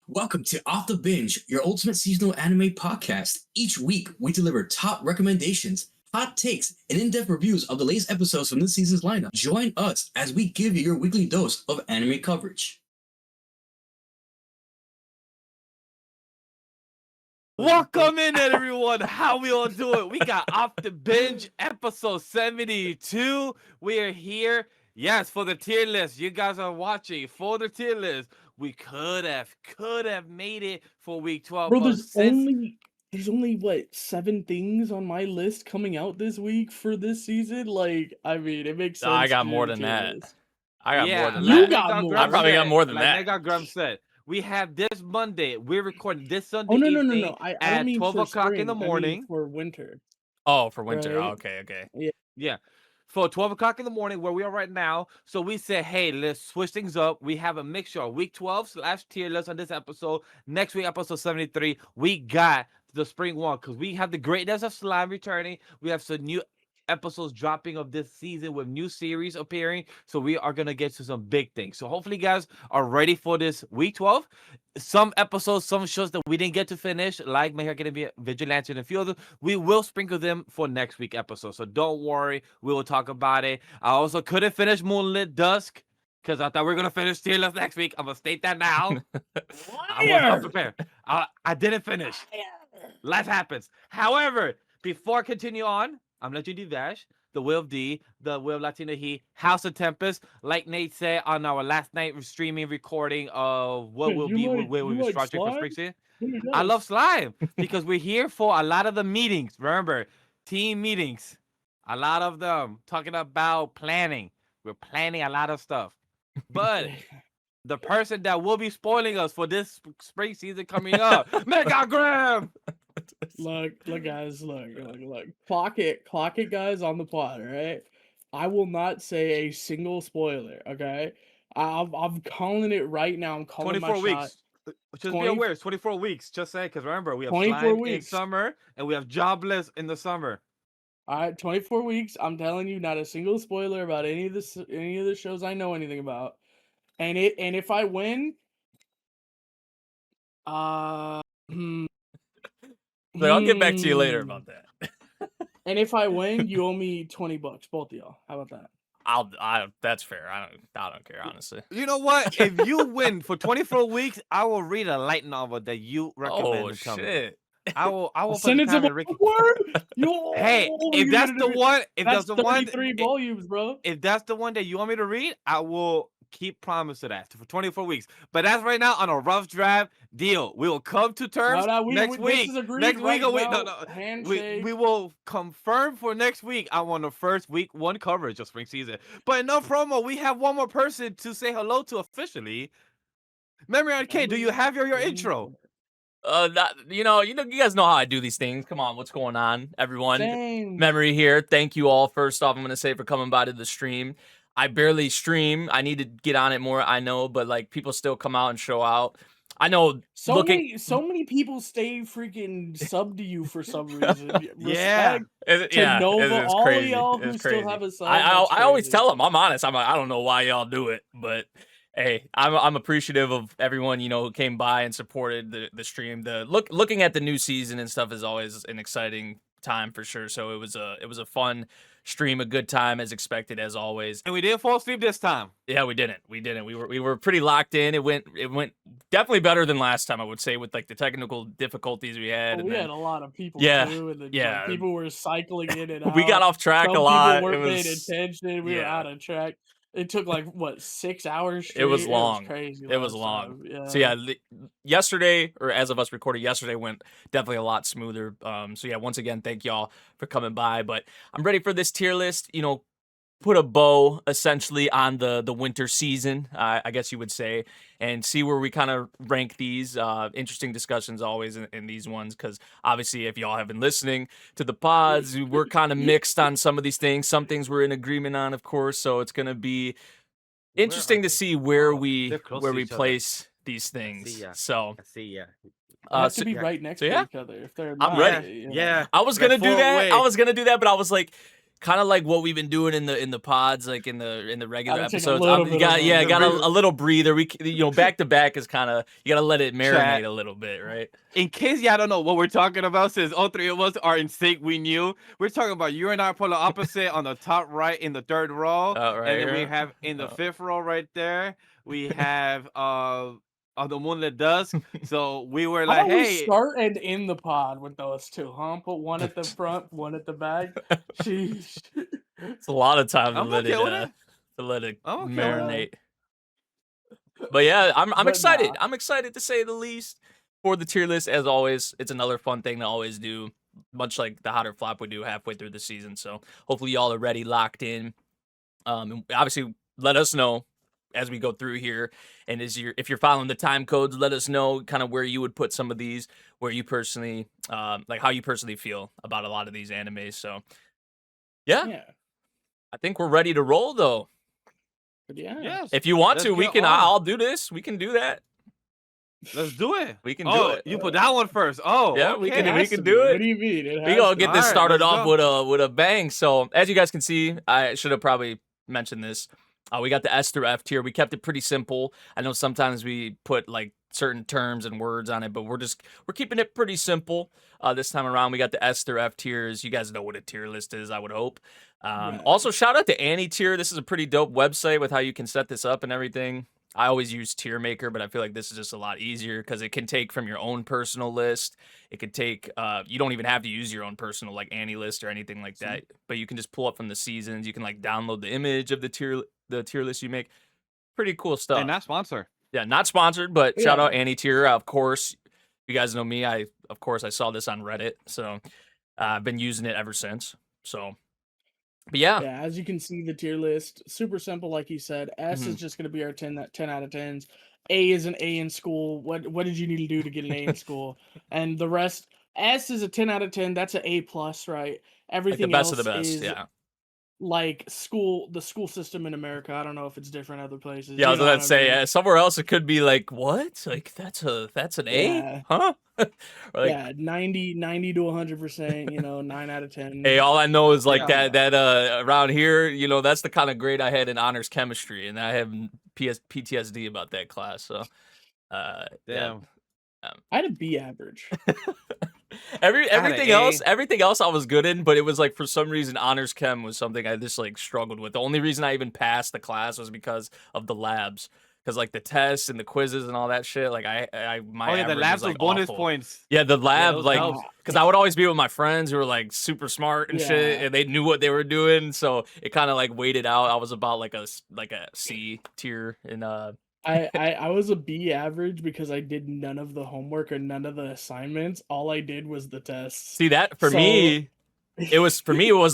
Welcome to Off the Binge, your ultimate seasonal anime podcast. Each week, we deliver top recommendations, hot takes, and in-depth reviews of the latest episodes from this season's lineup. Join us as we give you your weekly dose of anime coverage. Welcome in, everyone. How we all doing? We got Off the Binge episode 72. We are here, yes, for the tier list. You guys are watching for the tier list. We could have made it for week 12. Bro, but there's only what 7 things on my list coming out this week for this season. Like, I mean, it makes sense. I got to more do than tier that. list. I got more than You that. got more. I probably got more than that. Man-God Grem said. We have this Monday. We're recording this Sunday Oh no, evening I at don't mean 12 for o'clock in spring, the I mean morning. for winter. Oh, for winter. Right? Oh, okay. Yeah. For 12 o'clock in the morning, where we are right now. So we said, hey, let's switch things up. We have a mixture of week 12 / tier list on this episode. Next week, episode 73, we got the spring one because we have the greatness of slime returning. We have some new episodes dropping of this season with new series appearing. So we are going to get to some big things. So hopefully, you guys are ready for this week 12. Some episodes, some shows that we didn't get to finish, like My Hero Academia, Vigilante, and a few others, we will sprinkle them for next week episode. So don't worry, we will talk about it. I also couldn't finish Moonlit Dusk because I thought we were gonna finish tier list next week. I'm gonna state that now. I was unprepared. I didn't finish. Life happens. However, before I continue on, I'm Legend D Vash, the Will of D, the Will of Latina He, House of Tempest. Like Nate said on our last night streaming recording of what Wait, will you be like- where we you will like structure for slime? spring season. Who I does? love slime because we're here for a lot of the meetings. Remember, team meetings, a lot of them talking about planning. We're planning a lot of stuff, but the person that will be spoiling us for this spring season coming up, Man-God Grem. Look, guys, look. Clock it, guys, on the pod, all right? I will not say a single spoiler, okay? I'm calling it right now. I'm calling 24 my shot. weeks. Just 20 be aware, it's 24 weeks. Just say, because remember, we have 24 slime in weeks. summer and we have jobless in the summer. All right, 24 weeks. I'm telling you, not a single spoiler about any of the shows I know anything about. And if I win, But I'll get back to you later about that. And if I win, you owe me $20, both of y'all. How about that? That's fair. I don't care, honestly. You know what? If you win for 24 weeks, I will read a light novel that you recommend. Oh shit. I will Send it to Ricky. Hey, if that's the one, that's 33 volumes, bro. If that's the one that you want me to read, I will keep promise to that for 24 weeks. But that's right now on a rough draft deal. We will come to terms next week. Next week, we will confirm for next week. I want the first week 1 coverage of spring season. But in no promo, we have one more person to say hello to officially. MemoryNK, do you have your intro? You guys know how I do these things. Come on, what's going on, everyone? Same. Memory here. Thank you all. First off, I'm gonna say for coming by to the stream. I barely stream. I need to get on it more. I know, but like people still come out and show out. I know. So many people stay freaking sub to you for some reason. Respect to Nova, all crazy. y'all who It's still crazy. have a sub. I always tell them, I'm honest. I'm like, I don't know why y'all do it, but hey, I'm appreciative of everyone who came by and supported the stream. Looking at the new season and stuff is always an exciting time for sure. So it was a fun stream, a good time as expected, as always. And we didn't fall asleep this time. Yeah, we didn't. We were pretty locked in. It went definitely better than last time, I would say, with like the technical difficulties we had. We had a lot of people too, and then, people were cycling in and out. We got off track a lot. People weren't paying attention. We were out of track. It took like 6 hours straight? It was long. It was crazy. It was long. Yeah. So yeah, yesterday, or as of us recording yesterday, went definitely a lot smoother. So yeah, once again, thank y'all for coming by. But I'm ready for this tier list. Put a bow essentially on the winter season, I guess you would say, and see where we kind of rank these. Interesting discussions always in these ones, because obviously if y'all have been listening to the pods, we're kind of mixed on some of these things. Some things we're in agreement on, of course, so it's gonna be interesting to see where we place these things. So I see ya. Have to be right next to each other if they're I'm ready. Yeah. I was gonna do that. But I was like, kind of like what we've been doing in the pods, like in the regular Gotta take a episodes. little You bit of a got breather. a little breather. Back to back is kind of, you got to let it marinate Chat. a little bit, right? In case y'all don't know what we're talking about, since all three of us are in sync, we knew. We're talking about you and I polar opposite on the top right in the third row. Right and then we here. have in the fifth row right there, we have on the Moonlit Dusk. So we were How like, about we hey, start and end the pod with those two, huh? Put one at the front, one at the back. Sheesh. It's a lot of time to I'm let okay with it it. to I'm okay with it. marinate. But yeah, I'm But excited. nah. I'm excited to say the least for the tier list. As always, it's another fun thing to always do, much like the hot or flop we do halfway through the season. So hopefully y'all are ready, locked in. And obviously, let us know as we go through here. And if you're following the time codes, let us know kind of where you would put some of these, where you personally, like how you personally feel about a lot of these animes. So yeah. I think we're ready to roll though. But yeah. Yes. If you want Let's to, we get can. on. I'll do this. We can do that. Let's do it. We can do Oh, it. you put that one first. Oh, Yeah, okay. we can- It we has to do be. it. What do you mean? It We has gonna to get be. this Alright, started let's off go. with a bang. So as you guys can see, I should have probably mentioned this. We got the S through F tier. We kept it pretty simple. I know sometimes we put like certain terms and words on it, but we're keeping it pretty simple. This time around, we got the S through F tiers. You guys know what a tier list is, I would hope. Right. Also, shout out to Annie Tier. This is a pretty dope website with how you can set this up and everything. I always use Tier Maker, but I feel like this is just a lot easier because it can take from your own personal list. It could take, you don't even have to use your own personal like Annie list or anything like that, but you can just pull up from the seasons. You can like download the image of the tier list you make. Pretty cool stuff. And not sponsor. Yeah, not sponsored, but shout Yeah. out Annie Tier. Of course, you guys know me. I saw this on Reddit, so I've been using it ever since. So, but yeah. Yeah, as you can see, the tier list, super simple, like you said. S is Mhm. just going to be our 10 out of 10s. A is an A in school. What did you need to do to get an A in school? And the rest, S is a 10 out of 10. That's an A plus, right? Like the Everything best else of the best, is yeah. like the school system in America. I don't know if it's different other places. Yeah, I you was know about what to I say mean? somewhere else it could be like what? Like that's an A, Yeah. huh? Or like, Yeah, 90 to 100%, 9 out of 10. hey, all I know is like Yeah. that around here, that's the kind of grade I had in honors chemistry, and I have PTSD about that class. So, yeah. Damn. I had a B average. Everything A. else I was good in, but it was like for some reason honors chem was something I just like struggled with. The only reason I even passed the class was because of the labs. Because like the tests and the quizzes and all that shit, like my The average labs was with like bonus awful. points. Yeah, the lab, those like, helps. because I would always be with my friends who were like super smart and shit, Yeah. and they knew what they were doing, so it kind of like weighted out. I was about like a C tier in I was a B average because I did none of the homework or none of the assignments. All I did was the tests. See that for So- me. It was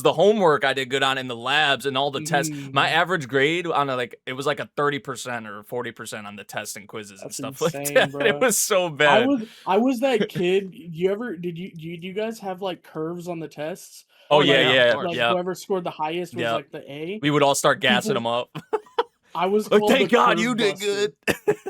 the homework I did good on in the labs and all the tests. My Mhm. average grade on it was like a 30% or 40% on the tests and quizzes and That's stuff like insane, that. bro. It was so bad. I was that kid. Did you guys have like curves on the tests? Oh Or, yeah, like, yeah, Like yeah. whoever scored the highest was Yep. like the A. We would all start gassing them People- up. I was Like, called thank the God curve you did buster. good.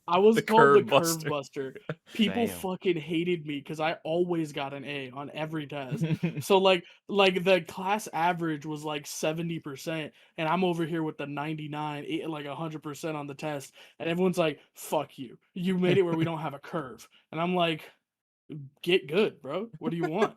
I was The called the curve curve buster. buster. People Damn. fucking hated me because I always got an A on every test. So like the class average was like 70%, and I'm over here with the 99, like 100% on the test, and everyone's like, "Fuck you! You made it where we don't have a curve," and I'm like, "Get good, bro. What do you want?"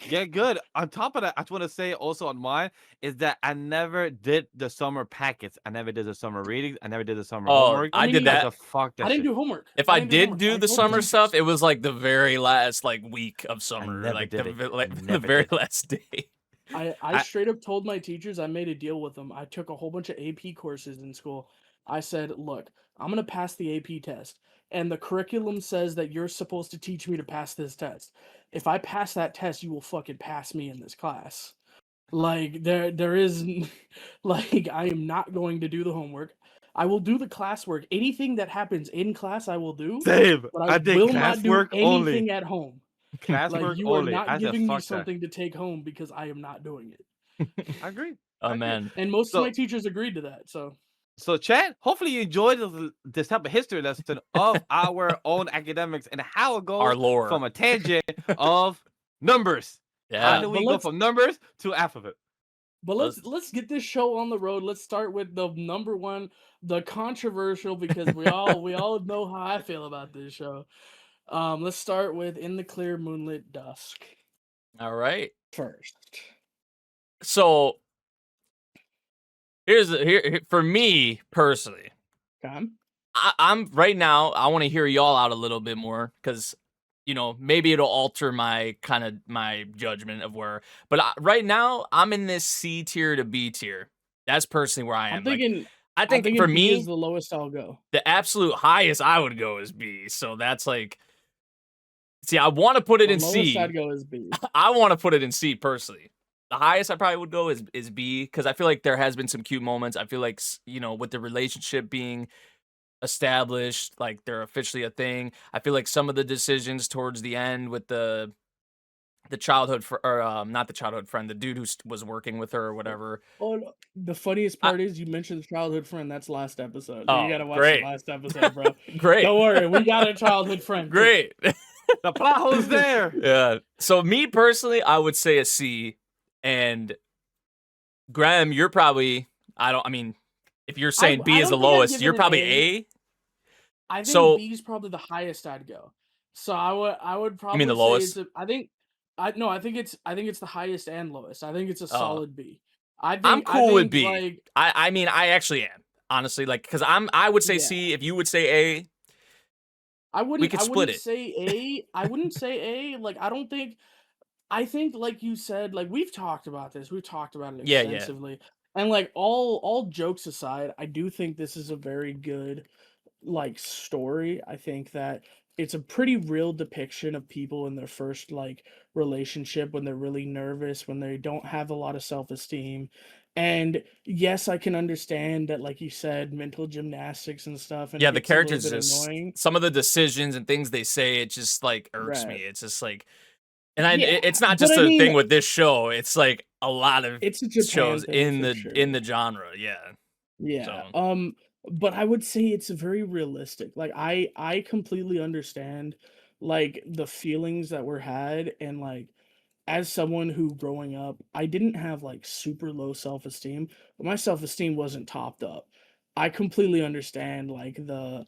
Get good. On top of that, I just want to say also on mine is that I never did the summer packets. I never did the summer readings. I never did the summer Oh, homework. I Me did neither. that. So fuck that I didn't shit. do homework. If I didn't did homework. do I the told summer you. stuff, it was like the very last like week of summer, never like did the it. the Never very did. last day. I straight up told my teachers I made a deal with them. I took a whole bunch of AP courses in school. I said, look, I'm going to pass the AP test. And the curriculum says that you're supposed to teach me to pass this test. If I pass that test, you will fucking pass me in this class. Like there is like I am not going to do the homework. I will do the classwork. Anything that happens in class I will do, Same. but I did will not do classwork anything only. at home. Classwork Like you are only. not I said, giving me fuck that. something to take home because I am not doing it. I agree. Oh I agree. man. And most So- of my teachers agreed to that. So chat, hopefully you enjoyed this type of history lesson of our own academics and how it goes Our lore. from a tangent of numbers. How Yeah. do but we go let's- from numbers to alphabet? But let's get this show on the road. Let's start with the number one, the controversial, because we all know how I feel about this show. Let's start with In the Clear Moonlit Dusk All right. first. So here for me personally. Okay. I'm right now. I want to hear y'all out a little bit more because, maybe it'll alter my judgment of where. But right now, I'm in this C tier to B tier. That's personally where I am. I'm thinking. I think I'm for thinking B me, is the lowest I'll go. the absolute highest I would go is B. So that's like, see, I want to put it The in lowest C. I'd go is B. I want to put it in C personally. The highest I probably would go is B because I feel like there has been some cute moments. I feel like with the relationship being established, like they're officially a thing. I feel like some of the decisions towards the end with the childhood not the childhood friend, the dude who was working with her or whatever. Oh, no. The funniest part is you mentioned the childhood friend. That's last episode. Oh, You gotta watch great. the last episode, bro. Great. Don't worry, we got a childhood friend. too. Great. The plot hole's there. Yeah. So me personally, I would say a C. And Graham, you're probably if you're saying B I is the don't think I'd lowest, give you're it an probably A. A. I think So- B is probably the highest I'd go. So I would probably mean the say lowest? I think it's the highest and lowest. I think it's a solid B. I'm cool with B. Like, I actually am. Honestly, because I would say Yeah. C. If you would say A, I wouldn't could I split wouldn't it. say A. I wouldn't say A. Like, I think like you said, like we've talked about this. We've talked about it Yeah. extensively. And like all jokes aside, I do think this is a very good like story. I think that it's a pretty real depiction of people in their first like relationship when they're really nervous, when they don't have a lot of self-esteem. And yes, I can understand that, like you said, mental gymnastics and stuff. And Yeah, it the gets a little characters bit just annoying. some of the decisions and things they say, it just like irks me. Right. It's just like, and Yeah, it's not but just I a mean, thing with this show. It's like a lot of it's a Japan shows thing in for the sure. in the genre. Yeah. Yeah. So. But I would say it's very realistic. Like I completely understand like the feelings that were had, and like as someone who growing up, I didn't have like super low self-esteem, but my self-esteem wasn't topped up. I completely understand like the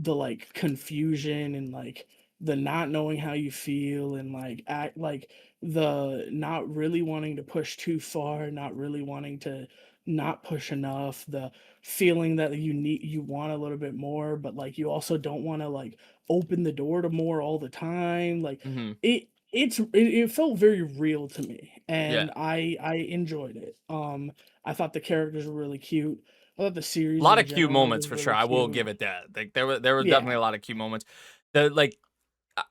like confusion and like the not knowing how you feel, and like act like the not really wanting to push too far, not really wanting to not push enough, the feeling that you want a little bit more, but like you also don't want to like open the door to more all the time. Like Mm-hmm. it felt very real to me, and Yeah. I enjoyed it. I thought the characters were really cute. I thought the series A lot in of cute general moments was for really sure. I will cute. give it that. Like there were definitely Yeah. a lot of cute moments.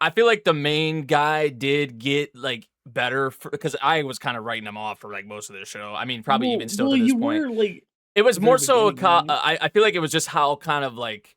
I feel like the main guy did get like better because I was kind of writing him off for like most of the show. I mean, probably even still to this you point. were like It was at the more very so. beginning, right? I feel like it was just how kind of like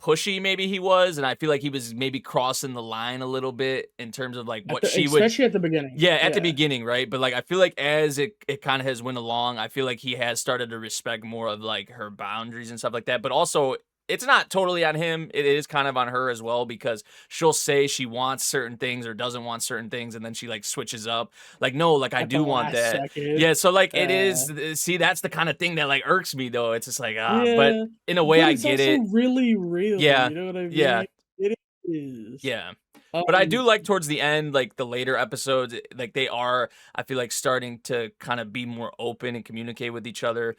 pushy maybe he was, and I feel like he was maybe crossing the line a little bit in terms of like what she would. Especially at the beginning. Yeah, at the beginning, right? But like I feel like as it kind of has went along, I feel like he has started to respect more of like her boundaries and stuff like that. But also, it's not totally on him. It is kind of on her as well, because she'll say she wants certain things or doesn't want certain things, and then she like switches up. Like, no, like I At the do want last that. second. Yeah, so like it is. See, that's the kind of thing that like irks me though. It's just like Yeah, but in a way but I it's get also it. really real. Yeah, You know what I mean? yeah. It is. Yeah. But I do Um, like towards the end, like the later episodes, like they are, I feel like starting to kind of be more open and communicate with each other.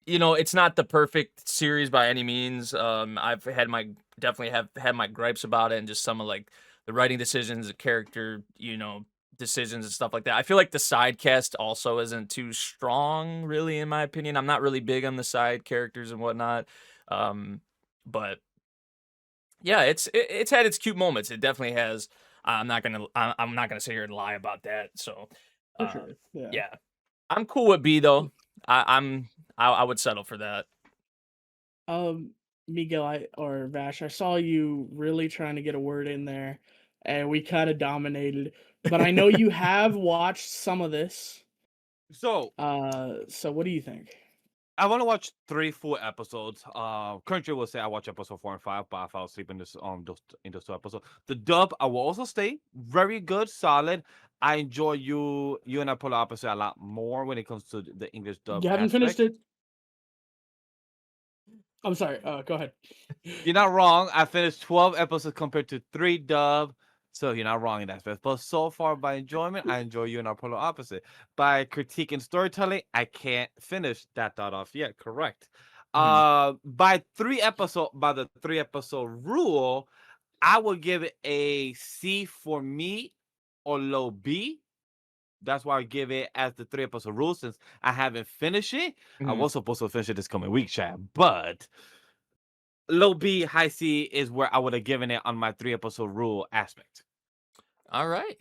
It's not the perfect series by any means. I've had definitely have had my gripes about it, and just some of like the writing decisions, the character, decisions and stuff like that. I feel like the side cast also isn't too strong, really, in my opinion. I'm not really big on the side characters and whatnot. But yeah, it's had its cute moments. It definitely has. I'm not gonna sit here and lie about that. So, for sure. Yeah. yeah, I'm cool with B though. I would settle for that. Miguel, or Vash, I saw you really trying to get a word in there, and we kind of dominated. But I know you have watched some of this. So So what do you think? I want to watch 3 full episodes. Currently will say I watch episode 4 and 5, but I fell asleep in those 2 episodes. The dub I will also stay very good, solid. I enjoy you and I pull opposite a lot more when it comes to the English dub. You haven't aspect. finished it. I'm sorry. Go ahead. You're not wrong. I finished 12 episodes compared to 3 dub. So you're not wrong in that aspect. But so far by enjoyment, I enjoy you and our polar opposite. By critique and storytelling, I can't finish that thought off yet. Correct. By the 3 episode rule, I would give it a C for me or low B. That's why I give it as the 3 episode rule since I haven't finished it. I was supposed to finish it this coming week, Chad, but low B, high C is where I would have given it on my 3 episode rule aspect. All right.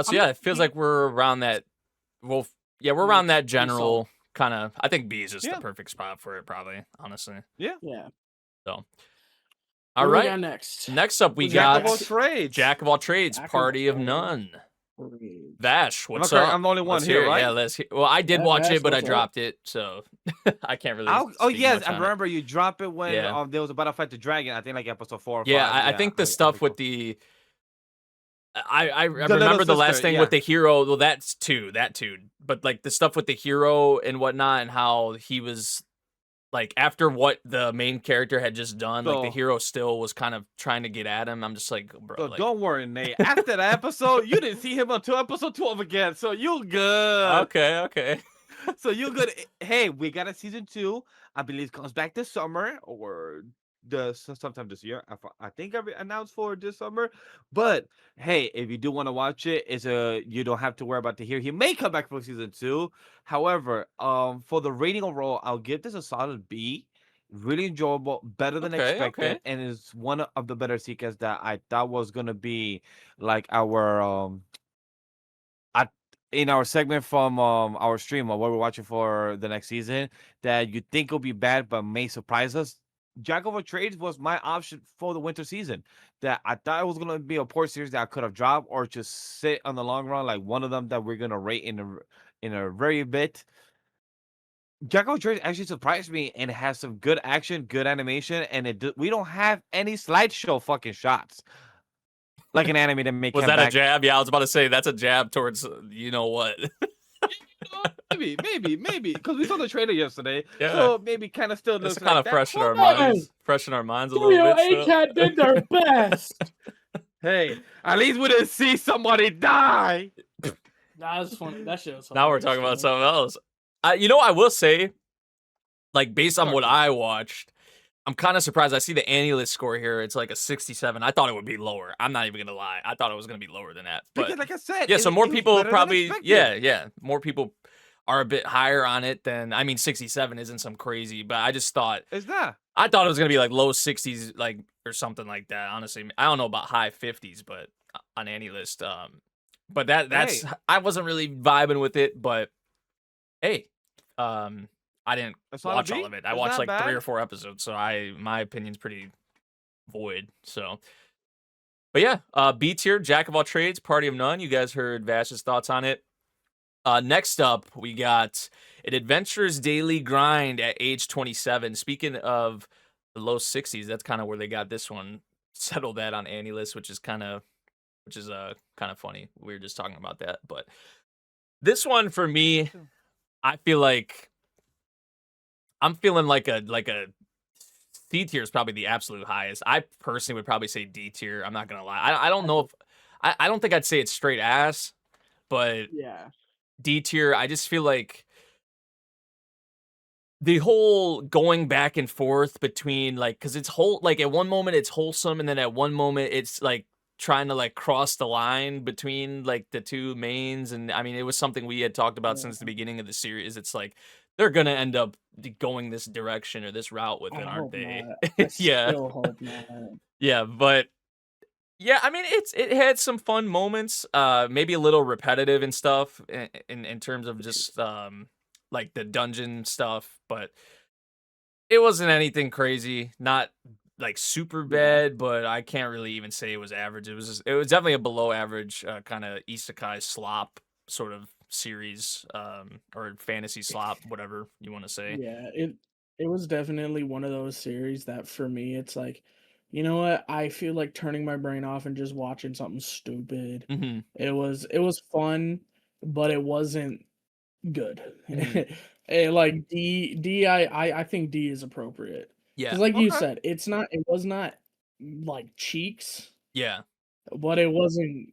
So yeah, it feels like we're around that. Well, yeah, we're around that general kind of. I think B is just the perfect spot for it, probably. Honestly. Yeah. So. What All do right. we got next? Next up, we Jack got of all trades. Jack of all trades, Jack of party all of trades. none. Vash, what's Okay, up? I'm the only one Let's here, hear it. right? Yeah, let's hear. Well, I did Yeah, watch Vash, it, but I what's up? dropped it, so I can't really. Oh speak yes, much I on it. remember you dropped it when Yeah. there was about to fight the dragon. I think like episode 4 or 5. Yeah, I think the stuff with the. I little remember the last sister, thing with the hero. Well, that too. But like the stuff with the hero and whatnot, and how he was like after what the main character had just done, like the So- hero still was kind of trying to get at him. I'm just like, bro, So like, don't worry, Nate. After that episode, you didn't see him until episode 12 again. So you good. okay. So you good. Hey, we got a season 2. I believe comes back this summer or sometime this year. I think I announced for this summer. But hey, if you do want to watch it, you don't have to worry about the hero. He may come back for season 2. However, for the rating overall, I'll give this a solid B. Really enjoyable, better than expected, and is one of the better seekers that I thought was gonna be like our in our segment from our stream of what we're watching for the next season that you think will be bad but may surprise us. Jack of all trades was my option for the winter season. That I thought it was gonna be a poor series that I could have dropped or just sit on the long run, like one of them that we're gonna rate in a very bit. Jack of all trades actually surprised me and it has some good action, good animation, and we don't have any slideshow fucking shots. Like an anime that make Was him that back. a jab? Yeah, I was about to say that's a jab towards you know what. Maybe, because we saw the trailer yesterday, Yeah. so maybe kind of still It's looks kind of like fresh in our Hey! minds. Fresh in our minds a Studio little bit. so- A-Cat did their best. Hey, at least we didn't see somebody die. That's funny. That shit was Now we're talking about something else. You know, I will say, like based on what I watched, I'm kind of surprised. I see the AniList score here. It's like a 67. I thought it would be lower. I'm not even gonna lie. I thought it was gonna be lower than that. But Because, like I said, yeah, so more it was people better than probably, expected. yeah, more people are a bit higher on it than. I mean, 67 isn't some crazy, but I just thought It's not. I thought it was gonna be like low 60s, like or something like that. Honestly, I don't know about high 50s, but on AniList, but that's Hey. I wasn't really vibing with it. But hey, I didn't It's not a watch all B. of it. I It's watched not like 3 bad. or 4 episodes, so my opinion's pretty void. So, but yeah, B tier, Jack of all trades, party of none. You guys heard Vash's thoughts on it. Next up, we got an adventurer's daily grind at age 27. Speaking of the low 60s, that's kind of where they got this one settled at on AniList, which is kind of funny. We were just talking about that, but this one for me, I feel like I'm feeling like a C tier is probably the absolute highest. I personally would probably say D tier. I'm not gonna lie. I don't know if I don't think I'd say it's straight ass, but Yeah. D tier. I just feel like the whole going back and forth between like because it's like at one moment it's wholesome and then at one moment it's like trying to like cross the line between like the two mains, and I mean it was something we had talked about since the beginning of the series. It's like they're gonna end up going this direction or this route with I it, aren't hope they? not. I Yeah. still hope not. Yeah, but yeah, I mean it had some fun moments, maybe a little repetitive and stuff in terms of just like the dungeon stuff, but it wasn't anything crazy, not like super bad, but I can't really even say it was average. It was definitely a below average kind of isekai slop sort of series, or fantasy slop, whatever you want to say. Yeah, it was definitely one of those series that for me it's like, you know what? I feel like turning my brain off and just watching something stupid. Mm-hmm. It was fun, but it wasn't good. Mhm. Like I think D is appropriate. Yeah. Because like you Okay. said, it was not like Cheeks, Yeah. but it wasn't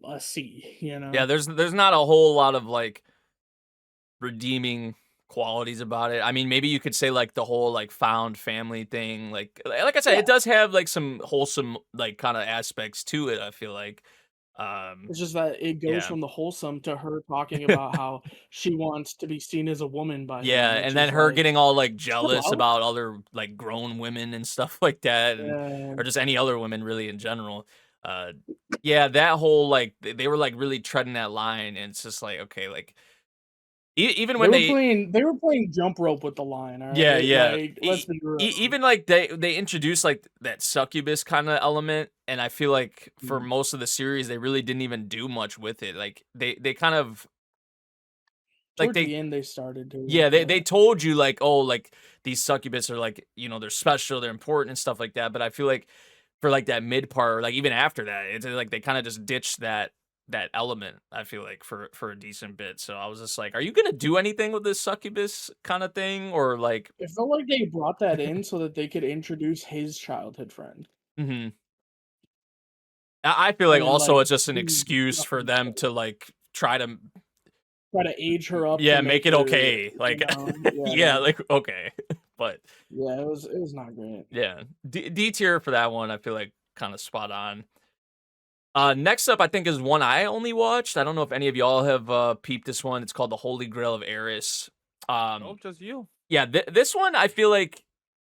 a C, you know? Yeah. There's not a whole lot of like redeeming qualities about it. I mean, maybe you could say like the whole like found family thing. Like I said, Yeah. it does have like some wholesome like kind of aspects to it. I feel like. It's just that it goes Yeah. from the wholesome to her talking about how she wants to be seen as a woman by Yeah, him, which and then is her like, getting all like chill jealous out. about other like grown women and stuff like that, and Yeah. or just any other women really in general. Yeah, that whole like they were like really treading that line, and it's just like okay, like even when They were playing jump rope with the line, all yeah, right? yeah. Like, let's be real. Even like they introduced like that succubus kind of element, and I feel like for Mhm. most of the series they really didn't even do much with it. Like they kind of like Towards the end, they started to. yeah, they told you like, oh, like these succubus are like, you know, they're special, they're important and stuff like that. But I feel like for like that mid part, or like even after that, it's like they kind of just ditched that element. I feel like for a decent bit. So I was just like, are you gonna do anything with this succubus kind of thing, or like? It felt like they brought that in so that they could introduce his childhood friend. Mm-hmm. I feel like And then, also like, it's just an do excuse for nothing them with it. to like try to Try to age her up yeah to make make it her, okay, like yeah, yeah, like okay, but. yeah, it was not great. Yeah, D tier for that one. I feel like kind of spot on. Next up, I think is one I only watched. I don't know if any of y'all have peeped this one. It's called The Holy Grail of Eris. Nope, just you. Yeah, this one I feel like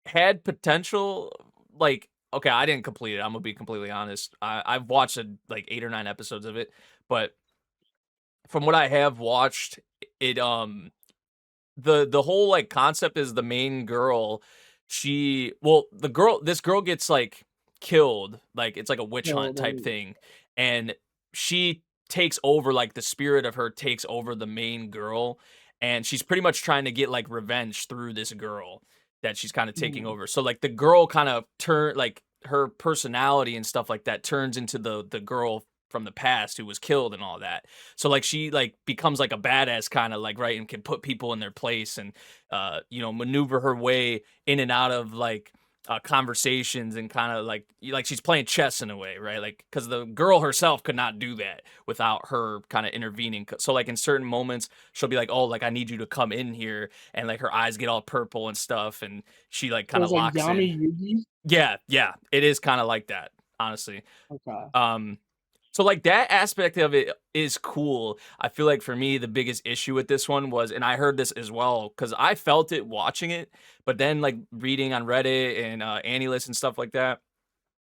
had potential. Like, okay, I didn't complete it. I'm gonna be completely honest. I've watched like 8 or 9 episodes of it, but from what I have watched, it the whole like concept is the main girl, this girl gets like killed, like it's like a witch hunt So type they, thing, and she takes over, like the spirit of her takes over the main girl, and she's pretty much trying to get like revenge through this girl that she's kind of taking Mhm. over. So like the girl kind of turn like her personality and stuff like that turns into the girl from the past who was killed and all that. So like she like becomes like a badass kind of like, right, and can put people in their place and you know, maneuver her way in and out of like conversations and kind of like she's playing chess in a way, right? Like because the girl herself could not do that without her kind of intervening. So like in certain moments she'll be like, oh, like I need you to come in here, and like her eyes get all purple and stuff, and she like so kind of it's like locks Yami in. Yugi. Yeah, it is kind of like that, honestly. Okay. So like that aspect of it is cool. I feel like for me the biggest issue with this one was, and I heard this as well because I felt it watching it, but then like reading on Reddit and AniList and stuff like that,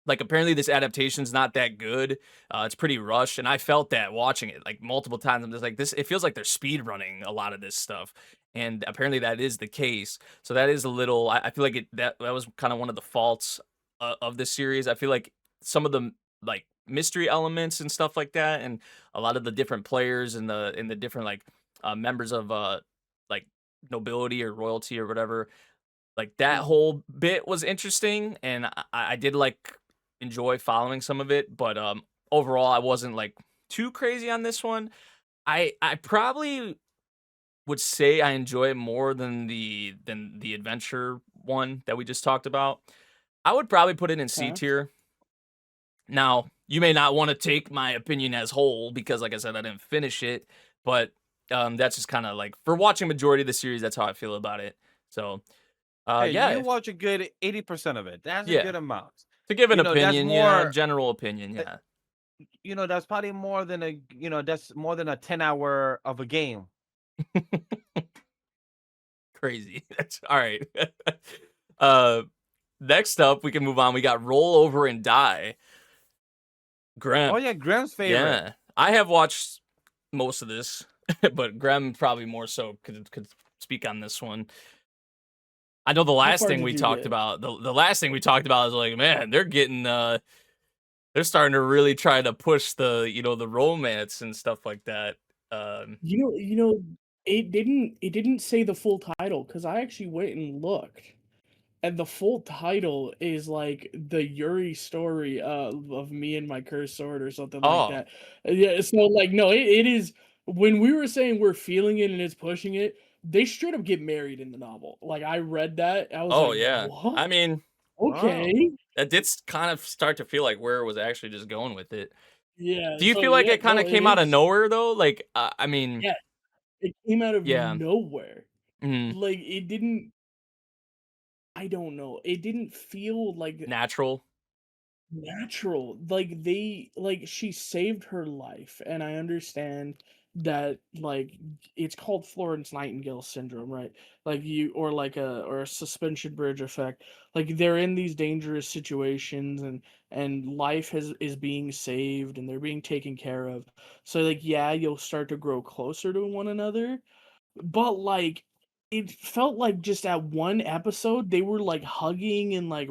like apparently this adaptation's not that good. It's pretty rushed, and I felt that watching it like multiple times. I'm just like, this. It feels like they're speed running a lot of this stuff, and apparently that is the case. So that is a little. I feel like that was kind of one of the faults of this series. I feel like some of the like mystery elements and stuff like that, and a lot of the different players and the different like members of like nobility or royalty or whatever, like that Mhm. whole bit was interesting, and I did like enjoy following some of it, but overall I wasn't like too crazy on this one. I probably would say I enjoy it more than the adventure one that we just talked about. I would probably put it in C Okay. tier. Now, you may not want to take my opinion as whole because like I said I didn't finish it, but that's just kind of like for watching majority of the series, that's how I feel about it. So, Hey, yeah, you watch a good 80% of it. That's a yeah. good amount. To give an That's opinion, yeah, more. general opinion, uh, yeah. That's probably more than a. That's more than a 10-hour of a game. Crazy. That's all right. uh Next up, we can move on. We got Roll Over and Die. Oh Grem. yeah, Graham's favorite. Yeah. I have watched most of this, but Grem probably more so could speak on this one. I know the last far thing did we you talked get? about, the last thing we talked about is like, man, they're getting they're starting to really try to push the, you know, the romance and stuff like that. It didn't say the full title because I actually went and looked. And the full title is like the Yuri story of me and my cursed sword or something like Oh, that. Yeah, so like no, it is when we were saying we're feeling it and it's pushing it, they straight up get married in the novel. Like I read that, I was oh like, yeah. what? I mean, Wow. Okay. that did kind of start to feel like where it was actually just going with it. Yeah, Do you so feel like yeah, it kind no, of it came out of is. nowhere though? Like, I mean, Yeah, it came out of yeah, nowhere. mhm, Like it didn't I don't know. It didn't feel like natural. natural. Like she saved her life, and I understand that like it's called Florence Nightingale syndrome, right? Like you or a suspension bridge effect. Like they're in these dangerous situations and life is being saved and they're being taken care of. So like yeah, you'll start to grow closer to one another, but like it felt like just at one episode they were like hugging and like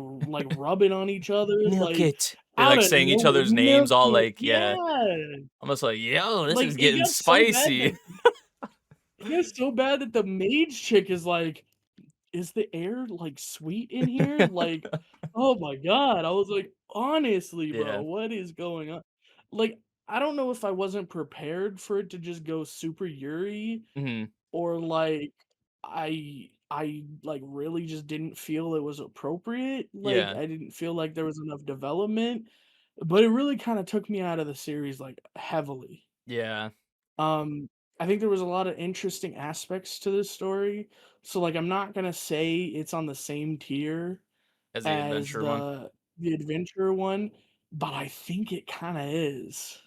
rubbing on each other Milk like it. They're out like of saying each nowhere. other's names Milk all it. like, yeah, Yeah. almost like, yo, this Like is getting spicy. it got so bad that the mage chick is like, is the air like sweet in here? Like, oh my god. I was like, honestly, bro, Yeah. what is going on? Like, I don't know if I wasn't prepared for it to just go super Yuri Hmm. or like I like really just didn't feel it was appropriate. Like Yeah. I didn't feel like there was enough development, but it really kind of took me out of the series like heavily. Yeah. Um I think there was a lot of interesting aspects to this story. So like I'm not going to say it's on the same tier As the as adventure one. the adventure one, but I think it kind of is.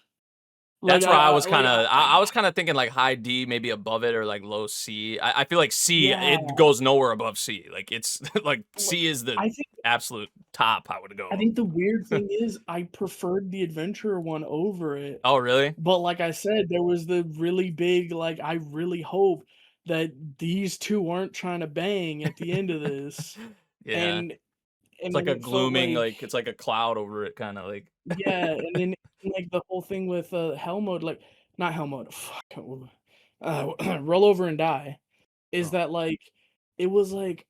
Like That's where I was like kind of, I was kind of thinking like high D, maybe above it, or like low C. I feel like C, yeah, it goes nowhere above C. Like it's like like, C is the I think absolute top I would I go. think the weird thing is I preferred the adventure one over it. Oh, really? But like I said, there was the really big like I really hope that these two aren't trying to bang at the end of this. Yeah. And It's and like then a it felt glooming, like like it's like a cloud over it, kind of like. yeah, and then like the whole thing with hell mode, like not hell mode, fuck, roll over and die, is Oh. that like it was like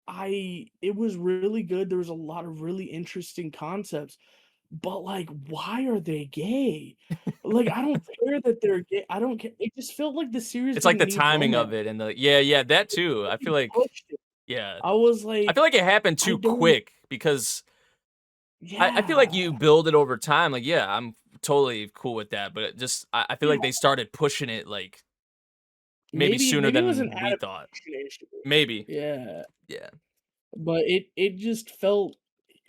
it was really good. There was a lot of really interesting concepts. But, like, why are they gay? Like, I don't care that they're gay. I don't care. It just felt like the series It's like didn't the need timing of romance. it and the yeah, that It too. I feel really like pushed it. yeah. I was I like, feel like it happened I too don't quick because I feel like yeah. you build it over time. Like, yeah, I'm totally cool with that, but it just I feel Yeah. like they started pushing it like maybe Maybe sooner maybe it was an than we thought. adaptation issue. Maybe. Yeah. Yeah. But it just felt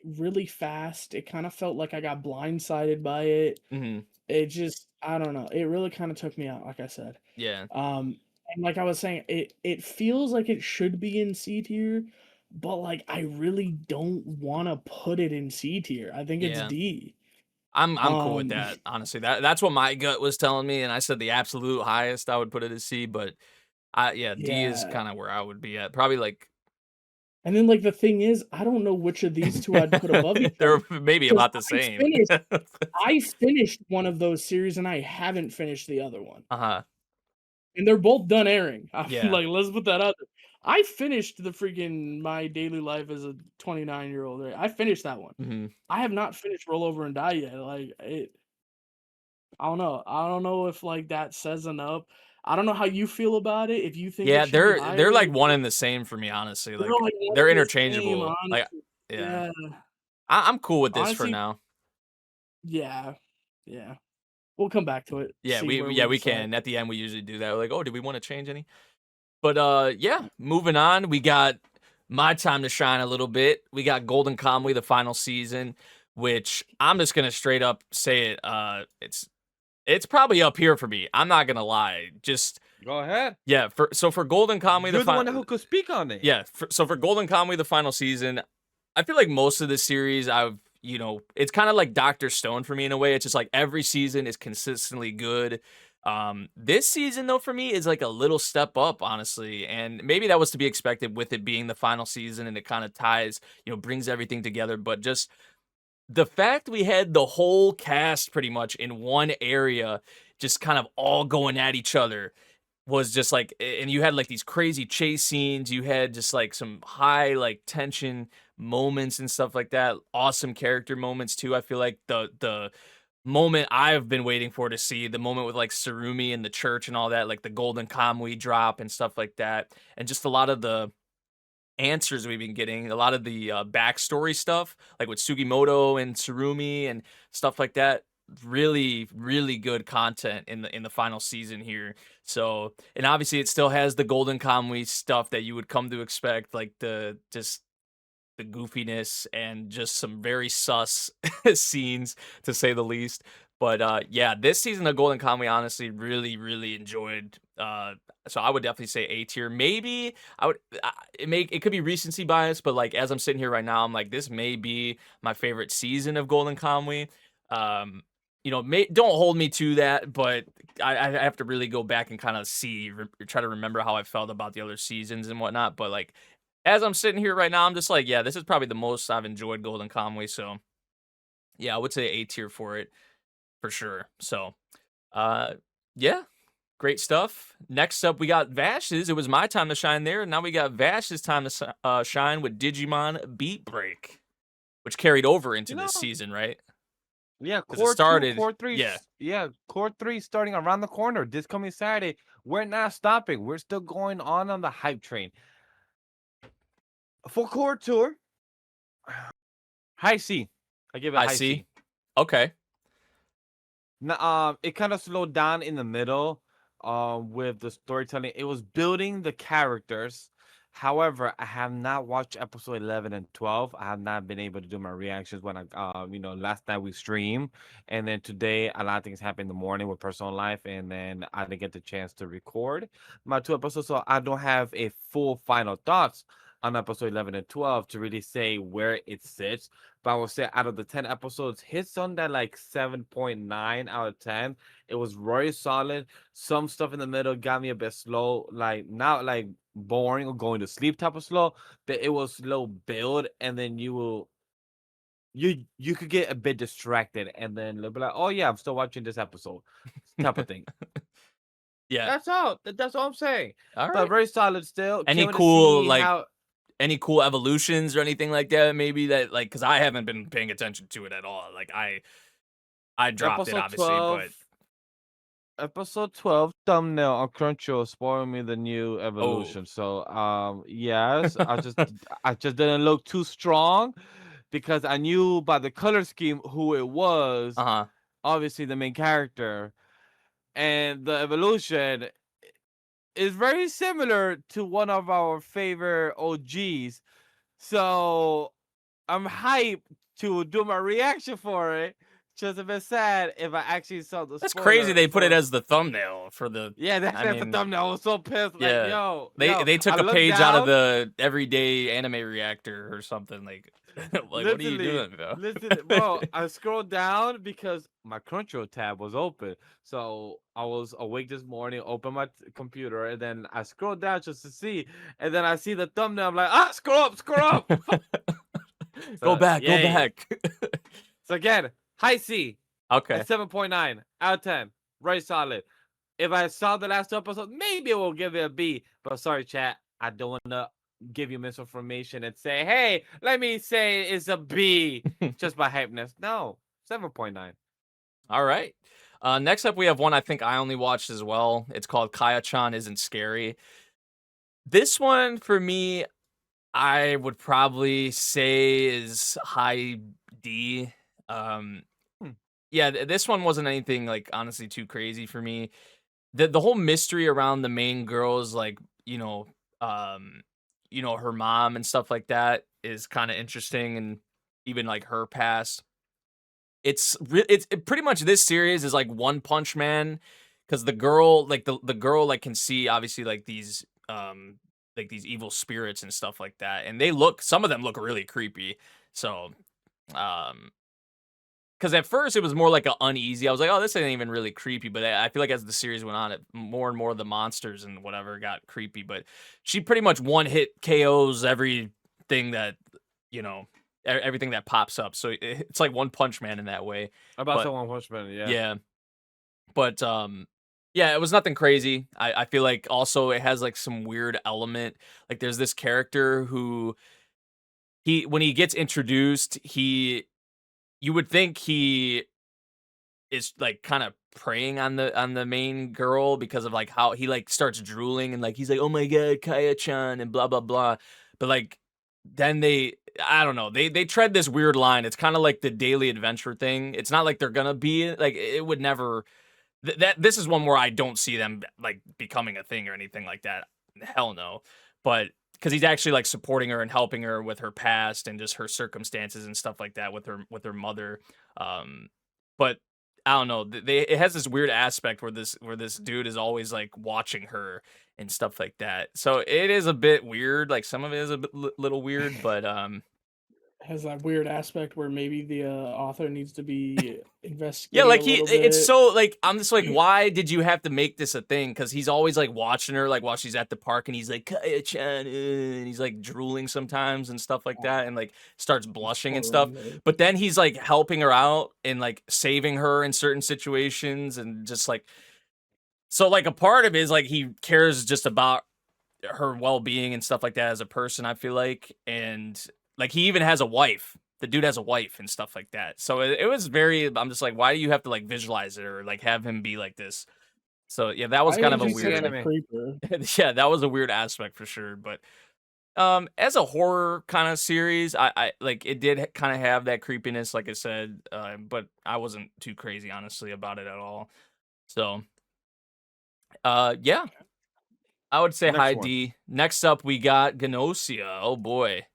really fast. It kinda felt like I got blindsided by it. Mhm. It just I don't know. It really kinda took me out, like I said. Yeah. And like I was saying, it feels like it should be in C tier, but like I really don't want to put it in C tier. I think it's Yeah. D. I'm cool with Um, that. Honestly. That's what my gut was telling me and I said the absolute highest I would put it as C, but yeah, D is yeah. kind of where I would be at. Probably like And then like the thing is, I don't know which of these two I'd put above each other they're maybe because about the same. I finished one of those series and I haven't finished the other one. Uh-huh. And they're both done airing. I'm Yeah. like, let's put that out there. I finished the freaking My Daily Life as a 29-year-old. Right? I finished that one. Mhm. I have not finished Roll Over and Die yet. Like it, I don't know. I don't know if like that says enough. I don't know how you feel about it. If you think it Yeah, should be they're higher, like one and the same for me, honestly. they're Like like one they're and the same, interchangeable. Like honestly. yeah. Yeah, I'm cool with this for honestly, now. yeah, yeah. We'll come back to it. Yeah, See where we we decide. can. At the end we usually do that. We're like, "Oh, did we want to change any?" But yeah, moving on, we got my time to shine a little bit. We got Golden Kamuy, the final season, which I'm just gonna straight up say it. It's probably up here for me. I'm not gonna lie. Just Go ahead. yeah. For Golden Kamuy, You're the one who could speak on it. yeah. For Golden Kamuy, the final season, I feel like most of the series it's kind of like Dr. Stone for me in a way. It's just like every season is consistently good. This season though for me is like a little step up, honestly, and maybe that was to be expected with it being the final season and it kind of ties, brings everything together. But just the fact we had the whole cast pretty much in one area just kind of all going at each other was just like, and you had like these crazy chase scenes, you had just like some high like tension moments and stuff like that, awesome character moments too. I feel like the moment I've been waiting for to see, the moment with like Surumi in the church and all that, like the golden Kamuy drop and stuff like that, and just a lot of the answers we've been getting, a lot of the backstory stuff, like with Sugimoto and Surumi and stuff like that. Really, really good content in the final season here. So, and obviously it still has the golden Kamuy stuff that you would come to expect, like the goofiness and just some very sus scenes, to say the least. But yeah, this season of Golden Kamuy, honestly, really, really enjoyed. So I would definitely say A tier. Maybe it could be recency bias, but like as I'm sitting here right now, I'm like, this may be my favorite season of Golden Kamuy. Don't hold me to that, but I have to really go back and kind of try to remember how I felt about the other seasons and whatnot. But like, as I'm sitting here right now, I'm just like, yeah, this is probably the most I've enjoyed Golden Kamuy. So yeah, I would say A tier for it, for sure. So, yeah, great stuff. Next up, we got Vash's. It was my time to shine there. And now we got Vash's time to shine with Digimon Beatbreak, which carried over into this season, right? Yeah, 'Cause it started- core 3. yeah. Core 3 starting around the corner this coming Saturday. We're not stopping. We're still going on the hype train. For core tour, high C. I give it high C. Okay. It kind of slowed down in the middle with the storytelling. It was building the characters. However, I have not watched episode 11 and 12. I have not been able to do my reactions when last night we streamed. And then today, a lot of things happened in the morning with personal life. And then I didn't get the chance to record my 2 episodes. So I don't have a full final thoughts on episode 11 and 12 to really say where it sits. But I will say out of the 10 episodes, hits on that like 7.9 out of 10. It was very solid. Some stuff in the middle got me a bit slow, like not like boring or going to sleep type of slow, but it was slow build, and then you could get a bit distracted, and then be like, oh yeah, I'm still watching this episode type of thing. Yeah. That's all I'm saying. All right. But very solid still. Any Can't wait to cool, see like, how- any cool evolutions or anything like that? Maybe that, like, because I haven't been paying attention to it at all. Like, I dropped it, Episode obviously, 12 but Episode 12 thumbnail on Crunchyroll spoiled me the new evolution. So yes, I just didn't look too strong because I knew by the color scheme who it was. Obviously the main character, and the evolution is very similar to one of our favorite OGs. So I'm hyped to do my reaction for it. Just a bit sad if I actually saw the. That's crazy. They put it as the thumbnail for the. Yeah, that's the thumbnail. I was so pissed. Yeah, like, yo, they took I a looked page out of down. the everyday anime reactor or something. Like, like what are you doing, bro? Listen, bro, I scrolled down because my Crunchyroll tab was open. So I was awake this morning, open my computer, and then I scrolled down just to see, and then I see the thumbnail. I'm like, scroll up. Go back. So again, high C. Okay. At 7.9 out of 10. Very solid. If I saw the last 2 episodes, maybe it will give it a B. But sorry, chat. I don't want to give you misinformation and say, hey, let me say it's a B just by hypeness. No, 7.9. All right. Next up, we have one I think I only watched as well. It's called Kaya-chan Isn't Scary. This one, for me, I would probably say is high D. Yeah, this one wasn't anything, like, honestly too crazy for me. The whole mystery around the main girl's, like, her mom and stuff like that is kind of interesting, and even like her past. It's pretty much, this series is like One Punch Man, because the girl, like the girl, like, can see obviously like these evil spirits and stuff like that, and some of them look really creepy. So because at first it was more like uneasy. I was like, oh, this ain't even really creepy. But I feel like as the series went on, more and more of the monsters and whatever got creepy. But she pretty much one-hit KOs everything that, everything that pops up. So it's like One Punch Man in that way. About One Punch Man, yeah. Yeah. But yeah, it was nothing crazy. I feel like also it has like some weird element. Like there's this character who when he gets introduced, you would think he is like kind of preying on the main girl because of like how he like starts drooling and like he's like, oh my god, Kaya-chan and blah blah blah. But like then I don't know, they tread this weird line. It's kind of like the daily adventure thing. It's not like they're gonna be like, it would never this is one where I don't see them like becoming a thing or anything like that. Hell no. But because he's actually like supporting her and helping her with her past and just her circumstances and stuff like that with her mother. But I don't know. It has this weird aspect where this dude is always like watching her and stuff like that. So it is a bit weird. Like some of it is a bit little weird, but Has that weird aspect where maybe the author needs to be investigated. yeah, like a little it's bit. so like I'm just like, why did you have to make this a thing? Because he's always like watching her, like while she's at the park, and he's like Kaya-chan, and he's like drooling sometimes and stuff like that, and like starts blushing and stuff. But then he's like helping her out and like saving her in certain situations, and just like so like a part of it is like he cares just about her well-being and stuff like that as a person, I feel like. And like he even has a wife. The dude has a wife and stuff like that. So it was very, I'm just like, why do you have to like visualize it or like have him be like this? So yeah, that was kind of a weird creeper. yeah, that was a weird aspect for sure. But as a horror kind of series, I like it did kind of have that creepiness, like I said, but I wasn't too crazy honestly about it at all. So yeah, I would say Next hi one. D. Next up we got Gnosia. Oh boy.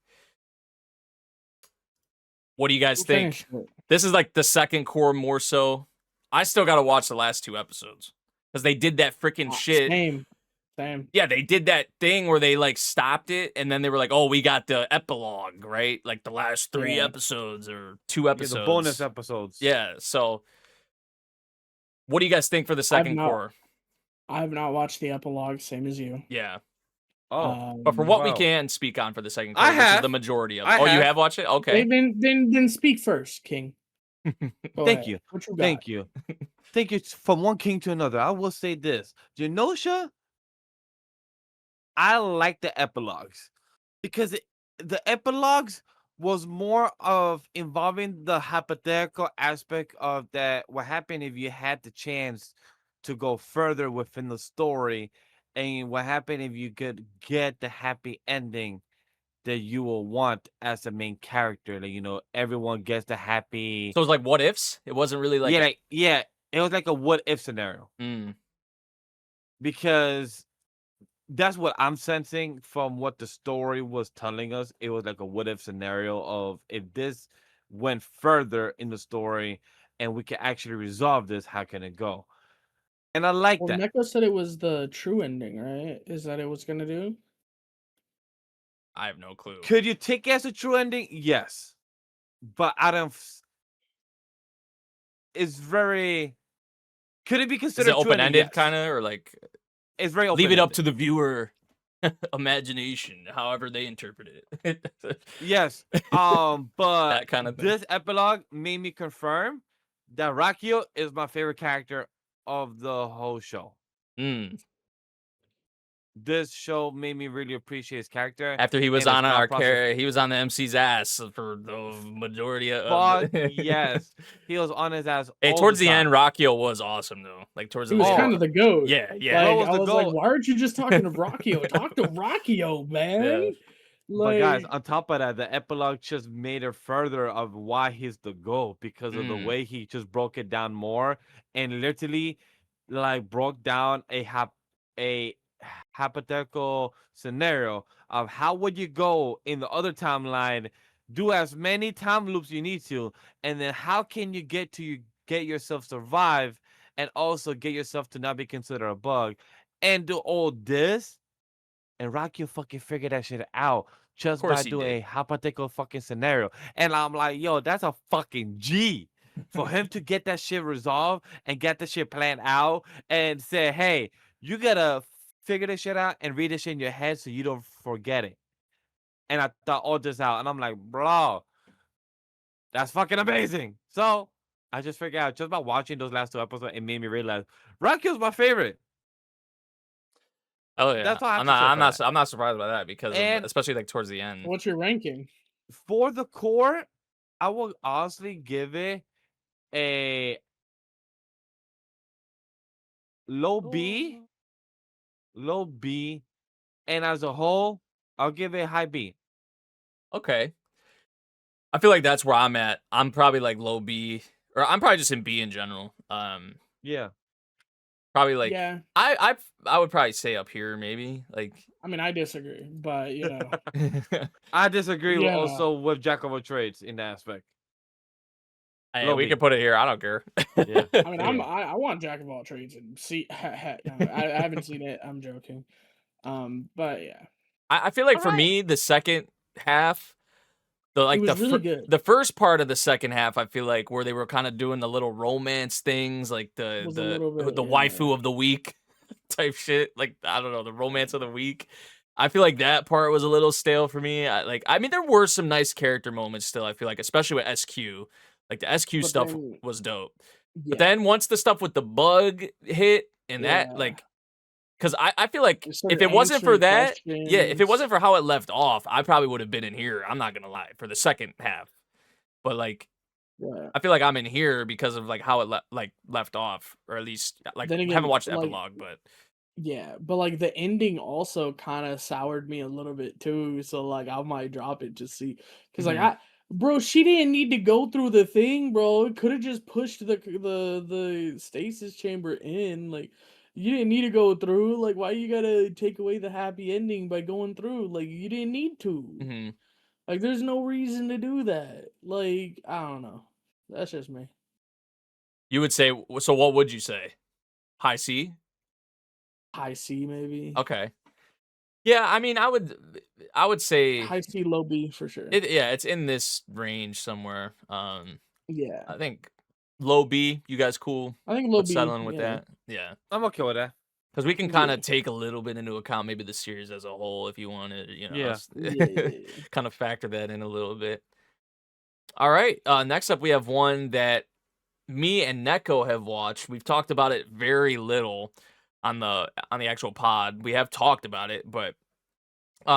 What do you guys think? This is like the second core more so. I still got to watch the last 2 episodes because they did that freaking shit. Same. Yeah, they did that thing where they like stopped it and then they were like, "Oh, we got the epilogue, right? Like the last 3 episodes or 2 episodes, the bonus episodes." Yeah. So, what do you guys think for the second core? I have not watched the epilogue. Same as you. Yeah. Oh, but for what we can speak on for the second core, I which have. is the majority of it. I You have. have watched it? Okay. Then speak first, King. Thank you. What you got? Thank you. Thank you. From one king to another, I will say this. Gnosia, I like the epilogues because the epilogues was more of involving the hypothetical aspect of that. What happened if you had the chance to go further within the story, and what happened if you could get the happy ending that you will want as the main character? Like, everyone gets the happy. So it was like what ifs? It wasn't really like yeah. It was like a what if scenario. Because that's what I'm sensing from what the story was telling us. It was like a what if scenario of if this went further in the story and we can actually resolve this, how can it go? And I like that. Neko said it was the true ending, right? Is that it was gonna do? I have no clue. Could you take it as a true ending? Yes. But I don't. It's very. Could it be considered Is it open-ended kind of, or like it's very open-ended. Leave it up to the viewer imagination, however they interpret it. Yes. But that kind of thing. This epilogue made me confirm that Rakio is my favorite character of the whole show. This show made me really appreciate his character. After he was on he was on the MC's ass for the majority of it. Yes, he was on his ass. Hey, towards the end, Rakio was awesome though. Like towards the end, he was kind of the goat. Yeah. Like, I was like, why aren't you just talking to Rakio? Talk to Rakio, man. Yeah. But guys, on top of that, the epilogue just made it further of why he's the GOAT because of the way he just broke it down more and literally like broke down a hypothetical scenario of how would you go in the other timeline, do as many time loops you need to, and then how can you get yourself survive and also get yourself to not be considered a bug and do all this. And Rakio fucking figured that shit out just by doing a hypothetical fucking scenario. And I'm like, yo, that's a fucking G. For him to get that shit resolved and get the shit planned out and say, hey, you gotta figure this shit out and read this shit in your head so you don't forget it. And I thought all this out. And I'm like, bro, that's fucking amazing. So I just figured out just by watching those last 2 episodes, it made me realize Rankyo's my favorite. Oh yeah, That's all I have to say for that. I'm not surprised by that because And- especially like towards the end. What's your ranking? For the core, I will honestly give it a low B, and as a whole, I'll give it a high B. Okay. I feel like that's where I'm at. I'm probably like low B, or I'm probably just in B in general. Yeah. Probably like Yeah, I would probably say up here maybe like. I mean, I disagree, but you know, I disagree Yeah. also with Jack of all trades in that aspect. Hey, Low we B. can put it here. I don't care. Yeah. I mean, Yeah. I want Jack of all trades and see. No, I haven't seen it. I'm joking. But yeah, I feel like for Alright. me the second half, it was really good. the first part of the second half, I feel like where they were kind of doing the little romance things, like Was a little bit, the yeah. waifu of the week type shit. Like I don't know, the romance of the week. I feel like that part was a little stale for me. I mean, there were some nice character moments still. I feel like, especially with SQ, like the SQ But stuff then- was dope. Yeah, But then once the stuff with the bug hit and that Yeah. like. Because I feel like They started if it wasn't for answering that, yeah, if it questions. wasn't for how it left off, I probably would have been in here. I'm not gonna lie for the second half, but like yeah. I feel like I'm in here because of like how it left off, or at least like Then again, haven't watched the like- epilogue, but Yeah, but like the ending also kind of soured me a little bit too. So like I might drop it to see, because Mhm. like bro, she didn't need to go through the thing, bro. It could have just pushed the stasis chamber in. Like you didn't need to go through. Like why you gotta take away the happy ending by going through? Like you didn't need to. mhm. Like there's no reason to do that. Like I don't know. That's just me. You would say so. What would you say? High C? High C maybe. Okay. Yeah, I mean, I would say High C, low B for sure. it's in this range somewhere. Yeah, I think low B. You guys cool I think low with B. settling with yeah. that? Yeah. I'm okay with that. Because we can kind Yeah. of take a little bit into account maybe the series as a whole if you wanted, you know, Yeah. us- Yeah. kind of factor that in a little bit. All right. Next up, we have one that me and Neko have watched. We've talked about it very little on the actual pod. We have talked about it, but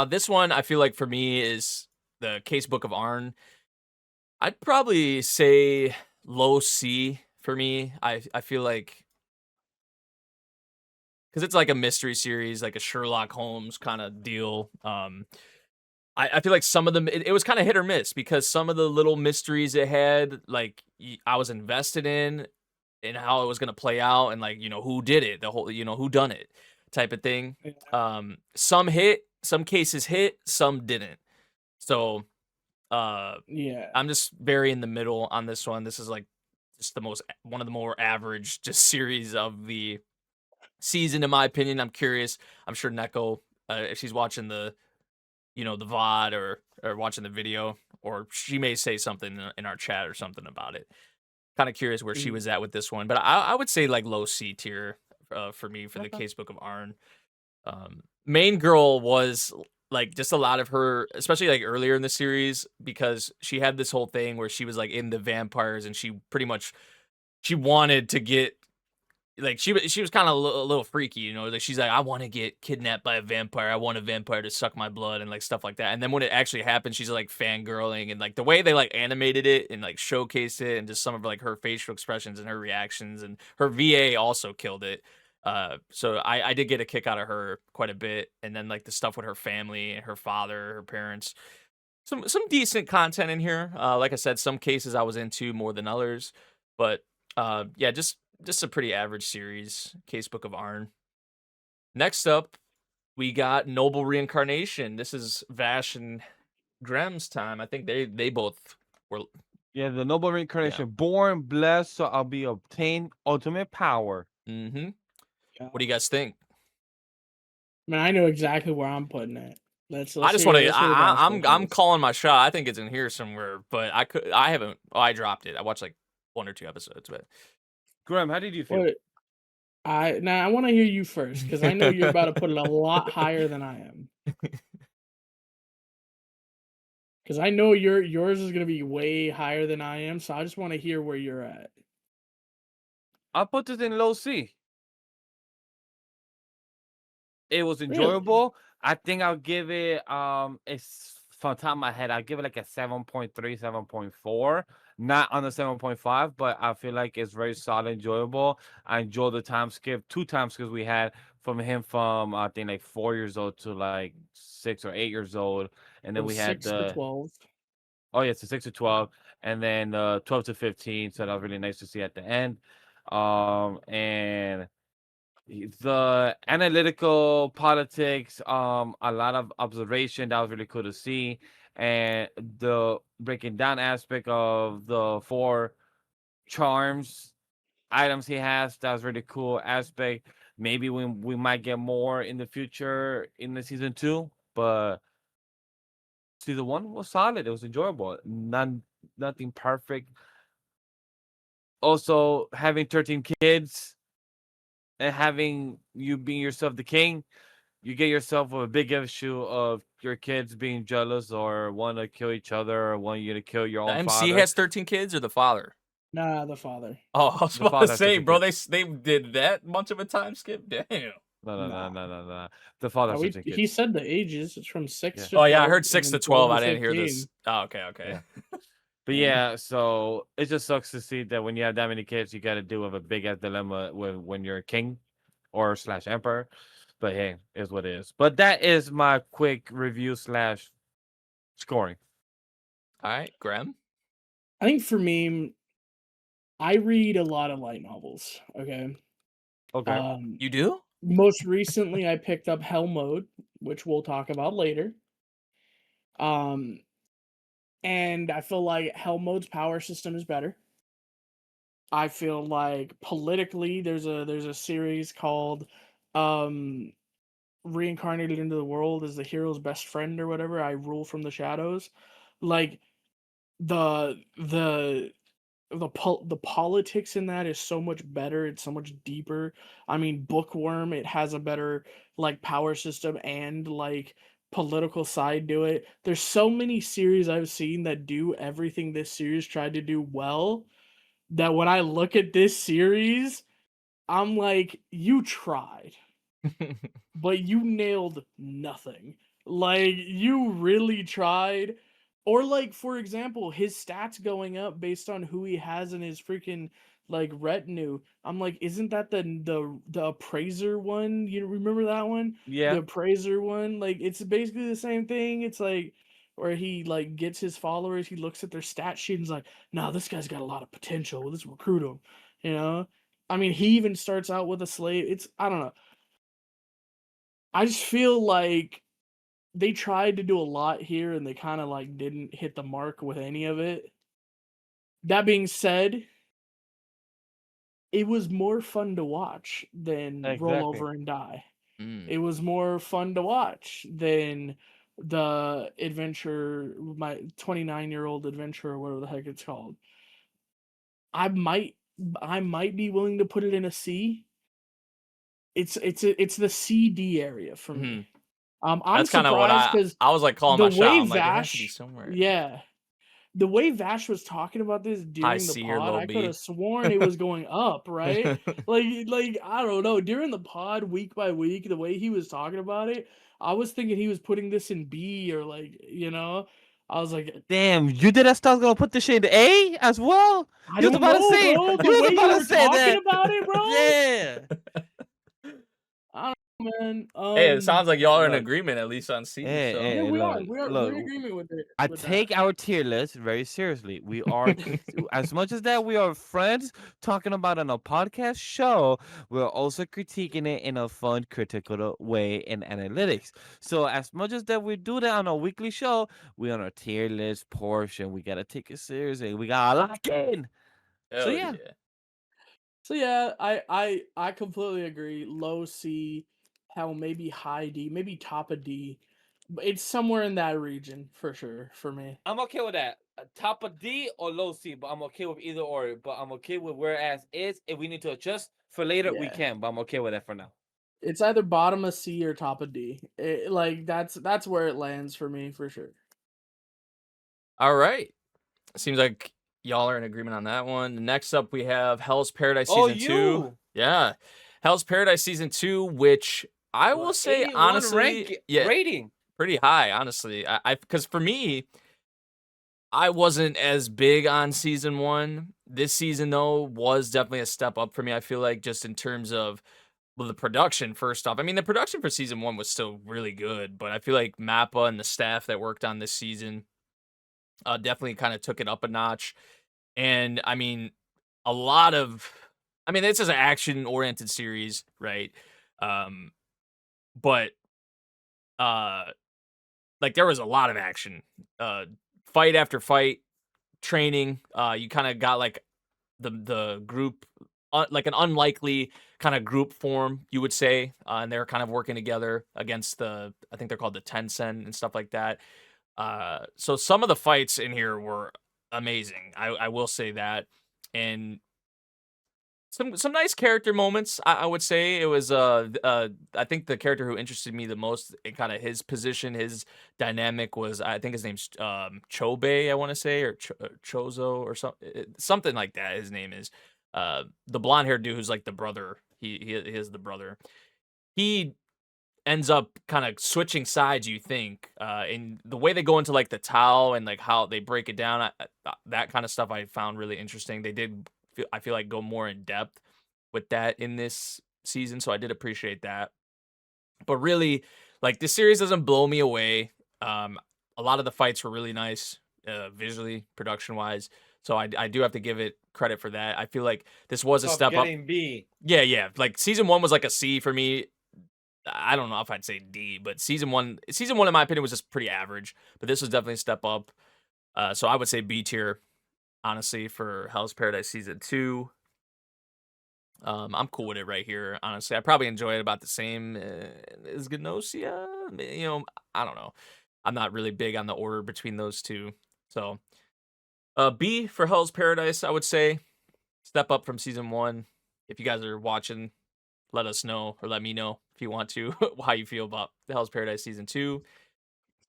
this one I feel like for me is the Casebook of Arne. I'd probably say low C for me. I feel like. Because it's like a mystery series, like a Sherlock Holmes kind of deal. I feel like some of them, it was kind of hit or miss because some of the little mysteries it had, like I was invested in how it was going to play out and like, you know, who did it, the whole, you know, who done it type of thing. Some hit, some cases hit, some didn't. So Yeah. I'm just very in the middle on this one. This is like just one of the more average just series of the season, in my opinion. I'm curious. I'm sure Neko, if she's watching the VOD or watching the video, or she may say something in our chat or something about it. Kind of curious where she was at with this one, but I would say like low C tier for me for the Casebook of Arne. Main girl was like just a lot of her, especially like earlier in the series, because she had this whole thing where she was like in the vampires and she wanted to get. Like she was kind of a little freaky, you know. Like she's like, I want to get kidnapped by a vampire. I want a vampire to suck my blood and like stuff like that. And then when it actually happened, she's like fangirling and like the way they like animated it and like showcased it and just some of like her facial expressions and her reactions, and her VA also killed it. So I did get a kick out of her quite a bit. And then like the stuff with her family and her father, her parents, some decent content in here. Like I said, some cases I was into more than others, but yeah, just a pretty average series, Casebook of Arne. Next up, we got Noble Reincarnation. This is Vash and Grem's time. I think they both were. Yeah, the noble reincarnation. Born, blessed, so I'll be obtain ultimate power. Mm-hmm. Yeah. What do you guys think? Man, I know exactly where I'm putting it. I just want to. I'm calling my shot. I think it's in here somewhere, but I haven't. Oh, I dropped it. I watched like 1 or 2 episodes, but. Grem, how did you feel? I want to hear you first because I know you're about to put it a lot higher than I am. Because I know yours is gonna be way higher than I am, so I just want to hear where you're at. I'll put this in low C. It was Really? enjoyable. I think I'll give it it's from the top of my head, I'll give it like a 7.3, 7.4. Not on the 7.5, but I feel like it's very solid, enjoyable. I enjoy the time skip, 2 time skips we had from him from I think like 4 years old to like 6 or 8 years old. And then From we had 6 to the 12. oh yeah, so 6 to 12, and then 12 to 15. So that was really nice to see at the end. And the analytical politics, a lot of observation that was really cool to see, and the breaking down aspect of the 4 charms items he has, that was really cool aspect. Maybe we might get more in the future in the season 2, but season 1 was solid. It was enjoyable. Nothing perfect. Also, having 13 kids and having you being yourself the king, you get yourself a big issue of your kids being jealous or want to kill each other or want you to kill your The own MC father. has 13 kids or the father? Nah, the father. Oh, I was The about father to has say, 13 bro, kids. they did that much of a time skip? Damn. No. The father has 13 kids. He said the ages. It's from 6 Yeah. to 12. Oh, yeah, I heard and 6 then to 12. I 12 to didn't hear 15. this. Oh, okay. Yeah. But yeah, so it just sucks to see that when you have that many kids, you got to deal with a big ass dilemma when you're a king or / emperor. But hey, is what it is. But that is my quick review / scoring. All right, Graham. I think for me, I read a lot of light novels. Okay. Okay. You do? Most recently, I picked up Hell Mode, which we'll talk about later. And I feel like Hell Mode's power system is better. I feel like politically, there's a series called Reincarnated into the World as the hero's best friend or whatever. I rule from the shadows. Like the the politics in that is so much better. It's so much deeper. I mean, Bookworm, it has a better like power system and like political side to it. There's so many series I've seen that do everything this series tried to do well, that when I look at this series, I'm like, you tried, but you nailed nothing. Like, you really tried. Or, like, for example, his stats going up based on who he has in his freaking, like, retinue. I'm like, isn't that the appraiser one? You remember that one? Yeah. The appraiser one? Like, it's basically the same thing. It's like, where he, like, gets his followers, he looks at their stat sheet and is like, nah, this guy's got a lot of potential. Let's recruit him. You know? I mean, he even starts out with a slave. It's, I don't know. I just feel like they tried to do a lot here and they kind of like didn't hit the mark with any of it. That being said, it was more fun to watch than Roll Exactly. Over and Die. Mm. It was more fun to watch than the adventure, my 29-year-old adventure or whatever the heck it's called. I might be willing to put it in a C. It's the CD area for me. I'm That's kind of what surprised because I was like calling the my shot. way I'm like, it has to be Vash, somewhere. yeah, the way Vash was talking about this High during the C or pod, low I could B. have sworn it was going up, right? Like I don't know. During the pod, week by week, the way he was talking about it, I was thinking he was putting this in B or like, you know, I was like, Damn, you did that stuff gonna put this shit in A as well? I You was don't about to know, say bro. The you was way you about to were say talking that. about it, bro. Yeah. I don't know, man. Hey, it sounds like y'all are in Look. agreement at least on C. Hey, So Yeah, we are. look, We're in agreement with it. I with take that. our tier list very seriously. We are, as much as that we are friends talking about on a podcast show, we're also critiquing it in a fun, critical way in analytics. So as much as that we do that on a weekly show, we on our tier list portion. We gotta take it seriously. We gotta lock in. So hell yeah. So yeah, I completely agree. Low C, hell, maybe high D, maybe top of D. But it's somewhere in that region for sure for me. I'm okay with that. Top of D or low C, but I'm okay with either or. But I'm okay with whereas is. If we need to adjust for later, we Yeah. can. But I'm okay with that for now. It's either bottom of C or top of D. Like that's where it lands for me for sure. all right. Seems like Y'all are in agreement on that one. Next up, we have Hell's Paradise Oh, Season 2. you. Yeah. Hell's Paradise Season 2, which I will say, 81 honestly, yeah, rating. pretty high, honestly. Because for me, I wasn't as big on Season 1. This season, though, was definitely a step up for me, I feel like, just in terms of, well, the production, first off. I mean, the production for Season 1 was still really good, but I feel like Mappa and the staff that worked on this season definitely kind of took it up a notch. And I mean, this is an action-oriented series, right? But like there was a lot of action, fight after fight, training. You kind of got like the group, like an unlikely kind of group form, you would say, and they're kind of working together against I think they're called the Tencent and stuff like that. So some of the fights in here were amazing. I will say that, and some nice character moments. I would say it was I think the character who interested me the most in kind of his position, his dynamic was, I think his name's Chobe, I want to say, or Chozo or something like that. His name is the blonde haired dude who's like the brother. He is the brother. He ends up kind of switching sides, you think, and the way they go into like the Tao and like how they break it down, that kind of stuff I found really interesting. They did, I feel like, go more in depth with that in this season, so I did appreciate that. But really, like, this series doesn't blow me away. A lot of the fights were really nice, visually, production wise, so I do have to give it credit for that. I feel like this was a step up. B. Yeah, like season 1 was like a C for me. I don't know if I'd say D, but season one, in my opinion, was just pretty average. But this was definitely a step up. So I would say B tier, honestly, for Hell's Paradise Season 2. I'm cool with it right here, honestly. I probably enjoy it about the same as Gnosia. You know, I don't know. I'm not really big on the order between those two. So B for Hell's Paradise, I would say. Step up from Season 1. If you guys are watching, let us know, or let me know if you want to, how you feel about the Hell's Paradise Season 2.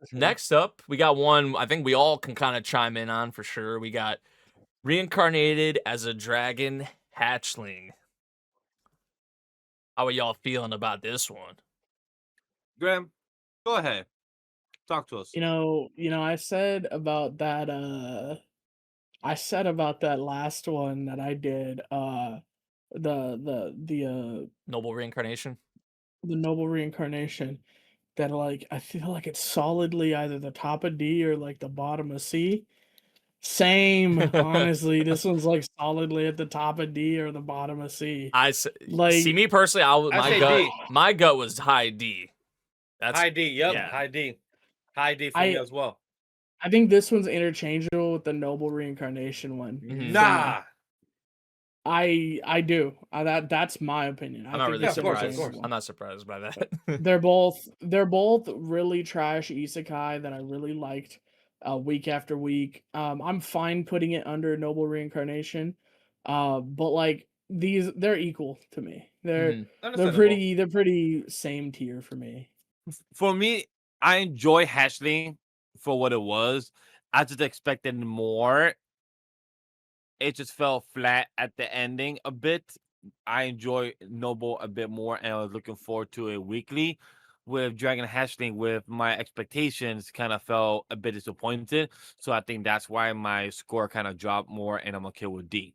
Sure. Next up, we got one I think we all can kind of chime in on for sure. We got Reincarnated as a Dragon Hatchling. How are y'all feeling about this one? Graham, go ahead. Talk to us. I said about that last one that I did, the Noble Reincarnation? the Noble Reincarnation, that like I feel like it's solidly either the top of D or like the bottom of C. Same, honestly. This one's like solidly at the top of D or the bottom of C. Like, see, me personally, I say D. my gut was high D. That's High D, yep, yeah. high D. High D for me as well. I think this one's interchangeable with the Noble Reincarnation one. Mhm. Nah. I do. That's my opinion. I'm not really it's surprised. interchangeable. I'm not surprised by that. They're both really trash isekai that I really liked week after week. I'm fine putting it under Noble Reincarnation. But like they're equal to me. They're Mhm. they're pretty same tier for me. For me, I enjoy Hatchling for what it was. I just expected more. It just fell flat at the ending a bit. I enjoy Noble a bit more, and I was looking forward to a weekly. With Dragon Hatchling, with my expectations kind of felt a bit disappointed. So I think that's why my score kind of dropped more, and I'm okay with D.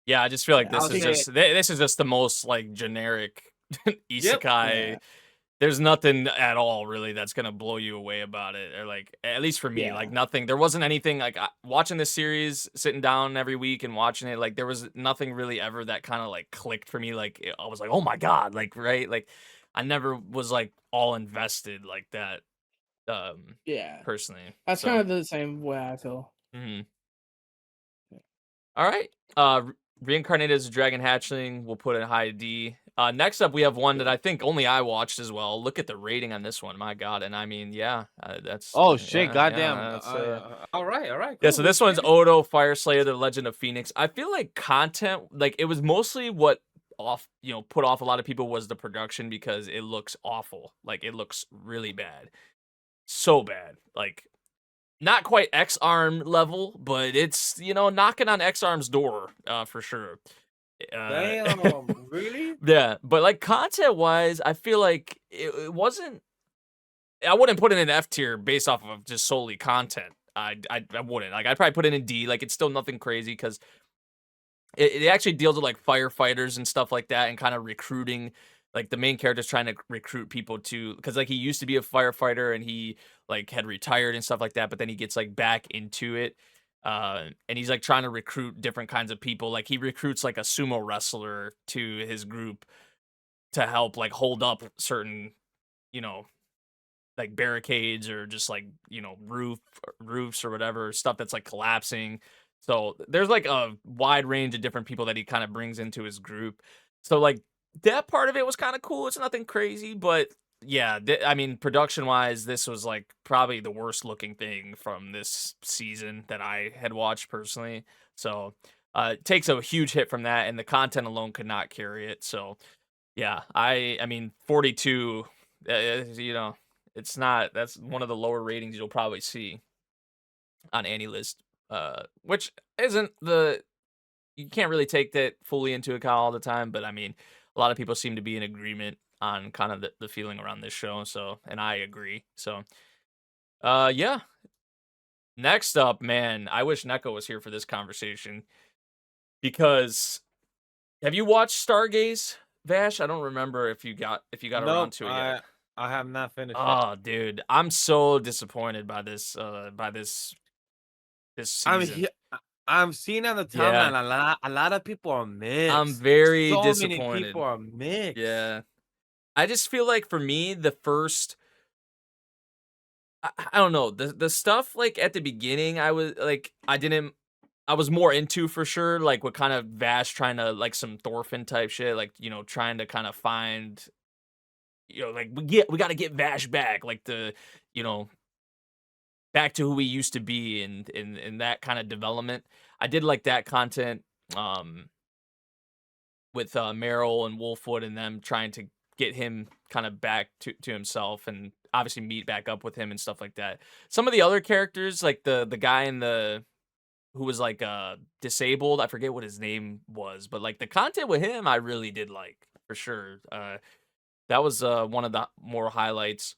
Yeah, I just feel like Yeah, this is just the most like generic isekai. Yeah. There's nothing at all really that's gonna blow you away about it, or like, at least for me, Yeah. like nothing. There wasn't anything like watching this series, sitting down every week and watching it. Like there was nothing really ever that kind of like clicked for me. Like I was like, oh my god, like right, like I never was like all invested like that. Yeah. Personally, That's so. kind of the same way I feel. Mhm. All right. Reincarnated as a Dragon Hatchling. We'll put it high D. Next up, we have one that I think only I watched as well. Look at the rating on this one. My God. And I mean, yeah, that's. Oh, shit. Yeah, Goddamn. yeah, that's, all right. yeah, Cool. so this one's Oedo, Fire Slayer, The Legend of Phoenix. I feel like content, like it was mostly what put off a lot of people was the production, because it looks awful. Like it looks really bad. So bad. Like not quite X-Arm level, but it's, you know, knocking on X-Arm's door, for sure. Damn, really? Yeah, but like content-wise, I feel like it wasn't. I wouldn't put it in F tier based off of just solely content. I wouldn't. Like I'd probably put it in D. Like it's still nothing crazy because it actually deals with like firefighters and stuff like that and kind of recruiting. Like the main character's trying to recruit people to, because like he used to be a firefighter and he like had retired and stuff like that, but then he gets like back into it. And he's like trying to recruit different kinds of people. Like he recruits like a sumo wrestler to his group to help like hold up certain, you know, like barricades or just like, you know, roofs or whatever, stuff that's like collapsing. So there's like a wide range of different people that he kind of brings into his group. So like that part of it was kind of cool. It's nothing crazy, but yeah, I mean, production wise, this was like probably the worst looking thing from this season that I had watched personally. So it takes a huge hit from that, and the content alone could not carry it. So yeah, I mean, 42, you know, it's not, that's one of the lower ratings you'll probably see on any list, which isn't the, you can't really take that fully into account all the time, but I mean, a lot of people seem to be in agreement on kind of the feeling around this show. So, and I agree. So, yeah. Next up, man, I wish Neko was here for this conversation because have you watched Stargaze, Vash? I don't remember if you got around Nope, to it yet. I have not finished it. Oh, dude, I'm so disappointed by this I'm season. he- I'm seeing on the Yeah. timeline a lot of people are mixed. I'm very so disappointed. many people are mixed. Yeah. I just feel like for me, the first, I don't know, the stuff like at the beginning, I was like, I was more into for sure, like what kind of Vash trying to like some Thorfinn type shit, like, you know, trying to kind of find, you know, like we got to get Vash back, like the, you know, back to who he used to be and that kind of development. I did like that content with Meryl and Wolfwood and them trying to get him kind of back to himself and obviously meet back up with him and stuff like that. Some of the other characters, like the guy in the who was like disabled, I forget what his name was, but like the content with him I really did like for sure. That was one of the more highlights.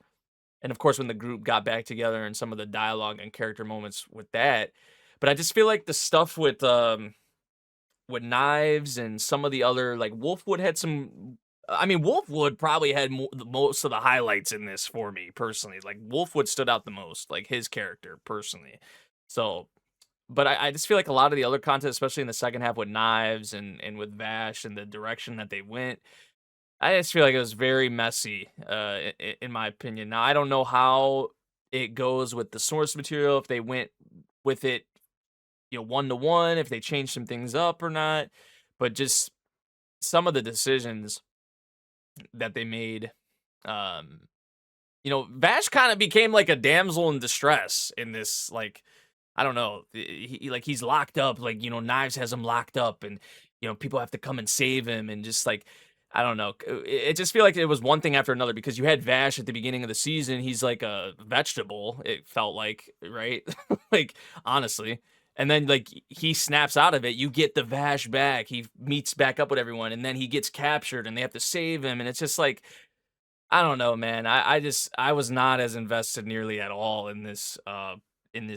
And of course, when the group got back together and some of the dialogue and character moments with that. But I just feel like the stuff with Knives and some of the other, like Wolfwood had some. I mean, Wolfwood probably had most of the highlights in this for me personally. Like Wolfwood stood out the most, like his character personally. So, but I just feel like a lot of the other content, especially in the second half with Knives and with Vash and the direction that they went, I just feel like it was very messy, in my opinion. Now, I don't know how it goes with the source material, if they went with it, you know, 1-to-1, if they changed some things up or not, but just some of the decisions that they made, you know, Vash kind of became like a damsel in distress in this, like, I don't know, he's locked up, like, you know, Knives has him locked up and, you know, people have to come and save him and just like, I don't know. It just feel like it was one thing after another because you had Vash at the beginning of the season. He's like a vegetable, it felt like, right? Like, honestly. And then, like, he snaps out of it. You get the Vash back. He meets back up with everyone, and then he gets captured, and they have to save him. And it's just like, I don't know, man. I was not as invested nearly at all in this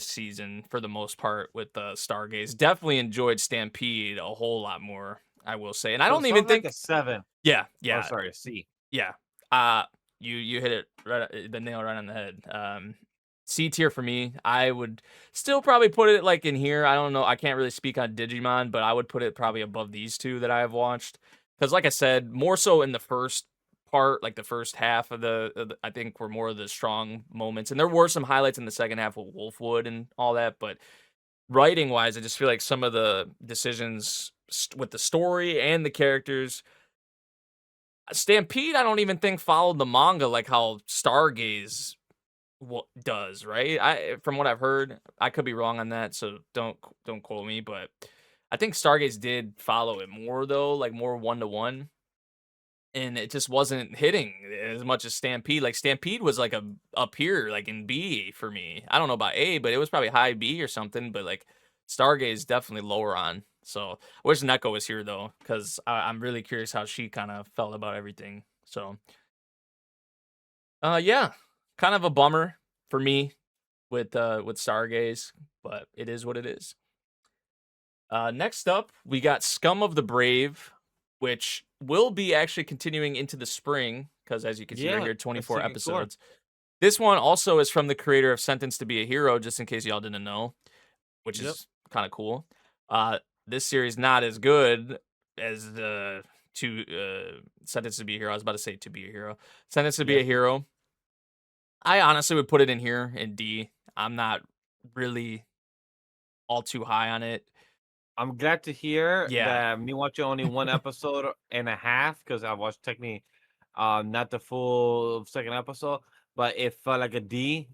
season for the most part with Stargaze. Definitely enjoyed Stampede a whole lot more, I will say. And I So don't it even sounds like think a 7. yeah, Oh, yeah, sorry, a C. yeah. You hit it right, the nail right on the head. C tier for me. I would still probably put it like in here. I don't know. I can't really speak on Digimon, but I would put it probably above these two that I have watched. Because, like I said, more so in the first part, like the first half of I think were more of the strong moments, and there were some highlights in the second half with Wolfwood and all that. But writing wise, I just feel like some of the decisions with the story and the characters. Stampede, I don't even think followed the manga like how Stargaze does, right? From what I've heard, I could be wrong on that, so don't quote me, but I think Stargaze did follow it more though, like more 1-to-1. and it just wasn't hitting as much as Stampede. Like Stampede was like a up here, like in B for me. I don't know about A, but it was probably high B or something. But like Stargaze definitely lower on. So I wish Neko was here though, because I'm really curious how she kind of felt about everything. So yeah, kind of a bummer for me with Stargaze, but it is what it is. Next up, we got Scum of the Brave, which will be actually continuing into the spring, because as you can see right here, 24 episodes. This one also is from the creator of Sentenced to be a Hero, just in case y'all didn't know, which is kind of cool. This series not as good as the Sentenced to be a Hero. I was about to say To be a Hero. Sentenced to be a Hero. I honestly would put it in here in D. I'm not really all too high on it. I'm glad to hear Yeah. that me watching only one episode and a half, because I watched technically not the full second episode, but it felt like a D.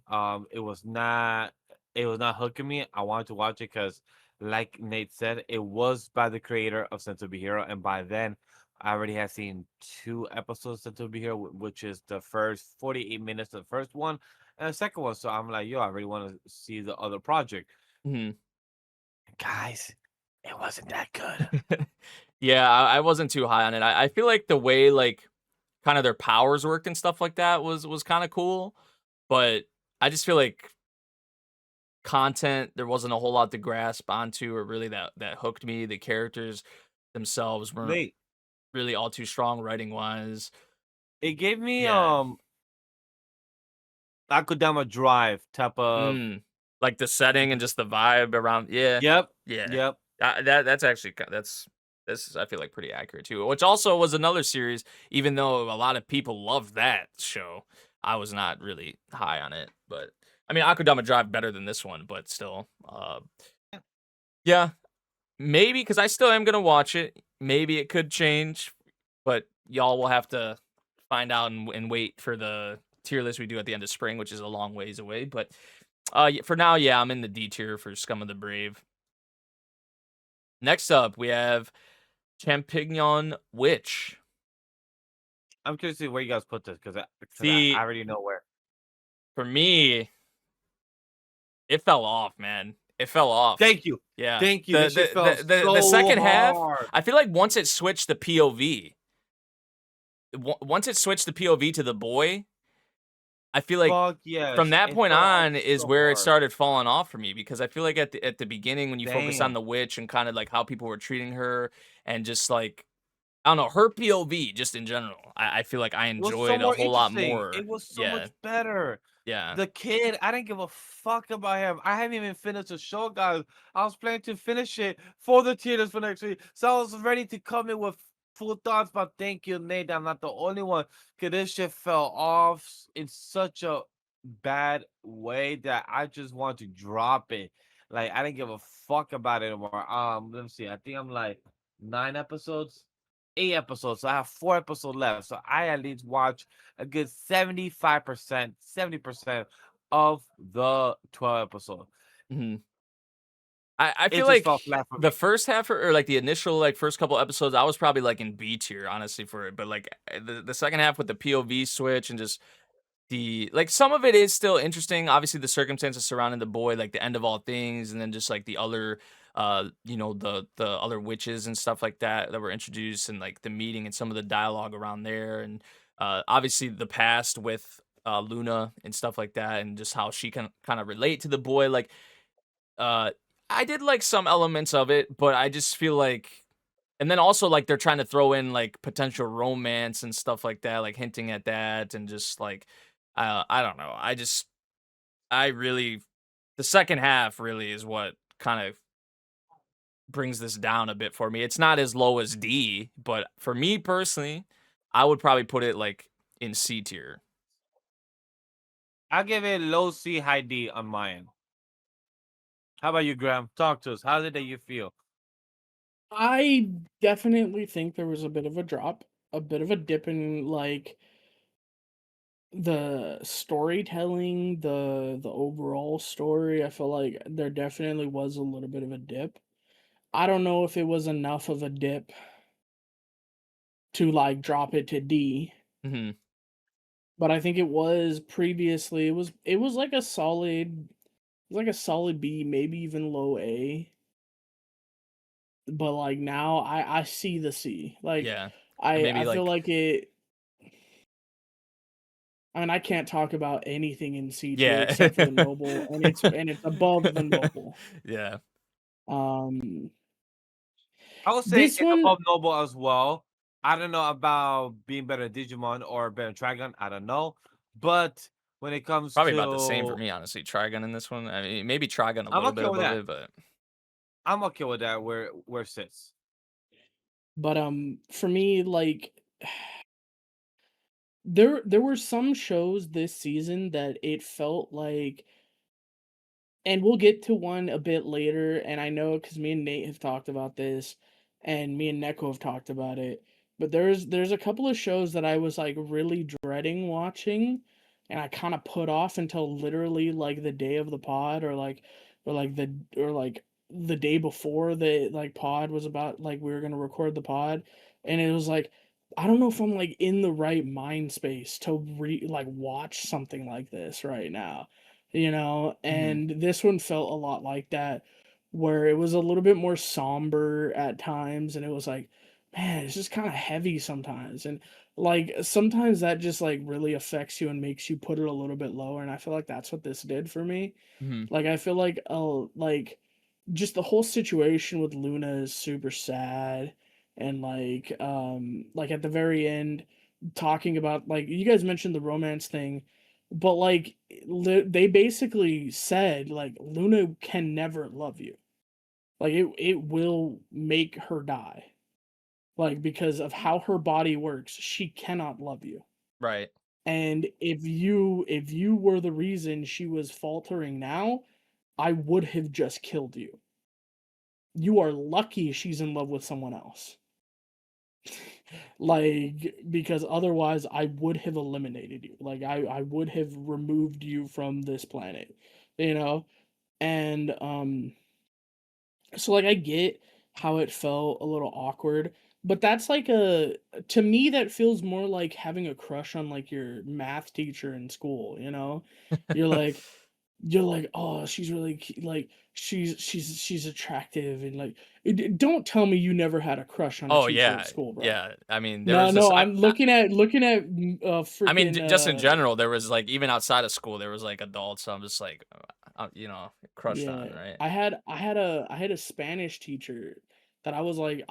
It was not hooking me. I wanted to watch it because, like Nate said, it was by the creator of Sent to Be Hero, and by then I already had seen 2 episodes of Sent to Be Hero, which is the first 48 minutes of the first one and the second one. So I'm like, yo, I really want to see the other project. Mhm. Guys, it wasn't that good. Yeah, I wasn't too high on it. I feel like the way like kind of their powers worked and stuff like that was kind of cool, but I just feel like content there wasn't a whole lot to grasp onto or really that hooked me. The characters themselves weren't Wait, really all too strong writing wise. it gave me Yeah. Akudama Drive type of. Like the setting and just the vibe around. Yeah. Yep. Yeah. Yep. That's actually this is, I feel like, pretty accurate too. Which also was another series, even though a lot of people loved that show, I was not really high on it. But I mean, Akudama Drive better than this one, but still, yeah, maybe because I still am gonna watch it. Maybe it could change, but y'all will have to find out and wait for the tier list we do at the end of spring, which is a long ways away. But for now, yeah, I'm in the D tier for Scum of the Brave. Next up, we have Champignon Witch. I'm curious to see where you guys put this, because See, I already know where. For me, it fell off, man. It fell off. Thank you. Yeah. Thank you. The second half, I feel like once it switched the POV, to the boy, I feel like from that point on is where it started falling off for me, because I feel like at the beginning when you focus on the witch and kind of like how people were treating her and just like, I don't know, her POV just in general, I feel like I enjoyed a whole lot more. It was so much better. Yeah. The kid, I didn't give a fuck about him. I haven't even finished the show, guys. I was planning to finish it for the tier list for next week. So I was ready to come in with full thoughts, but thank you, Nate. I'm not the only one. Because this shit fell off in such a bad way that I just want to drop it. Like, I didn't give a fuck about it anymore. Let me see. I think I'm like 9 episodes. 8 episodes, so I have 4 episodes left. So I at least watch a good 75%, 70% of the 12 episodes. I feel like the first half or like the initial like first couple episodes, I was probably like in B tier, honestly, for it. But like the second half with the POV switch and just the like some of it is still interesting. Obviously, the circumstances surrounding the boy, like the end of all things, and then just like the other the other witches and stuff like that were introduced, and like the meeting and some of the dialogue around there, and obviously the past with Luna and stuff like that, and just how she can kind of relate to the boy. Like I did like some elements of it, but I just feel like, and then also like they're trying to throw in like potential romance and stuff like that, like hinting at that, and just like I don't know. The second half really is what kind of brings this down a bit for me. It's not as low as D, but for me personally, I would probably put it like in C tier. I'll give it low C, high D on my end. How about you, Graham? Talk to us. How did you feel? I definitely think there was a bit of a drop, a bit of a dip in like the storytelling, the overall story. I feel like there definitely was a little bit of a dip. I don't know if it was enough of a dip to like drop it to D. Hmm. But I think it was previously it was like a solid B, maybe even low A. But like now I see the C. Like Yeah. I Maybe feel like like it. I mean, I can't talk about anything in C tier yeah. except for the noble, and it's above the noble. Yeah. I would say This it's one, above noble as well. I don't know about being better than Digimon or better than TRIGUN. I don't know, but when it comes Probably to about the same for me, honestly. TRIGUN in this one. I mean, maybe TRIGUN a I'm little okay bit with above that. it, but I'm okay with that. Where it sits. but for me, like there were some shows this season that it felt like, and we'll get to one a bit later, and I know because me and Nate have talked about this, and me and Neko have talked about it. But there's a couple of shows that I was like really dreading watching, and I kind of put off until literally like the day of the pod, or like the day before the like pod was about, like we were gonna record the pod, and it was like I don't know if I'm like in the right mind space to like watch something like this right now, you know. And this one felt a lot like that, where it was a little bit more somber at times, and it was like, man, it's just kind of heavy sometimes, and like sometimes that just like really affects you and makes you put it a little bit lower, and I feel like that's what this did for me. mhm. Like I feel like just the whole situation with Luna is super sad, and like at the very end, talking about, like, you guys mentioned the romance thing, but like they basically said like Luna can never love you. Like it will make her die. Like because of how her body works, she cannot love you. Right. And if you were the reason she was faltering now, I would have just killed you. You are lucky she's in love with someone else. Like, because otherwise I would have eliminated you. Like I would have removed you from this planet. You know? And so like I get how it felt a little awkward, but that's like to me that feels more like having a crush on like your math teacher in school, you know? You're like oh, she's really like she's attractive, and like don't tell me you never had a crush on a Oh teacher yeah. at school, bro. Yeah. I mean, there No, was this no, I'm looking at I mean, freaking just in general, there was like even outside of school, there was like adults. So I'm just like, crushed yeah. on, right? I had a Spanish teacher that I was like,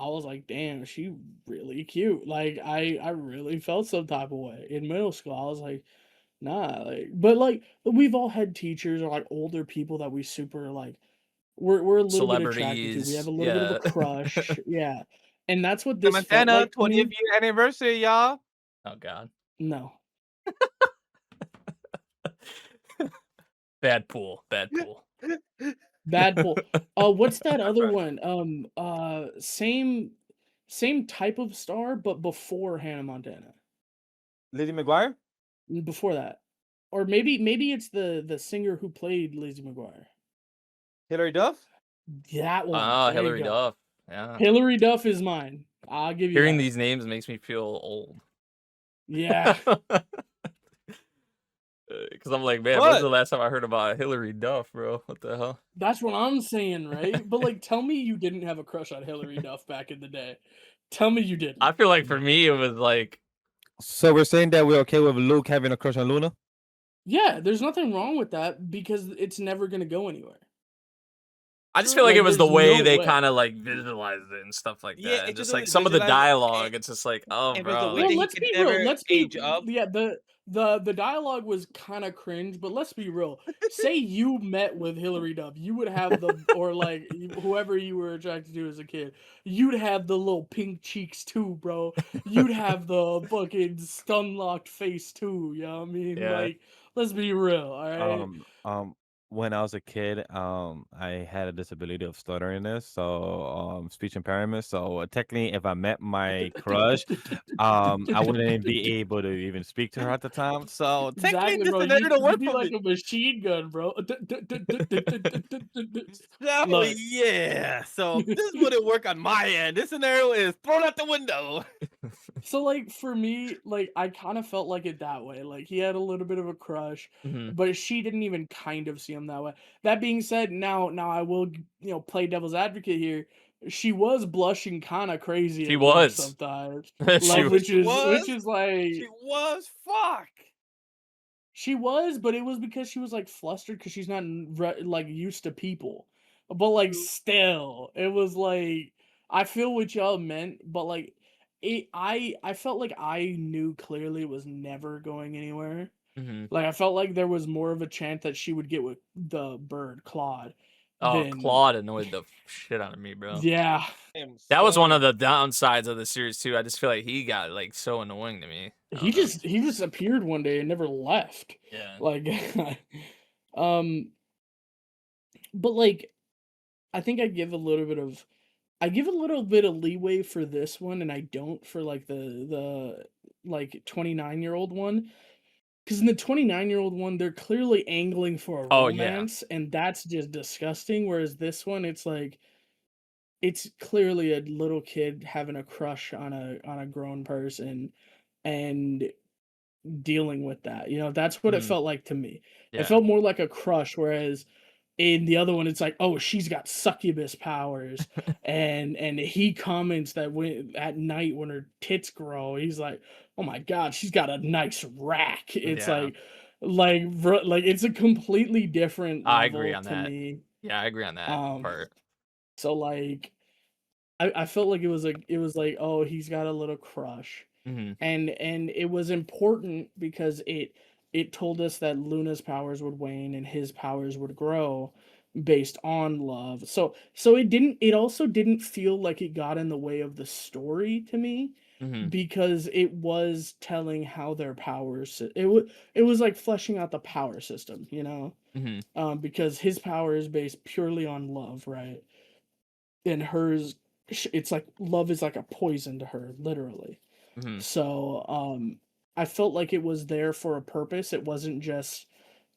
damn, she really cute. Like I really felt some type of way in middle school. I was like, nah, like, but like we've all had teachers or like older people that we super like we're a little bit attracted to. We have Celebrities. a little bit of a Yeah. crush. Yeah. And that's what The this felt Montana like to 20th me. year anniversary, y'all. Oh God. No. Bad pool. Bad pool. Bad pull. What's that other one? Same type of star, but before Hannah Montana. Lizzie McGuire. Before that. Or maybe it's the singer who played Lizzie McGuire. Hillary Duff. That one. Oh, There Hillary you go. Duff. Yeah. Hillary Duff is mine. I'll give you Hearing that. these names makes me feel old. Yeah. Because I'm like, man, What? when's the last time I heard about Hillary Duff, bro? What the hell? That's what I'm saying, right? But like tell me you didn't have a crush on Hillary Duff back in the day. Tell me you didn't. I feel like for me, it was like, So we're saying that we're okay with Luke having a crush on Luna? Yeah, there's nothing wrong with that because it's never gonna go anywhere. I just feel like it was the there's way no they way. kind of like visualized it and stuff like that. Yeah, And it just just like was some of the visualized, dialogue, it's just like, oh, it was the bro. way like- that he let's could be never real. Let's age be up. yeah. The dialogue was kind of cringe, but let's be real. Say you met with Hillary Duff, you would have the or like whoever you were attracted to as a kid, you'd have the little pink cheeks too, bro. You'd have the fucking stun locked face too. You know what I mean? Yeah. Like, let's be real. All right. When I was a kid, I had a disability of stutteriness, so speech impairment. So technically, if I met my crush, I wouldn't be able to even speak to her at the time. So Exactly, this bro. is never gonna You'd work be for like me. a machine gun, bro. Oh Look. yeah. So this wouldn't work on my end. This scenario is thrown out the window. So like for me, like I kind of felt like it that way. Like he had a little bit of a crush, Mhm. but she didn't even kind of see him that way. That being said, now I will play devil's advocate here. She was blushing kind of crazy She at Luke was. sometimes, She like was. which is She like was. Fuck. she was, but it was because she was like flustered because she's not like used to people. But like still, it was like I feel what y'all meant, but like I felt like I knew clearly it was never going anywhere. Mhm. Like I felt like there was more of a chance that she would get with the bird Claude Oh, than Claude annoyed the shit out of me, bro. yeah. That was one of the downsides of the series too. I just feel like he got like so annoying to me. I He don't know. he just appeared one day and never left. Yeah. Like um but like I think I give a little bit of leeway for this one, and I don't for like the like 29-year-old one. Because in the 29-year-old one, they're clearly angling for a Oh yeah. romance, and that's just disgusting. Whereas this one, it's clearly a little kid having a crush on a grown person, and dealing with that. That's what it Mhm. felt like to me. It Yeah. felt more like a crush, whereas in the other one it's like, oh, she's got succubus powers, and he comments that when at night when her tits grow, he's like, oh my god, she's got a nice rack. It's Yeah. like it's a completely different I agree level on to that. me. Yeah, I agree on that um part. so like I felt like it was like, oh, he's got a little crush, Mhm. and it was important because it told us that Luna's powers would wane and his powers would grow based on love. So it also didn't feel like it got in the way of the story to me, Mhm. because it was telling how their powers it was like fleshing out the power system, Mhm. because his power is based purely on love, right? And hers, it's like love is like a poison to her, literally. Mhm. So I felt like it was there for a purpose. It wasn't just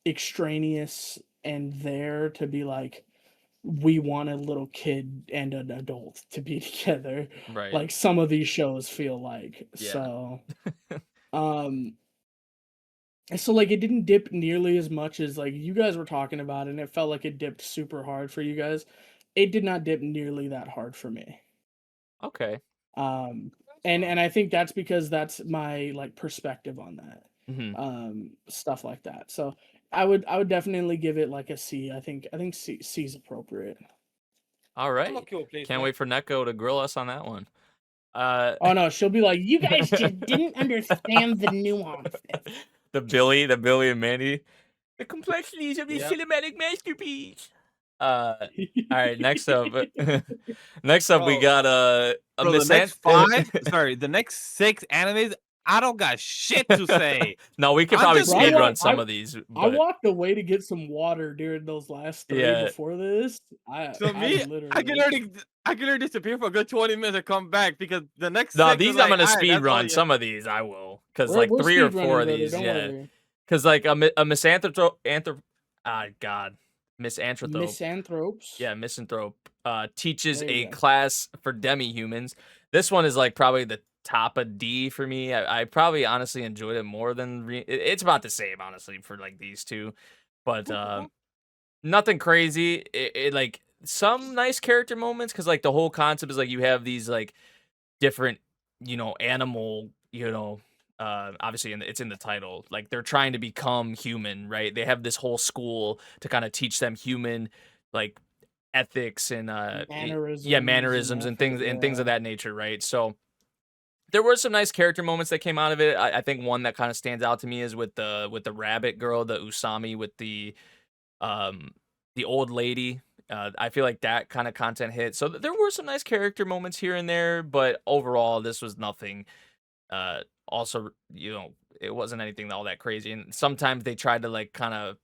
extraneous and there to be like, we want a little kid and an adult to be together, Right. like some of these shows feel like. Yeah. Um so like it didn't dip nearly as much as like you guys were talking about, and it felt like it dipped super hard for you guys. It did not dip nearly that hard for me. Okay. um and I think that's because that's my like perspective on that, Mhm. stuff like that. So I would definitely give it like a C. I think C's appropriate. All I'm right. okay with Can't placement. wait for Neko to grill us on that one. Oh no, she'll be like, you guys just didn't understand the nuance. the Billy and Mandy. The complexities of this Yep. cinematic masterpiece. All right, next up. Next up we Bro, got a Bro, the next the next 6 animes, I don't got shit to say. No, we could I'm probably just Bro, I speed wa- run some I- of these, I but walked away to get some water during those last 3 yeah. before this. So me, I can already disappear for a good 20 minutes and come back because the next No, 6 these is like, I'm gonna all right, speed that's all run. you. Some of these I will, because We're, like we're 3 or speedrunning, 4 of brother. these, Don't yeah. worry. Because like a misanthrope, Misanthrope, Misanthropes. yeah, Misanthrope, teaches There a you go. class for Demi-Humans. This one is like probably the top of D for me. I probably honestly enjoyed it more than it's about the same honestly for like these two, but nothing crazy. It like some nice character moments because like the whole concept is like you have these like different animal obviously it's in the title, like they're trying to become human, right? They have this whole school to kind of teach them human like ethics and mannerisms and things of that nature, right? So there were some nice character moments that came out of it. I think one that kind of stands out to me is with the rabbit girl, the Usami with um the old lady. I feel like that kind of content hit. So there were some nice character moments here and there, but overall this was nothing. Also, it wasn't anything all that crazy. And sometimes they tried to like kind of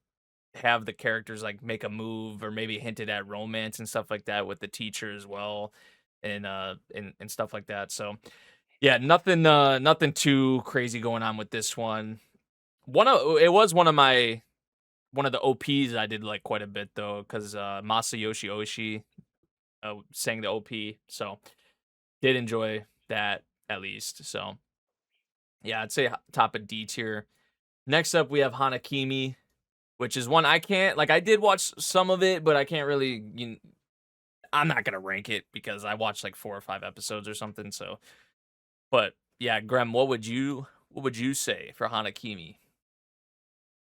have the characters like make a move or maybe hinted at romance and stuff like that with the teacher as well, and stuff like that. So yeah, nothing too crazy going on with this one. It was one of the OPs I did like quite a bit though, because Masayoshi Oshii sang the OP, so did enjoy that at least. So Yeah, I'd say top of D tier. Next up, we have Hana Kimi, which is one I can't, like, I did watch some of it, but I can't really, I'm not going to rank it because I watched like 4 or 5 episodes or something. So, but yeah, Grem, what would you say for Hana Kimi?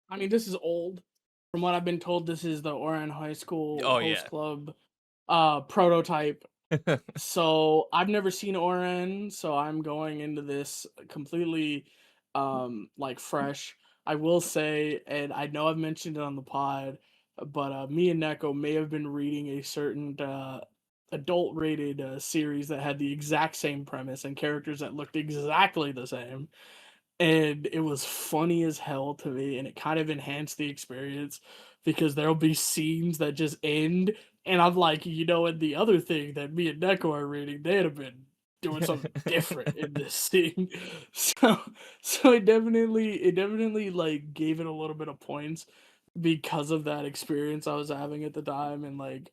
I mean, this is old. From what I've been told, this is the Oran High School Oh, host yeah. club prototype. So I've never seen Oran, so I'm going into this completely like fresh. I will say, and I know I've mentioned it on the pod, but me and Neko may have been reading a certain adult rated series that had the exact same premise and characters that looked exactly the same, and it was funny as hell to me, and it kind of enhanced the experience because there'll be scenes that just end, and I'm like, and the other thing that me and Neko are reading, they'd have been doing something different in this scene. So it definitely like gave it a little bit of points because of that experience I was having at the time, and like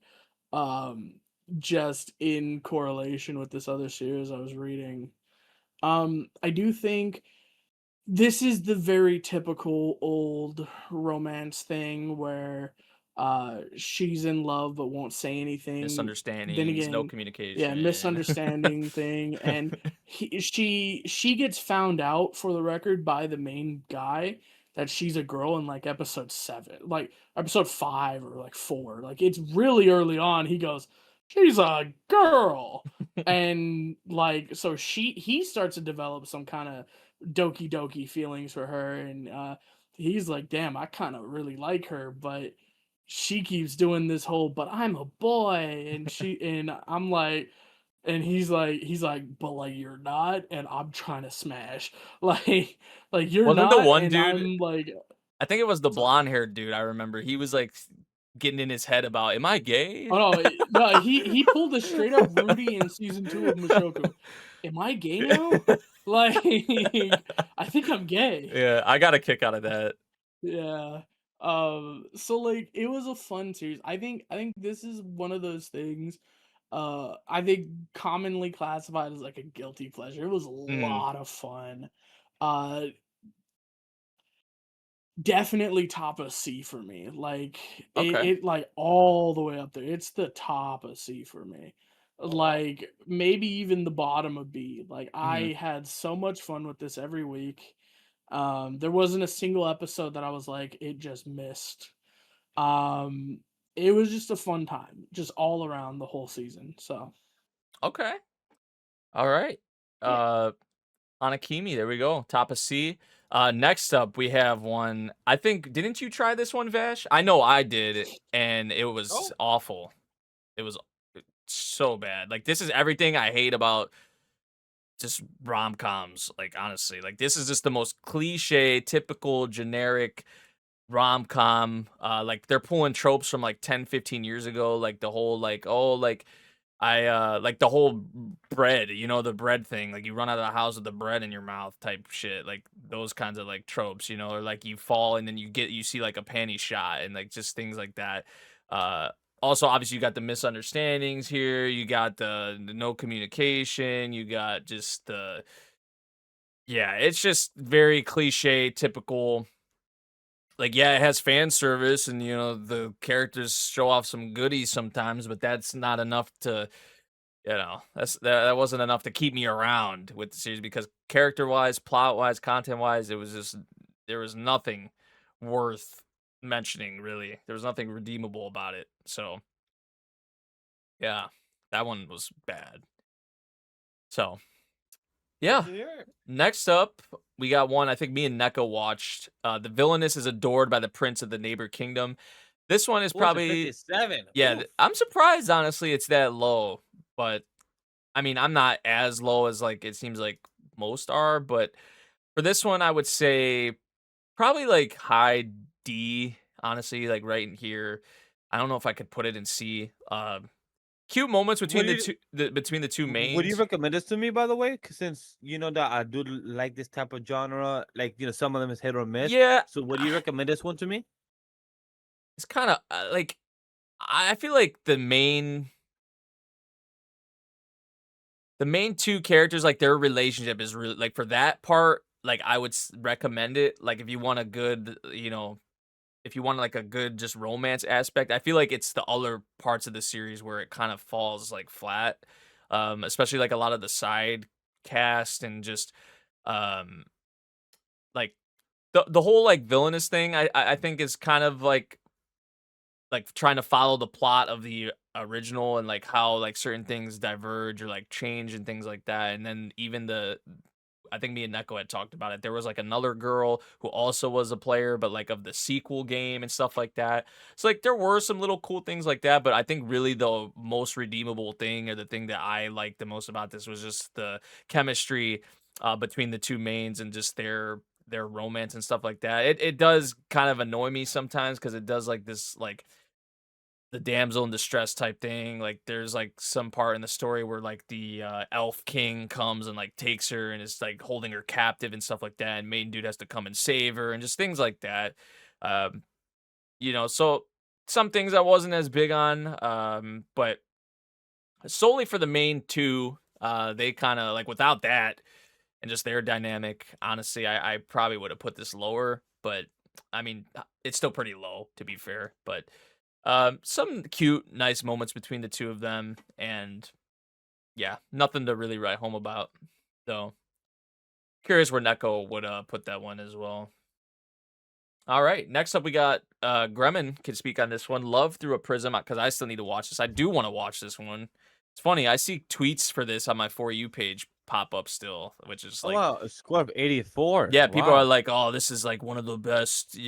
um just in correlation with this other series I was reading. I do think this is the very typical old romance thing where she's in love but won't say anything. Then Misunderstandings, no again, yeah, communication. misunderstanding thing, and she gets found out, for the record, by the main guy that she's a girl in like episode 7, like episode 5 or like 4. Like it's really early on. He goes, "She's a girl." And like so he starts to develop some kind of doki doki feelings for her, and he's like, damn, I kind of really like her, but she keeps doing this whole but I'm a boy, and I'm like, and he's like, but like you're not, and I'm trying to smash. Like you're Wasn't the not, one and dude, I'm like, I think it was the so, blonde haired dude, I remember. He was like getting in his head about, am I gay? oh no, no, he pulled a straight up Rudy in season 2 of Mushoku. Am I gay now? Like I think I'm gay. Yeah, I got a kick out of that. Yeah. So like it was a fun series. I think this is one of those things I think commonly classified as like a guilty pleasure. It was a Mm, lot of fun. Uh Definitely top of C for me. Like okay. it like all the way up there. It's the top of C for me. Oh, wow. Like maybe even the bottom of B. Like Mhm. I had so much fun with this every week. There wasn't a single episode that I was like, it just missed. Um, it was just a fun time, just all around the whole season. So Okay. All right. yeah. Hana Kimi, there we go. Top of C. Next up, we have one. I think, didn't you try this one, Vash? I know I did, and it was Oh. awful. It was so bad. Like, this is everything I hate about just rom-coms. Like, honestly, like, this is just the most cliche, typical, generic rom-com. Like, they're pulling tropes from like 10, 15 years ago. Like, the whole, like, oh, like, like the whole bread, the bread thing, like you run out of the house with the bread in your mouth type shit, like those kinds of like tropes, or like you fall and then you see like a panty shot and like just things like that. Uh Also, obviously you got the misunderstandings here, you got the no communication, you got just the, yeah, it's just very cliche, typical. Like, yeah, it has fan service and the characters show off some goodies sometimes, but that's not enough to, that wasn't enough to keep me around with the series, because character wise, plot wise, content wise, it was just, there was nothing worth mentioning, really. There was nothing redeemable about it. So yeah, that one was bad. So yeah. Next up, we got one I think me and Neko watched. The Villainess is adored by the prince of the neighbor kingdom. This one is probably, 457. yeah, Oof. I'm surprised honestly it's that low, but I mean, I'm not as low as like it seems like most are, but for this one I would say probably like high D, honestly, like right in here. I don't know if I could put it in C. Cute moments What between do the you two, between the two would you mains. recommend this to me, by the way? 'Cause since you know that I do like this type of genre, like some of them is hit or miss. Yeah, So would you recommend this one to me? it's kind of like, I feel like the main two characters, like their relationship is really, like, for that part, like I would recommend it. Like if you want a good, if you want like a good just romance aspect, I feel like it's the other parts of the series where it kind of falls like flat. Especially like a lot of the side cast and just like the whole like villainous thing. I think is kind of like trying to follow the plot of the original and like how like certain things diverge or like change and things like that. And then even I think me and Neko had talked about it. There was like another girl who also was a player, but like of the sequel game and stuff like that. So like there were some little cool things like that, but I think really the most redeemable thing or the thing that I liked the most about this was just the chemistry between the two mains and just their romance and stuff like that. It does kind of annoy me sometimes because it does like this like the damsel in distress type thing. Like there's like some part in the story where like the elf king comes and like takes her and is like holding her captive and stuff like that. And main dude has to come and save her and just things like that. Um, so some things I wasn't as big on, but solely for the main two, they kind of like without that and just their dynamic. Honestly, I probably would have put this lower, but I mean, it's still pretty low to be fair, but. Some cute, nice moments between the two of them, and yeah, nothing to really write home about. Though, curious where Neko would put that one as well. All right, next up we got Gremlin can speak on this one. Love Through a Prism because I still need to watch this. I do want to watch this one. It's funny, I see tweets for this on my For You page pop up still, which is Oh, like, wow, a score of 84. yeah, people Wow. are like, oh, this is like one of the best,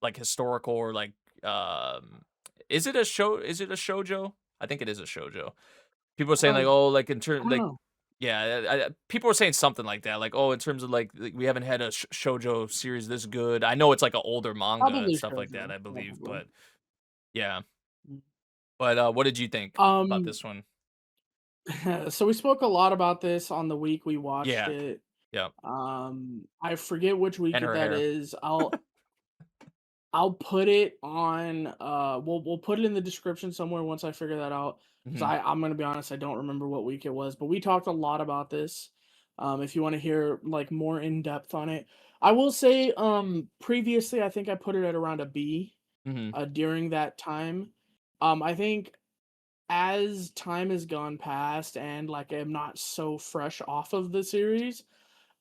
like historical or like is it a shoujo? I think it is a shoujo. People are saying like, oh, like in I terms don't like know. yeah, people are saying something like that, like, oh, in terms of like we haven't had a shoujo series this good. I know it's like an older manga and Probably stuff like that, shoujo, I believe, probably. but yeah. Mm. But what did you think about Um, this one? so we spoke a lot about this on the week we watched Yeah, it. yeah, I forget which week and her that hair. is. I'll put it on we'll put it in the description somewhere once I figure that out. Because Hmm. I'm gonna be honest, I don't remember what week it was, but we talked a lot about this. If you want to hear like more in depth on it. I will say previously I think I put it at around a B Hmm. during that time. I think as time has gone past and like I'm not so fresh off of the series,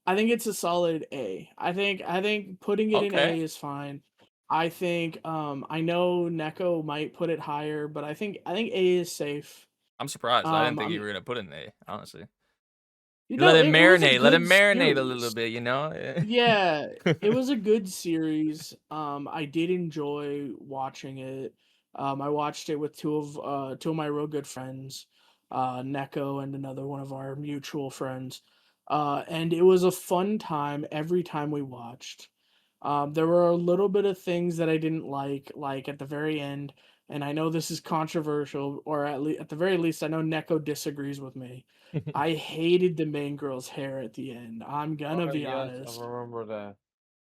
I think it's a solid A. I think putting it in Okay, A is fine. I think I know Neko might put it higher, but I think A is safe. I'm surprised. I didn't I think you mean, were gonna put it in A, honestly. you Let know, it it was a marinate. Let it good marinate a little series. bit, you know. Yeah, it was a good series. I did enjoy watching it. I watched it with two of my real good friends, Neko and another one of our mutual friends. And it was a fun time every time we watched. There were a little bit of things that I didn't like at the very end, and I know this is controversial, or at the very least, I know Neko disagrees with me. I hated the main girl's hair at the end. I'm gonna Oh, be yes, I honest. remember that.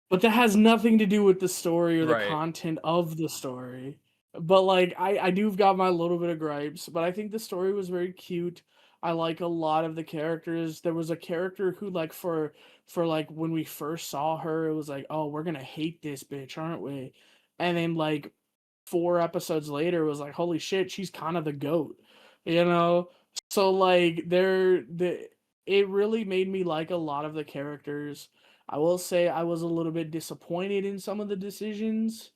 But that has nothing to do with the story or the Right. content of the story. But like I do've got my little bit of gripes, but I think the story was very cute. I like a lot of the characters. There was a character who like for like when we first saw her, it was like, "Oh, we're going to hate this bitch, aren't we?" And then like 4 episodes later it was like, "Holy shit, she's kind of the goat." You know? So like it really made me like a lot of the characters. I will say I was a little bit disappointed in some of the decisions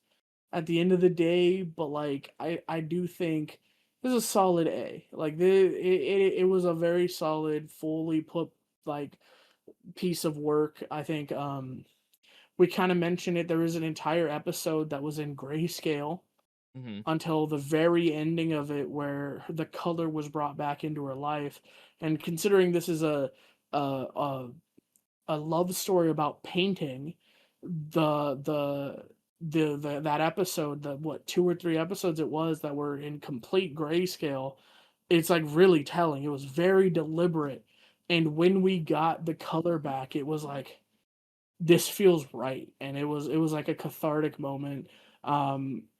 at the end of the day, but like I do think this is a solid A. Like it was a very solid, fully put like piece of work. I think we kind of mentioned it. There was an entire episode that was in grayscale Hmm. until the very ending of it, where the color was brought back into her life. And considering this is a a a love story about painting, the that episode, the what 2 or 3 episodes it was that were in complete grayscale, it's like really telling. It was very deliberate, and when we got the color back, it was like this feels right, and it was like a cathartic moment.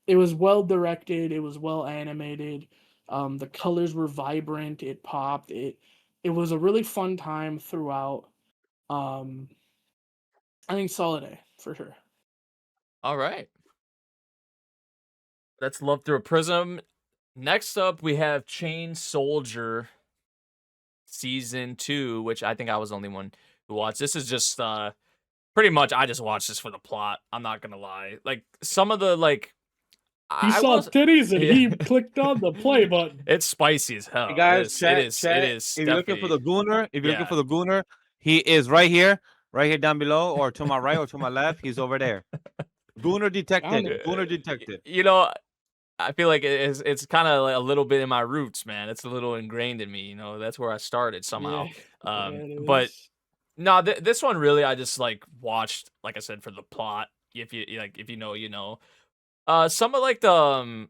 It was well directed, it was well animated. The colors were vibrant, it popped, it was a really fun time throughout. Um, I think solid A for sure. All right. That's Love Through a Prism. Next up, we have Chain Soldier Season 2, which I think I was the only one who watched. This is just pretty much I just watched this for the plot. I'm not gonna lie. Like some of the like He saw titties and yeah. he clicked on the play button. It's spicy as hell. Hey guys, it chat, is. chat. It is. If you're looking for the Gooner, Yeah. he is right here down below, or to my right or to my left. He's over there. Gooner detected. Gooner detected. You know, I feel like it's kind of like a little bit in my roots, man. It's a little ingrained in me. You know, that's where I started somehow. But no, this one really, I just like watched, like I said, for the plot. If you know, you know. Some of like the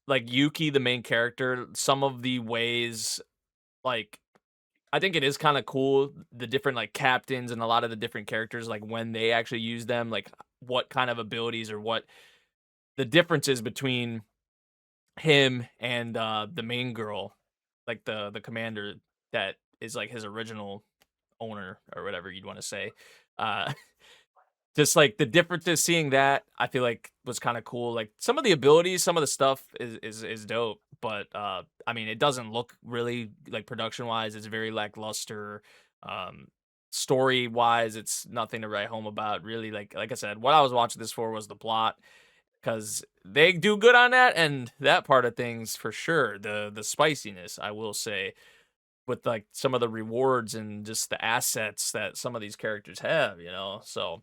like Yuki, the main character, some of the ways, like I think it is kind of cool, the different like captains and a lot of the different characters, like when they actually use them, like what kind of abilities or what the differences between him and the main girl, like the commander that is like his original owner or whatever you'd want to say. Uh just like the differences, seeing that I feel like was kind of cool. Like some of the abilities, some of the stuff is dope, but I mean it doesn't look really like production wise, it's very lackluster. Story wise, it's nothing to write home about really. Like I said, what I was watching this for was the plot, because they do good on that, and that part of things for sure. The spiciness, I will say, with like some of the rewards and just the assets that some of these characters have, you know. So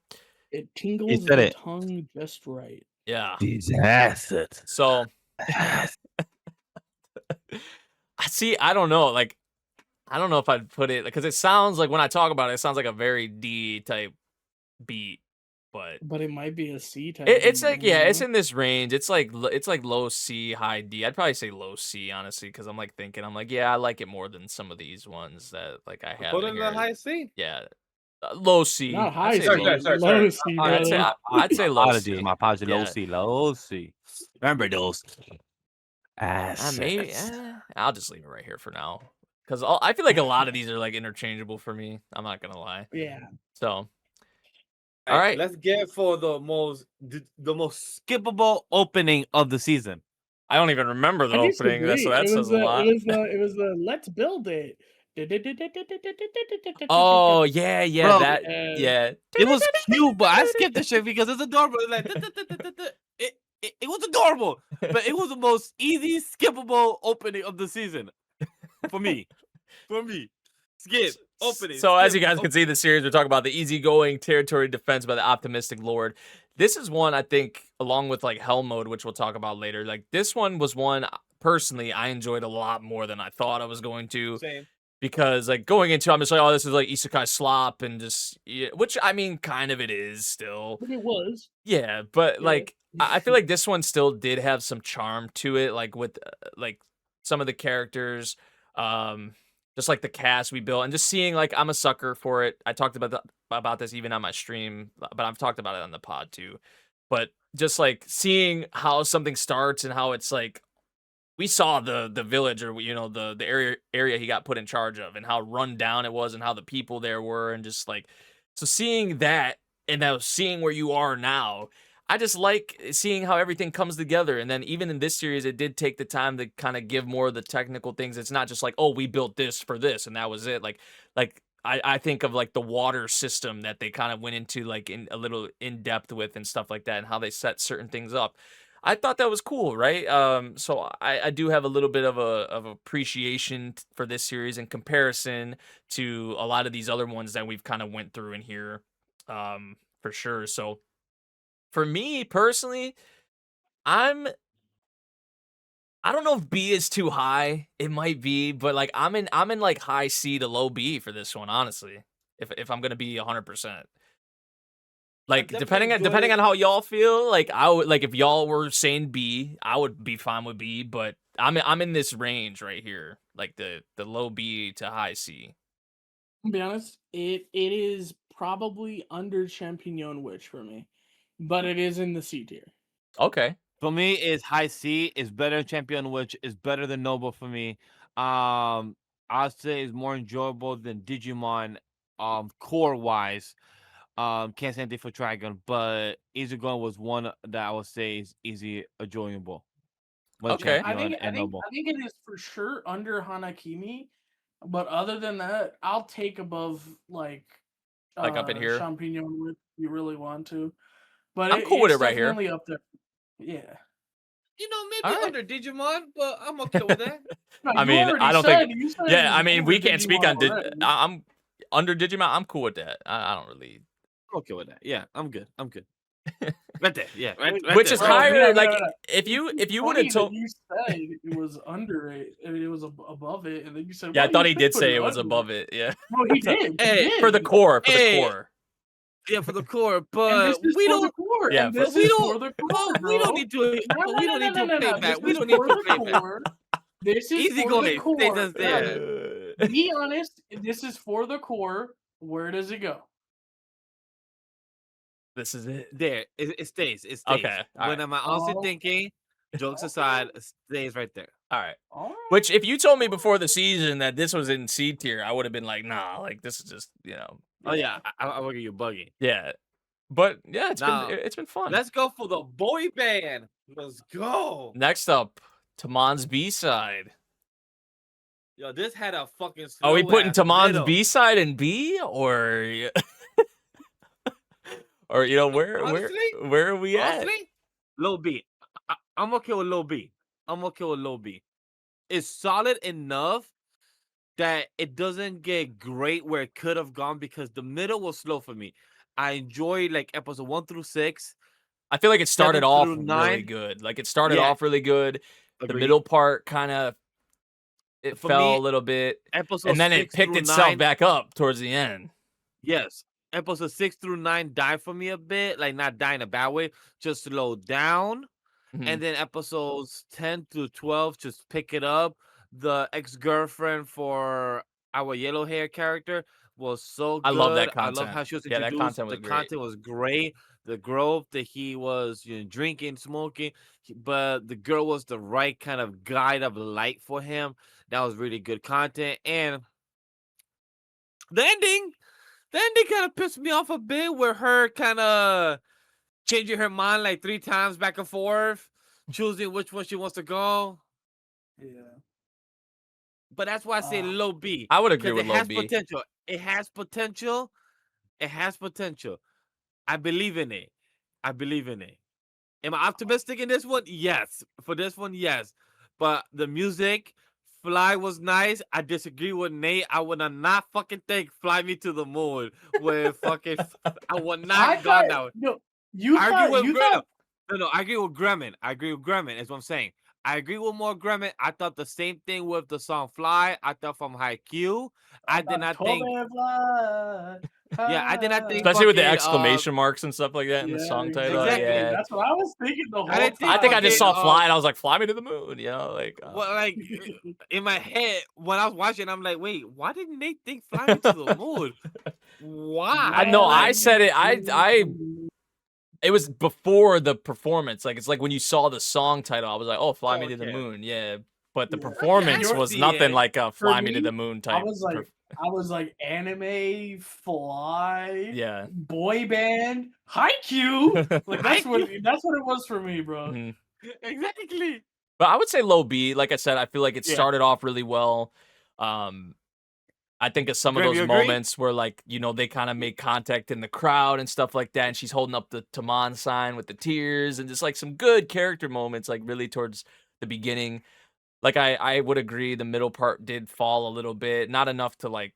it tingles the tongue just right. yeah, these assets. So see, I don't know, like I don't know if I'd put it, because it sounds like when I talk about it, it sounds like a very D type beat. But it might be a C type. It's like, yeah, it's in this range. It's like low C, high D. I'd probably say low C, honestly, because I'm like thinking, I'm like, yeah, I like it more than some of these ones that like I have. Put it in the high C. Yeah, low C. Not high C. Low C. I'd say low C. My apologies. Low C. Remember those assets. Maybe. I'll just leave it right here for now, because I feel like a lot of these are like interchangeable for me. I'm not gonna lie. Yeah. So. All right, let's get for the most skippable opening of the season. I don't even remember the opening. So that says a lot. It was the let's build it. Oh yeah, Bro, that yeah. It was cute, but I skipped the shit because it's adorable. Like it was adorable, but it was the most easy skippable opening of the season for me. Skip. Opening. So as you guys can see, the series we're talking about the easygoing territory defense by the optimistic lord. This is one I think, along with like Hell Mode, which we'll talk about later. Like this one was one personally I enjoyed a lot more than I thought I was going to. Same. Because like going into, I'm just like, oh, this is like isekai slop and just, yeah, which I mean, kind of it is still. But it was. Yeah, but like I feel like this one still did have some charm to it, like with like some of the characters. Just like the cast we built, and just seeing, like, I'm a sucker for it. I talked about this even on my stream, but I've talked about it on the pod too. But just like seeing how something starts and how it's like, we saw the village, or you know, the area he got put in charge of, and how run down it was, and how the people there were, and just like, so seeing that, and now seeing where you are now. I just like seeing how everything comes together. And then even in this series, it did take the time to kind of give more of the technical things. It's not just like, oh, we built this for this and that was it. Like I think of like the water system that they kind of went into like in a little in depth with and stuff like that, and how they set certain things up. I thought that was cool, right? So I do have a little bit of appreciation for this series in comparison to a lot of these other ones that we've kind of went through in here, for sure. So for me personally, I don't know if B is too high. It might be, but like I'm in like high C to low B for this one, honestly. If I'm gonna be 100%. Like depending on how y'all feel, like I would, like if y'all were saying B, I would be fine with B, but I'm in this range right here, like the low B to high C. I'll be honest, it is probably under Champignon Witch for me, but it is in the C tier. Okay. For me, it's high C. It's better than Champignon Witch. It's better than Noble for me. I'd say it's more enjoyable than Digimon core wise. Can't say anything for Trigun, but Easygoing was one that I would say is easy enjoyable. With Okay. Champion I and think Noble. I think it is for sure under Hana Kimi, but other than that, I'll take above like Like up in here. Champignon Witch if you really want to. But I'm cool with it's it right here. definitely up there. Yeah. You know, maybe All right. under Digimon, but I'm okay with that. No, I you mean, already I don't said, think. you said Yeah, it I was mean, over we can't speak Digimon on. already. I'm under Digimon. I'm cool with that. I don't really. I'm okay with that. Yeah, I'm good. I'm good. Right there. Yeah, right Which there. is Bro, higher. yeah, Like yeah. if you would Funny have that told. you said it was under it, and it was above it, and then you said, Yeah, I "Well, thought you he should did put say it it was under above it. Yeah. No, he did. He Hey, did. For the core. For the Hey. core. Yeah, for the core, And but this is we for the don't. core. Yeah, and for- this We is don't. for the But core, we don't bro. need to. No, We don't need to pay no. back. This We is don't need for to the pay back. core. This is Easy for going. the Stays core. us there. Guys, be honest. This is for the core. Where does it go? This is it. There. It stays. It stays. Okay, all When right. am I honestly Oh. thinking? Jokes Okay. aside, it stays right there. All right. All right. Which, if you told me before the season that this was in C tier, I would have been like, nah, like this is just, Oh yeah, I will get you buggy. yeah. But yeah, Now, it's been fun. Let's go for the boy band. Let's go. Next up, Tamon's B side. Yo, this had a fucking. Are we putting slow-ass Tamon's middle. B side in B or or where Honestly? where are we at? Honestly, low B. I'm okay with low B. I'm okay with low B. It's solid enough that it doesn't get great where it could have gone because the middle was slow for me. I enjoyed like episode 1 through 6. I feel like it started 7 off through really 9. good. Like it started Yeah. off really good. The Agreed. middle part kind of it For fell me, a little bit, Episode and then it 6 picked through itself 9, back up towards the end. Yes. Episode 6 through 9 died for me a bit. Like not die in a bad way, just slow down. Mhm. And then episodes 10 through 12 just pick it up. The ex-girlfriend for our yellow hair character was so good. I love that I love content. how she was Yeah, that introduced. content was The great. content was great. The growth that he was drinking, smoking, but the girl was the right kind of guide of light for him. That was really good content. And the ending kind of pissed me off a bit where her kind of changing her mind like 3 times back and forth, choosing which one she wants to go. Yeah. But that's why I say low B. I would agree 'cause with it low has B. potential. It has potential. It has potential. I believe in it. I believe in it. Am I optimistic in this one? Yes. For this one, yes. But the music, Fly was nice. I disagree with Nate. I would not fucking think Fly Me to the Moon with fucking. I would not go now. No, you I thought agree with you Grem. thought No, I agree with Gremlin. I agree with Gremlin, is what I'm saying. I agree with more Gremlin. I thought the same thing with the song Fly. I thought from Haikyuu. I did not think. Yeah, I did not think. Especially with the fucking, exclamation marks and stuff like that in the song title. exactly. Yeah. That's what I was thinking the whole I didn't time. think I think I just saw fucking, Fly and I was like, fly me to the moon, like. Well, like in my head when I was watching, I'm like, wait, why didn't they think Fly Me to the Moon? Why? I know. I Like, said it. It was before the performance. Like it's like when you saw the song title, I was like, "Oh, Fly Me to the Okay. Moon." Yeah, but the Yeah. performance Yeah, I was see nothing it. like a "Fly Me to me, the Moon" I type. was like anime, Fly, Yeah. boy band, Haikyuu. Like that's what it was for me, bro. Mhm. exactly. But I would say low B. Like I said, I feel like it Yeah. started off really well. I think of some of Graham, those you agree? moments where like, they kind of make contact in the crowd and stuff like that. And she's holding up the Tamon sign with the tears and just like some good character moments, like really towards the beginning. Like I would agree the middle part did fall a little bit. Not enough to like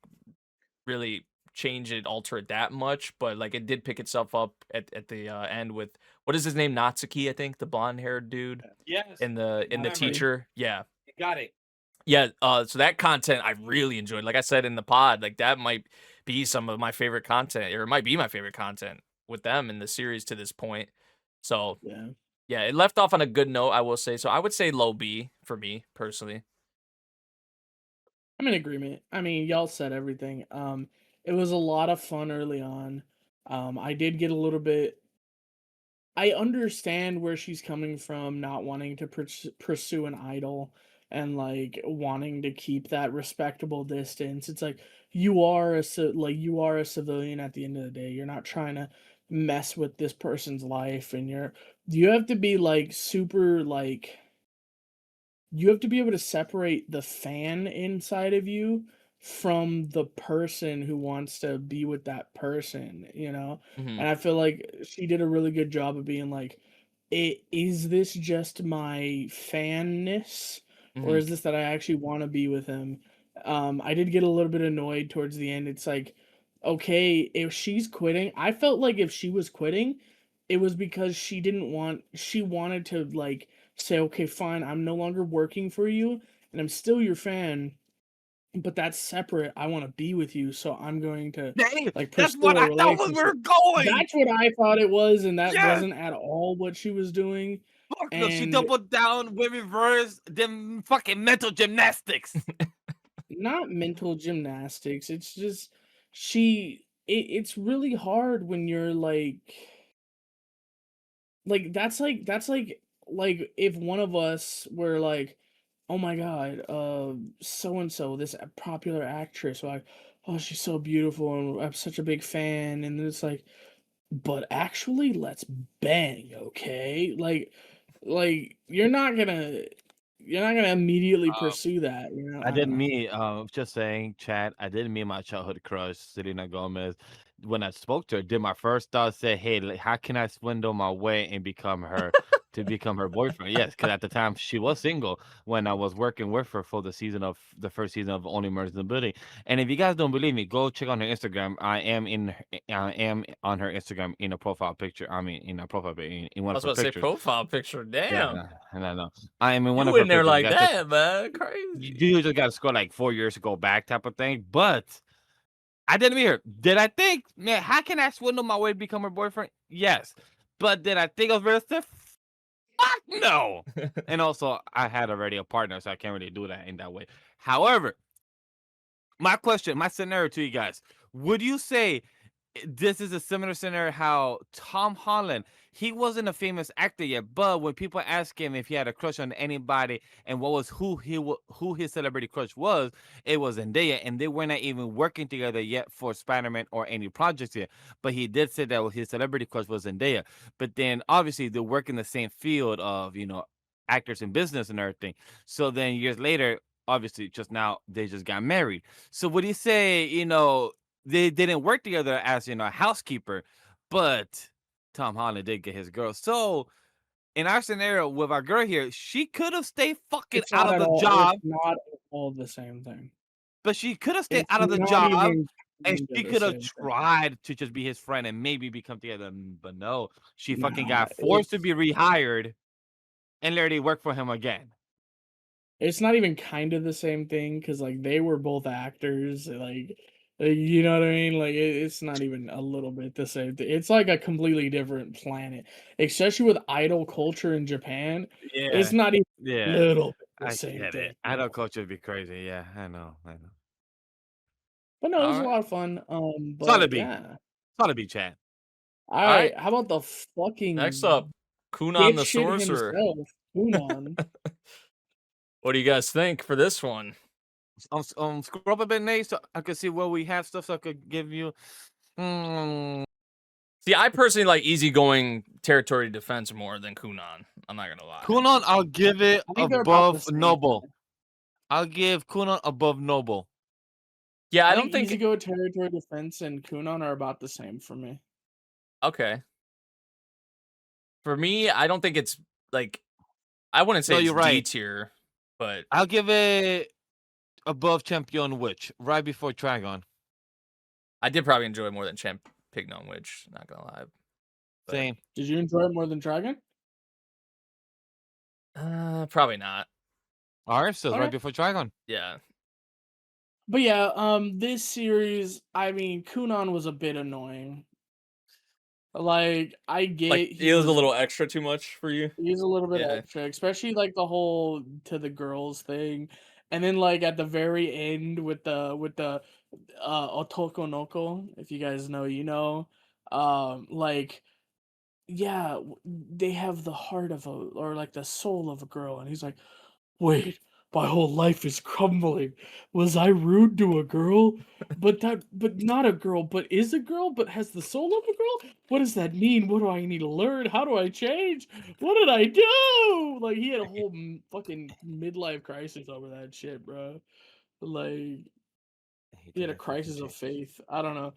really change it, alter it that much, but like it did pick itself up at the end with, what is his name? Natsuki, I think, the blonde haired dude Yes. in the Memory. teacher. Yeah. Got it. Yeah, so that content I really enjoyed. Like I said in the pod, like that might be some of my favorite content, or it might be my favorite content with them in the series to this point. So yeah, it left off on a good note, I will say. So I would say low B for me personally. I'm in agreement. I mean, y'all said everything. It was a lot of fun early on. I did get a little bit. I understand where she's coming from, not wanting to pursue an idol, and like wanting to keep that respectable distance. It's like you are you are a civilian at the end of the day. You're not trying to mess with this person's life, and you have to be like super like you have to be able to separate the fan inside of you from the person who wants to be with that person, you know? Mhm. And I feel like she did a really good job of being like, Is this just my fanness? Or Mhm. is this that I actually want to be with him? I did get a little bit annoyed towards the end. It's like, okay, if she's quitting, I felt like if she was quitting, it was because she wanted to like say, okay, fine, I'm no longer working for you and I'm still your fan, but that's separate. I want to be with you, so I'm going to Dang, like that's pursue what a I thought was we relationship. were going. That's what I thought it was, and that Yes. wasn't at all what she was doing. Fuck no, she And doubled down with reverse them fucking mental gymnastics. not mental gymnastics. It's just it's really hard when you're like if one of us were like, oh my god, so and so, this popular actress, like, oh, she's so beautiful and I'm such a big fan, and then it's like, but actually, let's bang, okay? Like you're not gonna immediately Um, pursue that, you know? I I don't didn't know. meet, just saying, chat. I didn't meet my childhood crush, Selena Gomez. When I spoke to her, did my first thought say, "Hey, how can I swindle my way and become her to become her boyfriend?" Yes, because at the time she was single when I was working with her for the first season of Only Murders in the Building. And if you guys don't believe me, go check on her Instagram. I am on her Instagram in a profile picture. I mean, in a profile in I one of was her about to say pictures. profile picture. Yeah, Damn. and I know. I am in one You of her in there pictures. like Guys, just that, man. Crazy. you just gotta score like 4 years to go back type of thing. But I didn't meet her. Did I think, man, how can I swindle my way to become her boyfriend? Yes. But did I think I was realistic? Fuck no. And also, I had already a partner, so I can't really do that in that way. However, my scenario to you guys, would you say this is a similar scenario how Tom Holland, he wasn't a famous actor yet, but when people ask him if he had a crush on anybody and what was who his celebrity crush was, it was Zendaya, and they were not even working together yet for Spider-Man or any projects yet. But he did say that his celebrity crush was Zendaya. But then obviously they work in the same field of actors in business and everything. So then years later, obviously just now they just got married. So would you say they didn't work together as a housekeeper, but Tom Holland did get his girl. So in our scenario with our girl here, she could have stayed fucking out of the It's job, not at all the same thing. but she could have stayed It's out of the not job, even and kind she of the could have same thing. tried to just be his friend and maybe become together. But no, she fucking Nah, got forced to be rehired and literally work for him again. it's not even kind of the same thing because like they were both actors, you know what I mean? Like it's not even a little bit the same thing. It's like a completely different planet, especially with idol culture in Japan. It's Yeah, not even a yeah, little bit the I same get thing. it. I know culture would be crazy. Yeah, I know. But no, it was All a right. lot of fun. Solid But B. yeah. Solid B, chat. All All right. right, how about the Next fucking up, Kunan the dipshit Sorcerer. himself, Hunan? What do you guys think for this one? Scroll up a bit, Nate, so I could see where we have stuff so I could give you. See, I personally like easygoing territory defense more than Kunan. I'm not gonna lie. Kunon, I'll give it I think they're about the above same. Noble. I'll give Kunon above Noble. Yeah, I I don't think think. Easygo territory defense and Kunan are about the same for me. Okay. For me, I don't think it's like. I wouldn't say No, it's you're D right. tier, but I'll give it above Champignon Witch, right before TRIGUN. I did probably enjoy it more than Champignon Witch. Not gonna lie. But, Same. Did you enjoy it more than Dragon? probably not. Ours says right Okay. before TRIGUN. Yeah. But yeah, this series, I mean, Kunan was a bit annoying. Like, I get Like he it was a was little extra too much for you. he's a little bit Yeah. extra, especially like the whole to the girls thing. And then like at the very end with the Otoko no Ko, if you guys know, you know. Like yeah, they have the heart of a or like the soul of a girl, and he's like, wait, My whole life is crumbling. Was I rude to a girl? But not a girl, but is a girl, but has the soul of a girl? What does that mean? What do I need to learn? How do I change? What did I do? Like, he had a whole fucking midlife crisis over that shit, bro. Like, hate he to had a that fucking crisis of shit. faith. I don't know.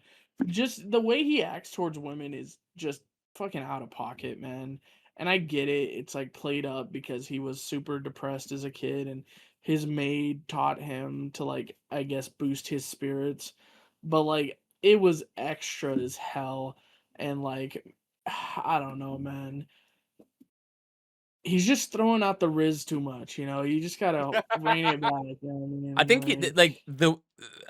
Just the way he acts towards women is just fucking out of pocket, man. And I get it. It's like played up because he was super depressed as a kid and his maid taught him to, like, I guess, boost his spirits. But like it was extra as hell, and like I don't know, man. He's just throwing out the Riz too much, you know. You just gotta rein it back, you know what I mean? I think Like, like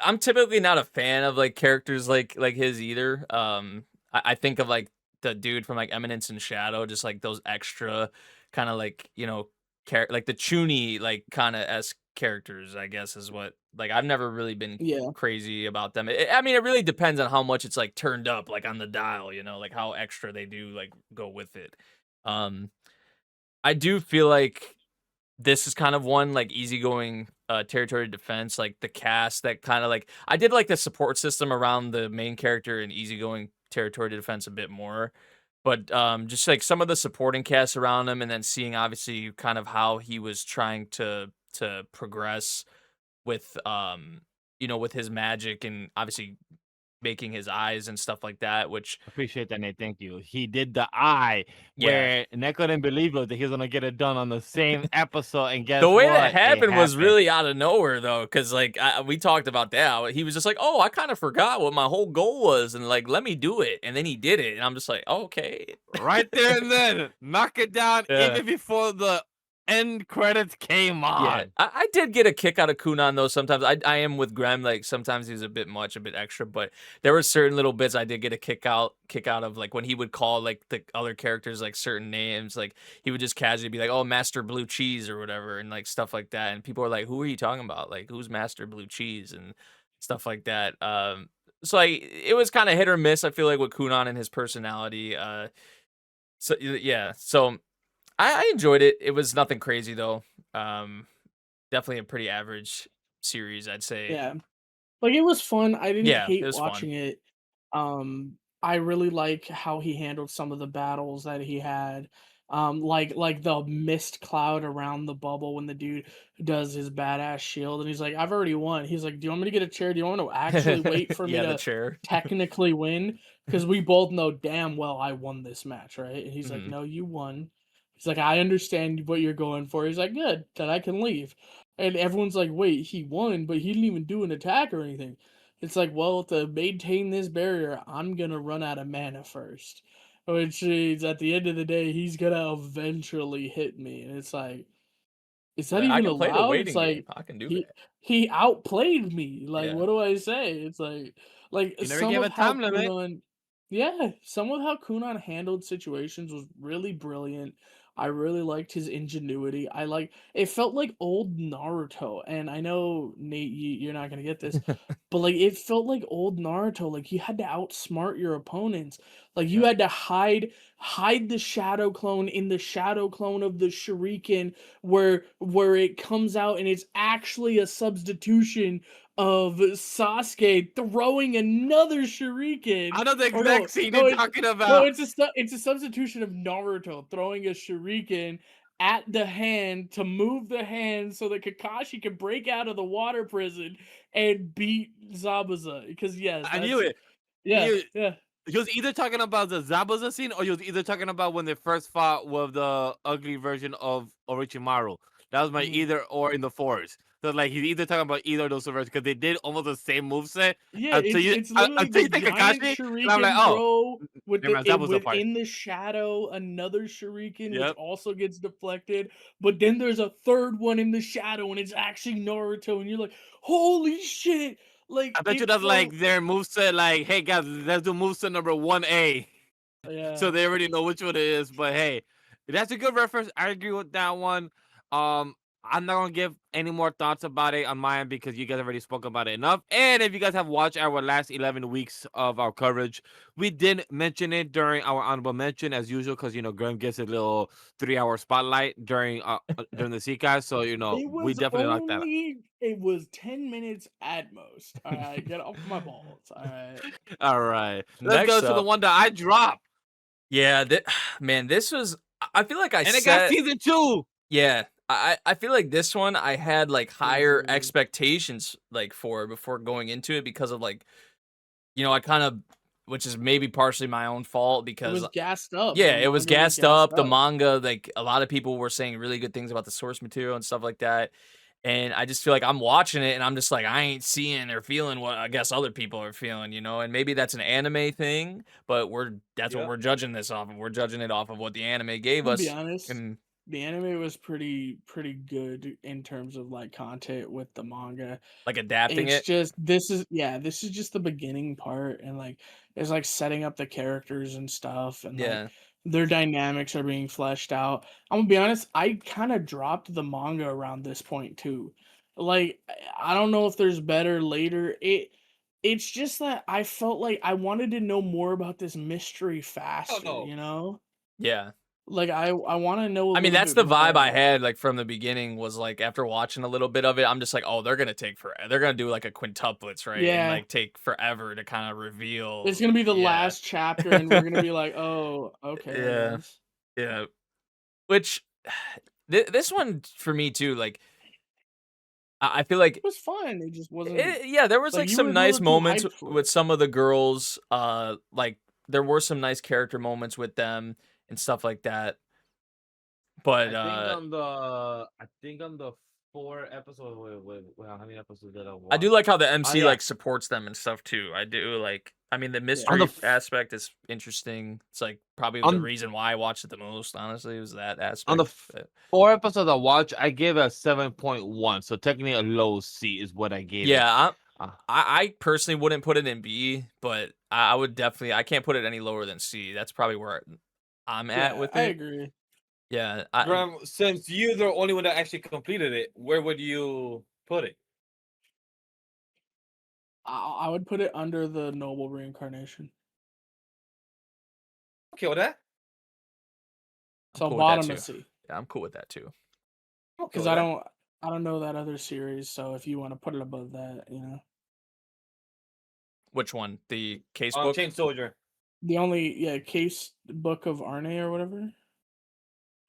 I'm typically not a fan of like characters like his either. I think of like the dude from like Eminence and Shadow, just like those extra kind of like like the Chuny like kind of esque characters. I guess is what like I've never really been yeah. crazy about them. I mean, it really depends on how much it's like turned up like on the dial, like how extra they do like go with it. Um, I do feel like this is kind of one like easygoing territory defense, like the cast that kind of like I did like the support system around the main character in easygoing territory defense a bit more. But just like some of the supporting cast around him, and then seeing obviously kind of how he was trying to progress with with his magic and obviously making his eyes and stuff like that, which Appreciate that, Nate. Thank you. He did the eye yeah. where Nick couldn't believe it that he was gonna get it done on the same episode, and guess The way what? that It happened was happened. really out of nowhere, though, because like we talked about that. He was just like, "Oh, I kind of forgot what my whole goal was, and like, let me do it." And then he did it, and I'm just like, oh, "Okay." Right there and then, knock it down Yeah. even before the end credits came on. Yeah, I did get a kick out of Kunan though. Sometimes I am with Grem. Like sometimes he's a bit much, a bit extra, but there were certain little bits I did get a kick out of, like when he would call like the other characters like certain names. Like he would just casually be like, "Oh, Master Blue Cheese" or whatever, and like stuff like that. And people are like, "Who are you talking about? Like who's Master Blue Cheese?" and stuff like that. So like it was kind of hit or miss. I feel like with Kunan and his personality. So yeah, so I enjoyed it. It was nothing crazy though. Definitely a pretty average series, I'd say. Yeah. Like, it was fun. I didn't Yeah, it hate was fun. watching it. I really like how he handled some of the battles that he had. Like the mist cloud around the bubble when the dude does his badass shield and he's like, "I've already won." He's like, "Do you want me to get a chair? Do you want to actually wait for me Yeah, the to chair. technically win? Because we both know damn well I won this match, right?" And he's like, Mhm. "No, you won." He's like, "I understand what you're going for." He's like, "Good, then I can leave." And everyone's like, "Wait, he won, but he didn't even do an attack or anything." It's like, well, to maintain this barrier, I'm gonna run out of mana first. Which means at the end of the day, he's gonna eventually hit me. And it's like, is that I even can play the allowed? It's waiting game. like I can do he that. he outplayed me. Like, Yeah. what do I say? It's like You never some gave of a how time limit. Kunan, yeah, some of how Kunan handled situations was really brilliant. I really liked his ingenuity. It felt like old Naruto, and I know Nate, you're not gonna get this, but like it felt like old Naruto. Like you had to outsmart your opponents. Like you Yeah. had to hide the shadow clone in the shadow clone of the shuriken where it comes out and it's actually a substitution of Sasuke throwing another shuriken. I know the Or no, exact scene no, you're it's talking no, about. it's a substitution of Naruto throwing a shuriken at the hand to move the hand so that Kakashi can break out of the water prison and beat Zabuza. Because yes, I knew that's it. yeah, He, yeah. he was either talking about the Zabuza scene, or he was either talking about when they first fought with the ugly version of Orochimaru. That was my Mhm. either or in the forest. So like he's either talking about either of those versions because they did almost the same moveset Yeah, it's literally until the you think giant Kakashi, and I'm like, shuriken oh, throw with never mind, Zabuza part. within the shadow, another shuriken which Yep. also gets deflected, but then there's a third one in the shadow and it's actually Naruto and you're like, "Holy shit." Like I bet you it that's like felt their moveset. Like, hey guys, let's do moveset number 1A, so yeah. they already know which one it is. But hey, that's a good reference. I agree with that one. I'm not gonna give any more thoughts about it on my end because you guys already spoke about it enough. And if you guys have watched our last 11 weeks of our coverage, we did mention it during our honorable mention as usual because Graham gets a little 3-hour spotlight during the CCAS. So It we was definitely like that. it was 10 minutes at most. All right, get off my balls. All right. All right, let's Next go to the up. one that I dropped, Yeah, man, this was. I feel like I and it said. got season 2. Yeah, I feel like this one I had like higher Easily. expectations like for before going into it because of like, I kind of, which is maybe partially my own fault It because was gassed up. yeah, The it was manga gassed up. The manga, like a lot of people were saying really good things about the source material and stuff like that. And I just feel like I'm watching it and I'm just like, I ain't seeing or feeling what I guess other people are feeling, and maybe that's an anime thing, but that's what we're judging this off of. We're judging it off of what the anime gave To us. be honest, And the anime was pretty good in terms of like content with the manga. like adapting It's it. just this is just the beginning part, and like it's like setting up the characters and stuff, and Yeah. like their dynamics are being fleshed out. I'm gonna be honest, I kind of dropped the manga around this point too. Like I don't know if there's better later. It's just that I felt like I wanted to know more about this mystery faster, no. Yeah. Like I want to know. I mean, that's the vibe I had like from the beginning was like after watching a little bit of it, I'm just like, oh, they're gonna take forever. They're gonna do like a quintuplets, right? And Yeah. like take forever to kind of reveal. It's gonna be the Yeah. last chapter, and we're gonna be like, oh, okay. I Yeah. guess. Yeah. Which this one for me too, like I feel like It was fun. It just wasn't. yeah, there was like, like you some were a nice little too moments hyped for with it. some of the girls. Like there were some nice character moments with them and stuff like that. But I think on the 4 episodes. Wait, how many episodes did I watch? I do like how the MC yeah. like supports them and stuff too. I do like. I mean, the mystery aspect is interesting. It's like probably the reason why I watched it the most. Honestly, was that aspect. On the 4 episodes I watched, I gave it a 7.1. So technically, a low C is what I gave it. Yeah, I personally wouldn't put it in B, but I would definitely. I can't put it any lower than C. That's probably where I'm at with it. I agree. Yeah, Graham, since you're the only one that actually completed it, where would you put it? I would put it under the noble reincarnation. Okay with that. So cool with that bottom too. of C. Yeah, I'm cool with that too. Because I don't know that other series. So if you want to put it above that, Which one? The case book? Chain Soldier. the only case book of Arne or whatever.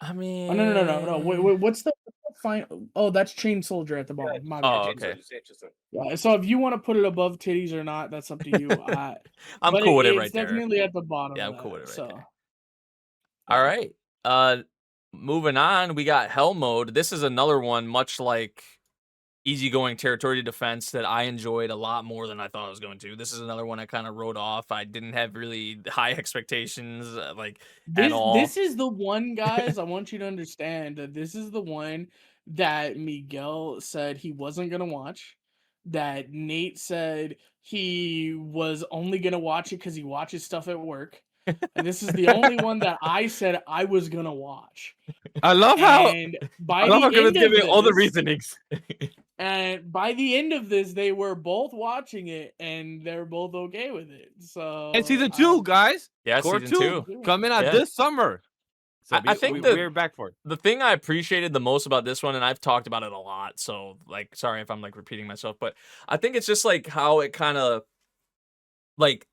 I mean, Oh no. Wait, what's the final? Oh, that's Chain Soldier at the bottom. My bad. Oh, okay. Yeah, so if you want to put it above titties or not, that's up to you. I'm cool with it right It's there. definitely at the bottom. Yeah, of I'm cool that, with it right so. there. All right. Moving on, we got Hell Mode. This is another one, much like Easygoing Territory Defense, that I enjoyed a lot more than I thought I was going to. This is another one I kind of wrote off. I didn't have really high expectations, at all. This is the one, guys. I want you to understand that this is the one that Miguel said he wasn't gonna watch. That Nate said he was only gonna watch it because he watches stuff at work. And this is the only one that I said I was gonna watch. I love how And by I love how the end Graham giving of all the this- reasonings. And by the end of this, they were both watching it, and they're both okay with it. So And season 2, guys. Yeah, Core season 2. coming out Yeah. this summer. So I think we're back for it. The thing I appreciated the most about this one, and I've talked about it a lot, so sorry if I'm repeating myself, but I think it's just how it kind of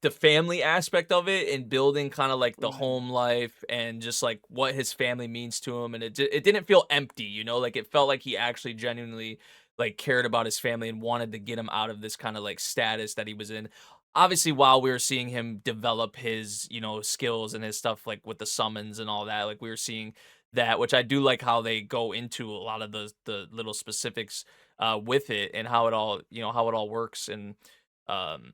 the family aspect of it and building kind of the home life and just what his family means to him, and it didn't feel empty, it felt like he actually genuinely cared about his family and wanted to get him out of this kind of status that he was in. Obviously, while we were seeing him develop his, skills and his stuff with the summons and all that, we were seeing that, which I do like how they go into a lot of the little specifics with it and how it all works. And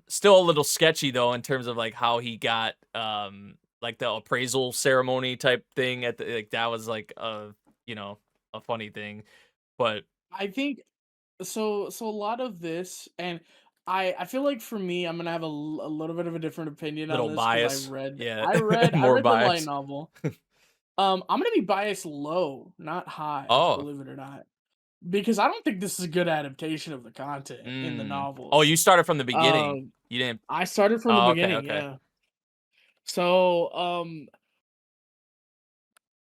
still a little sketchy though in terms of how he got the appraisal ceremony type thing at the that was a funny thing, but I think so a lot of this, and I feel like for me, I'm gonna have a little bit of a different opinion Little on this bias. I read Yeah. I read More the light bias. novel. I'm gonna be biased low, not high, Oh. believe it or not. because I don't think this is a good adaptation of the content in the novels. Oh, you started from the beginning. Um, You didn't. I started from the Oh, beginning, okay. yeah. So,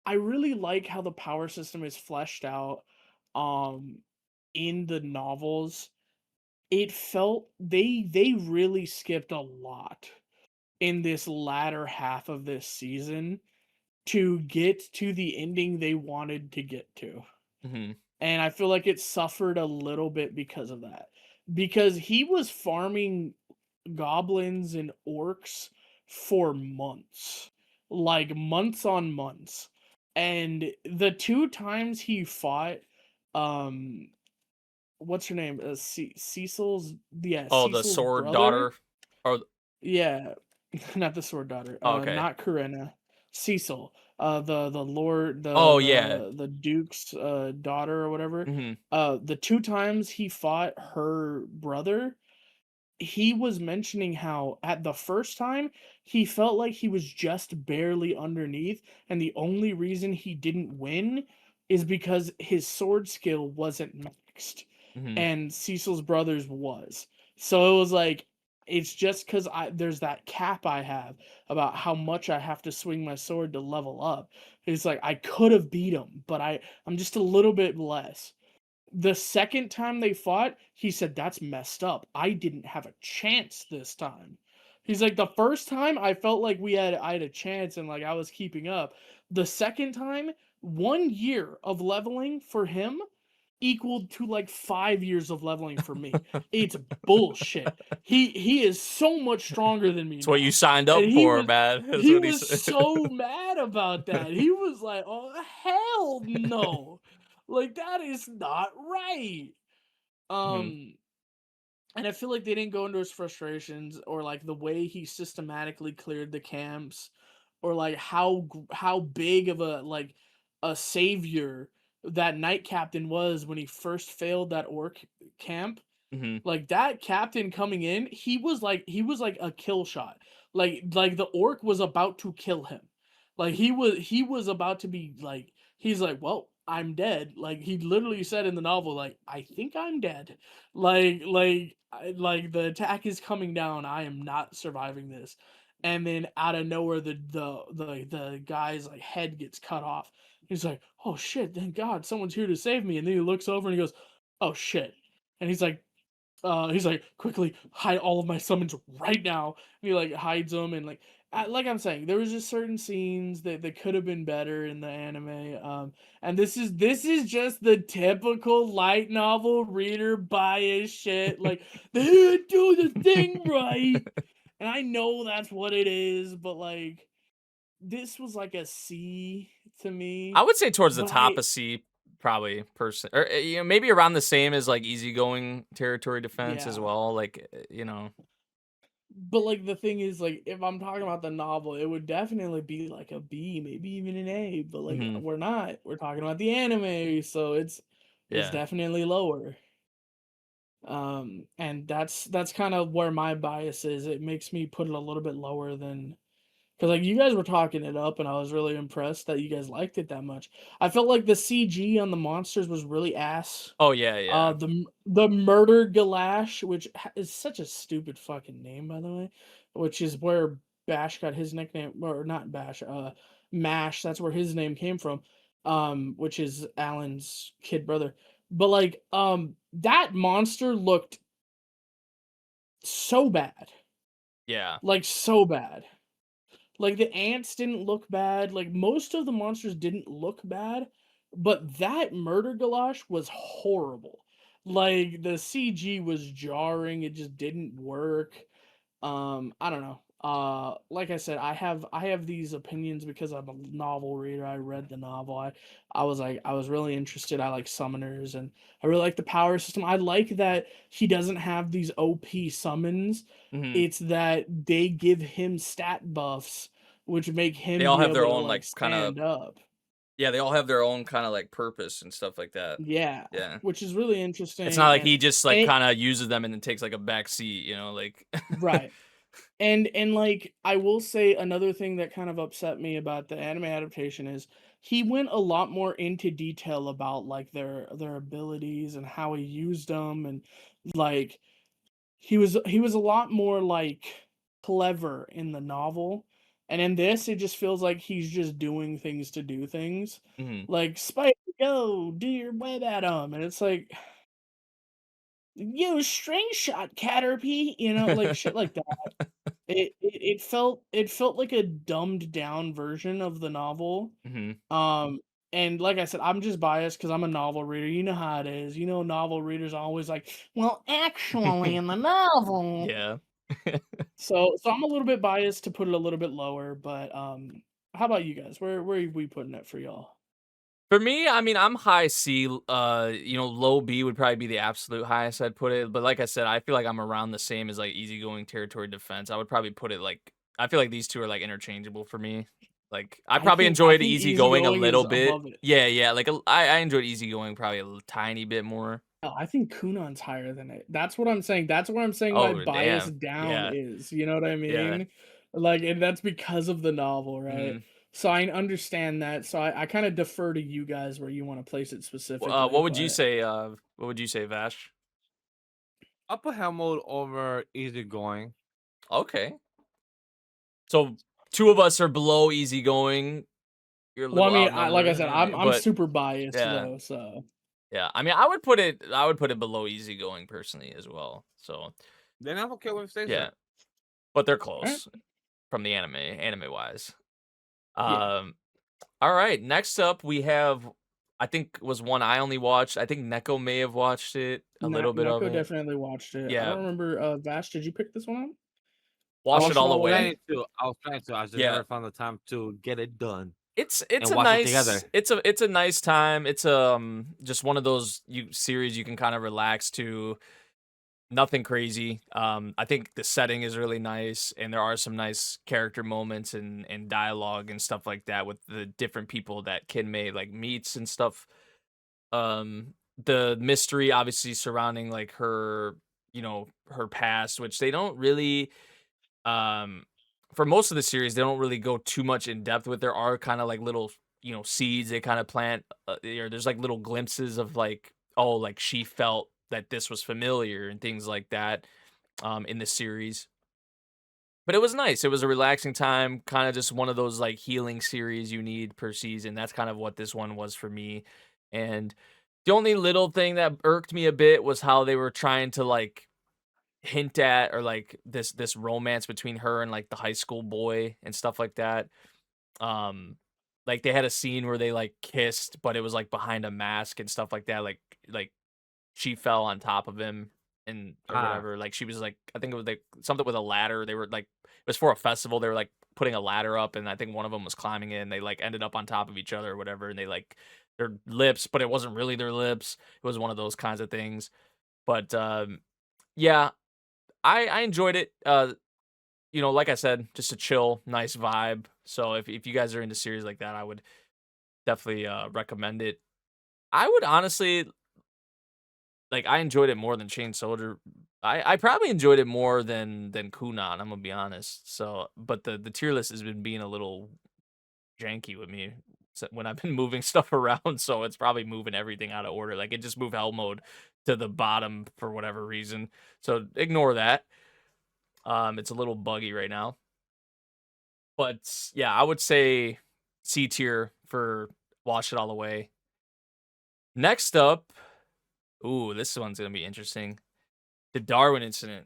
I really like how the power system is fleshed out in the novels. It felt they really skipped a lot in this latter half of this season to get to the ending they wanted to get to. Mm-hmm. And I feel like it suffered a little bit because of that. Because he was farming goblins and orcs for months. Like months on months. And the 2 times he fought what's her name? Cecil's Oh, the Cecil's sword brother? daughter. Or Yeah. Not the sword daughter. oh, okay. Not Corinna. Cecil. The lord Oh, yeah. the duke's daughter or whatever. Mm-hmm. The 2 times he fought her brother, he was mentioning how at the first time he felt like he was just barely underneath, and the only reason he didn't win is because his sword skill wasn't maxed, Mm-hmm. and Cecil's brother's was. So it was like, it's just because there's that cap I have about how much I have to swing my sword to level up. It's like I could have beat him, but I'm just a little bit less. The second time they fought, he said, "That's messed up. I didn't have a chance this time." He's like, "The first time I felt like I had a chance and like I was keeping up. The second time, 1 year of leveling for him equaled to like 5 years of leveling for me. It's bullshit. He is so much stronger than me It's now." what you signed And up for, man. That's he what was said. so mad about that. He was like, "Oh hell no. Like that is not right." Mhm. And I feel like they didn't go into his frustrations or like the way he systematically cleared the camps or like how big of a savior that Knight Captain was when he first failed that orc camp. Mhm. Like that captain coming in, he was like a kill shot. Like the orc was about to kill him. Like he was about to be like, he's like, "Well, I'm dead." Like he literally said in the novel, like, "I think I'm dead." Like the attack is coming down. I am not surviving this. And then out of nowhere, the guy's like head gets cut off. He's like, "Oh shit! Thank God, someone's here to save me." And then he looks over and he goes, "Oh shit!" And he's like, "Quickly hide all of my summons right now." And he like hides them and like I'm saying, there was just certain scenes that could have been better in the anime. And this is just the typical light novel reader bias shit. Like they didn't do the thing right, and I know that's what it is, but like this was like a C to me. I would say towards the But top of C, probably person, or maybe around the same as like easygoing territory defense as Yeah. well. Like you know, But like the thing is, like if I'm talking about the novel, it would definitely be like a B, maybe even an A. But like Mhm. we're not. We're talking about the anime, so it's Yeah. definitely lower. And that's kind of where my bias is. It makes me put it a little bit lower than, because like you guys were talking it up, and I was really impressed that you guys liked it that much. I felt like the CG on the monsters was really ass. Oh yeah. The Murder Galash, which is such a stupid fucking name, by the way, which is where Bash got his nickname, or not Bash, Mash. That's where his name came from, which is Alan's kid brother. But like, that monster looked so bad, Yeah. like so bad. Like the ants didn't look bad. Like most of the monsters didn't look bad, but that Murder Galash was horrible. Like the CG was jarring. It just didn't work. I don't know. Like I said, I have these opinions because I'm a novel reader. I read the novel. I was really interested. I like summoners, and I really like the power system. I like that he doesn't have these OP summons. Mhm. It's that they give him stat buffs, which make him They all be have their able to own like like kind of stand up. yeah. They all have their own kind of like purpose and stuff like that. Yeah, Yeah. which is really It's not interesting. like And he just like it, kind of uses them and then takes like a back seat. You know, like right. And like I will say another thing that kind of upset me about the anime adaptation is he went a lot more into detail about like their abilities and how he used them, and like he was a lot more like clever in the novel. And in this it just feels like he's just doing things to do things. Mhm. Like Spider, go do your web at him, and it's like use string shot, Caterpie, like shit like that. It felt like a dumbed down version of the novel. Mhm. And like I said, I'm just biased because I'm a novel reader. You know how it is. Novel readers are always like, well, actually, in the novel. Yeah. So I'm a little bit biased to put it a little bit lower, but how about you guys? Where are we putting it for y'all? For me, I mean, I'm high C. Low B would probably be the absolute highest I'd put it. But like I said, I feel like I'm around the same as like easygoing territory defense. I would probably put it like I feel like these two are like interchangeable for me. Like I probably I enjoyed think easygoing a Easygoing little is bit. above it. Yeah. Like I enjoyed easygoing probably tiny bit more. Oh, I think Kunon's higher than it. That's what I'm saying. That's what I'm saying my Oh bias damn. down Yeah. is. You know what I Yeah. mean? Like, and that's because of the novel, right? Mhm. So I understand that. So I kind of defer to you guys where you want to place it specifically. What would you but say? What would you say, Vash? I'll put hell mode over easygoing. Okay. So two of us are below easygoing. You're a Well, I little mean, like I outnumbered, said, I'm but super biased yeah. though. So Yeah, I mean, I would put it below easygoing personally as well. So Then I'm okay with stays yeah, there. but they're all right. close from the anime wise. Yeah. Um, all right. Next up, we have I think was one I only watched. I think Neko may have watched it a little bit of Neko it. definitely watched it. I Yeah, don't remember. Vash, did you pick this one up? watch it all away. I was trying to. I just Yeah, never found the time to get it done it's and watch it together. it's a nice time. It's just one of those series you can kind of relax to. Nothing crazy. I think the setting is really nice, and there are some nice character moments and dialogue and stuff like that with the different people that Kinmei like meets and stuff. The mystery obviously surrounding like her, her past, which they don't really, um, for most of the series, they don't really go too much in depth with. There are kind of like little, seeds they kind of plant, or there's like little glimpses of like, oh, like she felt that this was familiar and things like that, in the series. But it was nice. It was a relaxing time, kind of just one of those like healing series you need per season. That's kind of what this one was for me. And the only little thing that irked me a bit was how they were trying to like hint at or like this romance between her and like the high school boy and stuff like that. Um like they had a scene where they like kissed, but it was like behind a mask and stuff like that. Like she fell on top of him and or whatever. Like she was like I think it was like something with a ladder. They were like it was for a festival. They were like putting a ladder up, and I think one of them was climbing it. And they like ended up on top of each other or whatever. And they like their lips, but it wasn't really their lips. It was one of those kinds of things. But yeah, I enjoyed it. Like I said, just a chill, nice vibe. So if you guys are into series like that, I would definitely recommend it. I would honestly like I enjoyed it more than Chain Soldier. I probably enjoyed it more than Kunan, I'm gonna be honest. So but the tier list has been being a little janky with me when I've been moving stuff around, so it's probably moving everything out of order. Like it just moved hell mode to the bottom for whatever reason. So ignore that. It's a little buggy right now. But yeah, I would say C tier for Wash It All Away. Next up, ooh, this one's gonna be interesting. The Darwin Incident.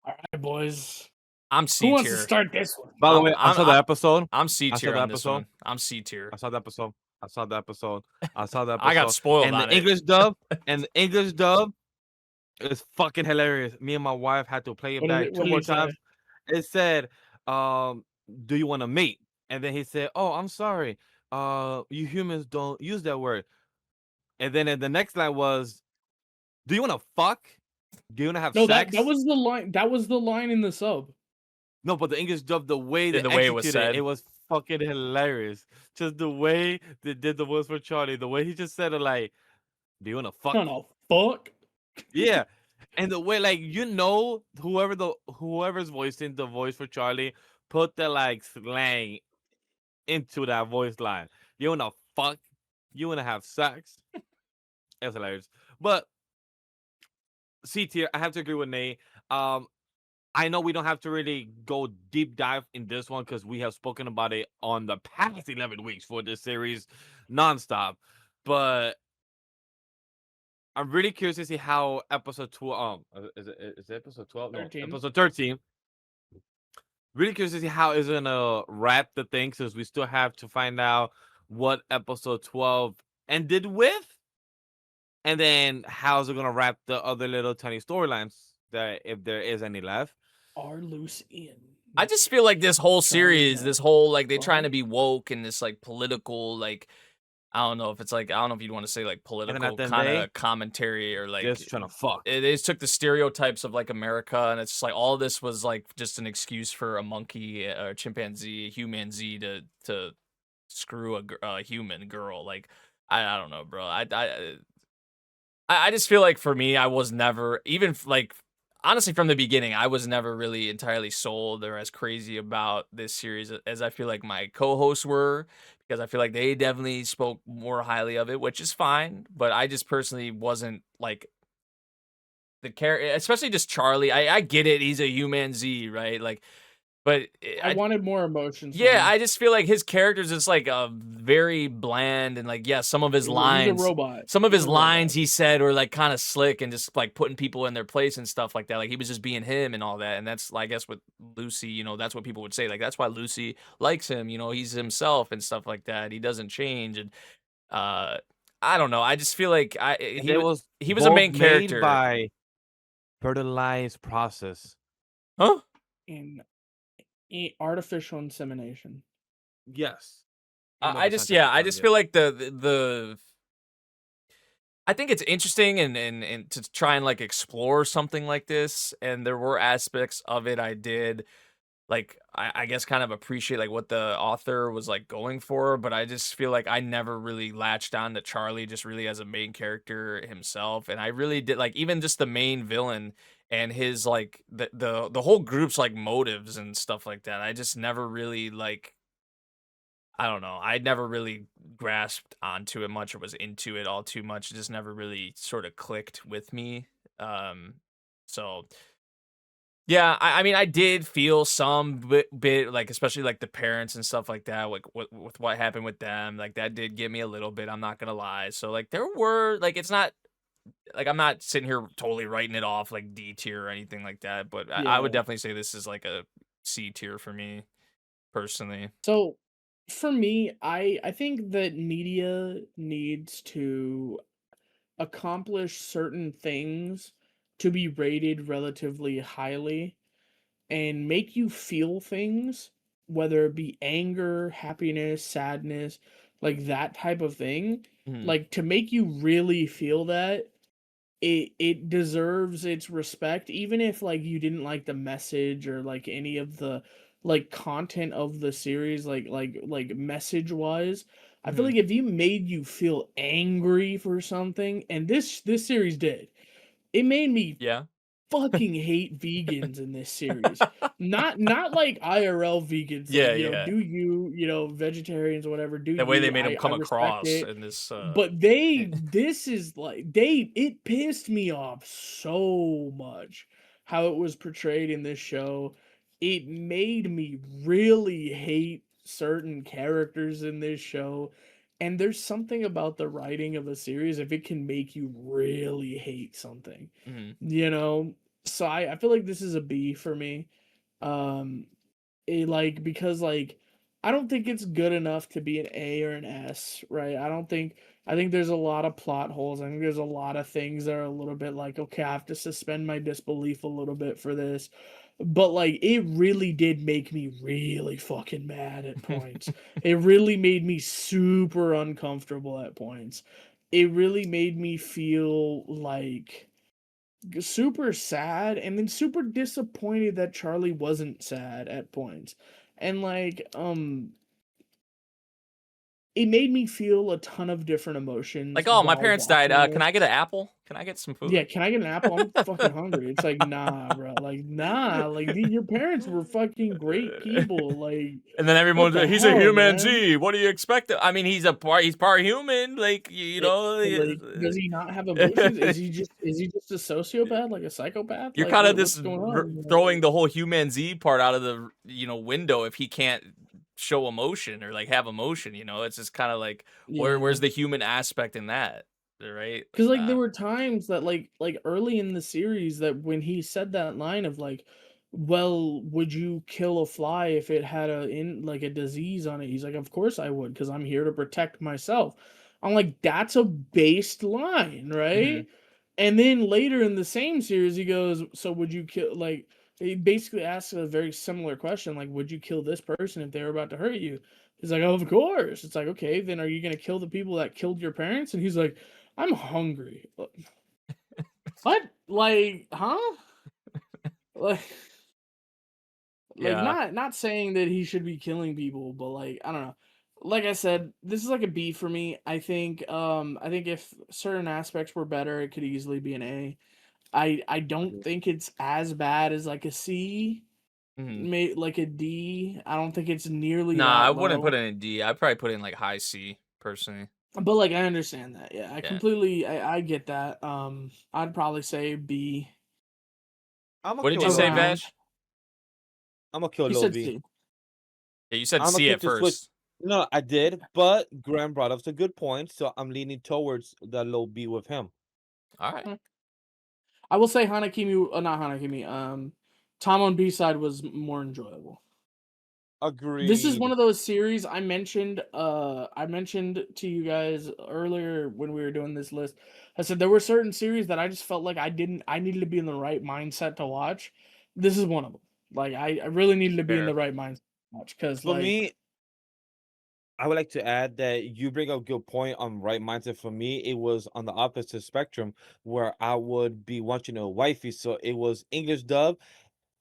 All right, boys. I'm Who C wants to tier. start this one? By the I'm way, I saw the episode. I'm C I saw tier the on this episode. one. I'm C tier. I saw the episode. I saw the episode. I saw the episode. I got spoiled and on the it. English dub and the English dub is fucking hilarious. Me and my wife had to play it back two more times. It said, do you want to mate? And then he said, oh, I'm sorry. You humans don't use that word. And then the next line was, do you want to fuck? Do you want to have No, sex? that was the line. That was the line in the sub. No, but the English dub, the way Yeah, they the way it was executed said. it was fucking hilarious. Just the way they did the words for Charlie, the way he just said it, like, do you want to fuck? No, fuck. Yeah. And the way, like, whoever's voicing the voice for Charlie put the like slang into that voice line. You wanna fuck? You wanna have sex? It's hilarious. But C tier, I have to agree with Nate. I know we don't have to really go deep dive in this one because we have spoken about it on the past 11 weeks for this series nonstop. But I'm really curious to see how episode 12, is it episode 12? No, 13. episode 13. Really curious to see how it's gonna wrap the thing since we still have to find out what episode 12 ended with. And then how's it gonna wrap the other little tiny storylines that if there is any left. Are loose in. I just feel like this whole series, Sorry, this whole like they're Go trying ahead. to be woke and this like political like I don't know if it's like I don't know if you'd want to say like at political the kind day, of commentary or like Just trying to fuck. they just took the stereotypes of like America and it's just like all of this was like just an excuse for a monkey or chimpanzee, human Z to screw a human girl. Like I don't know, bro. I just feel like for me, I was never even like honestly from the beginning, I was never really entirely sold or as crazy about this series as I feel like my co-hosts were because I feel like they definitely spoke more highly of it, which is fine. But I just personally wasn't like the character, especially just Charlie. I get it; he's a human Z, right? Like, but I wanted more emotions. from yeah, him. I just feel like his character's just like very bland and like yeah, some of his He's lines, a robot. some of He's his a robot. lines he said were like kind of slick and just like putting people in their place and stuff like that. Like he was just being him and all that. And that's I guess with Lucy, you know, that's what people would say. Like that's why Lucy likes him. You know, he's himself and stuff like that. He doesn't change and I don't know. I just feel like And there was he was a main Both character. made by fertilized process. Huh? in artificial insemination. yes. I just feel like the I think it's interesting and to try and like explore something like this and there were aspects of it I did like I guess kind of appreciate like what the author was like going for but I just feel like I never really latched on to Charlie just really as a main character himself and I really did like even just the main villain and his like the whole group's like motives and stuff like that I just never really like I don't know. I never really grasped onto it much or was into it all too much. It just never really sort of clicked with me. So yeah, I mean, I did feel some bit like, especially like the parents and stuff like that, like with what happened with them, like that did get me a little bit. I'm not gonna lie. So like there were like it's not like I'm not sitting here totally writing it off like D tier or anything like that, but I would Yeah. definitely say this is like a C tier for me personally. So for me, I think that media needs to accomplish certain things to be rated relatively highly and make you feel things, whether it be anger, happiness, sadness, like that type of thing. Mhm. Like to make you really feel that it deserves its respect even if like you didn't like the message or like any of the like content of the series like message wise. I feel Mhm. like if you made you feel angry for something and this series did, it made me Yeah. fucking hate vegans in this series. Not like IRL vegans, Yeah, like, yeah. do you know, vegetarians or whatever, do The way they you. made him I come respect across it. in this But this is like it pissed me off so much how it was portrayed in this show. It made me really hate certain characters in this show. And there's something about the writing of a series if it can make you really hate something. Mhm. You know? So I feel like this is a B for me. Um like because like I don't think it's good enough to be an A or an S, right? I think there's a lot of plot holes. I think there's a lot of things that are a little bit like, okay, I have to suspend my disbelief a little bit for this. But like it really did make me really fucking mad at points. It really made me super uncomfortable at points. It really made me feel like super sad and then super disappointed that Charlie wasn't sad at points. And like it made me feel a ton of different emotions. Like, oh, my while parents died. watching Can this. I get an apple? Can I get some food? Yeah, can I get an apple? I'm fucking hungry. It's like, nah, bro. Like, nah. Like, dude, your parents were fucking great people. Like, And then everyone's the like, he's a hell, human man? Z. What do you expect? I mean, he's part human. Like, you know. Like, does he not have emotions? Is he just a sociopath, like a psychopath? You're Like, kind of what's just going on? throwing the whole human Z part out of the window if he can't show emotion or like have emotion. It's just kind of like where's the human aspect in that, right? Because like there were times that like early in the series that when he said that line of like, well, would you kill a fly if it had a disease on it? He's like, of course I would, because I'm here to protect myself. I'm like, that's a based line, right? And then later in the same series, he goes, so would you kill, like, he basically asks a very similar question, like, would you kill this person if they were about to hurt you? He's like, oh, of course. It's like, okay, then are you going to kill the people that killed your parents? And he's like, I'm hungry. What? Like, huh? Like, Yeah. not saying that he should be killing people, but like, I don't know. Like I said, this is like a B for me. I think if certain aspects were better, it could easily be an A. I don't think it's as bad as like a C, like a D. I don't think it's nearly Nah, that I wouldn't low. put it in D. I'd probably put it in like high C personally. But like I understand that. Yeah, I Yeah. completely I get that. I'd probably say B. What did you say, Vash? I'm gonna kill He low said B. C. Yeah, you said I'm C gonna at switch. first. No, I did, but Graham brought up a good point, so I'm leaning towards the low B with him. All right. I will say Hana Kimi, not Hana Kimi. Tamon B-side was more enjoyable. Agreed. This is one of those series I mentioned. I mentioned to you guys earlier when we were doing this list. I said there were certain series that I just felt like I needed to be in the right mindset to watch. This is one of them. Like I really needed to be in the right mindset to watch because For me, I would like to add that you bring up a good point on right mindset. For me, it was on the opposite spectrum where I would be watching a wifey, so it was English dub,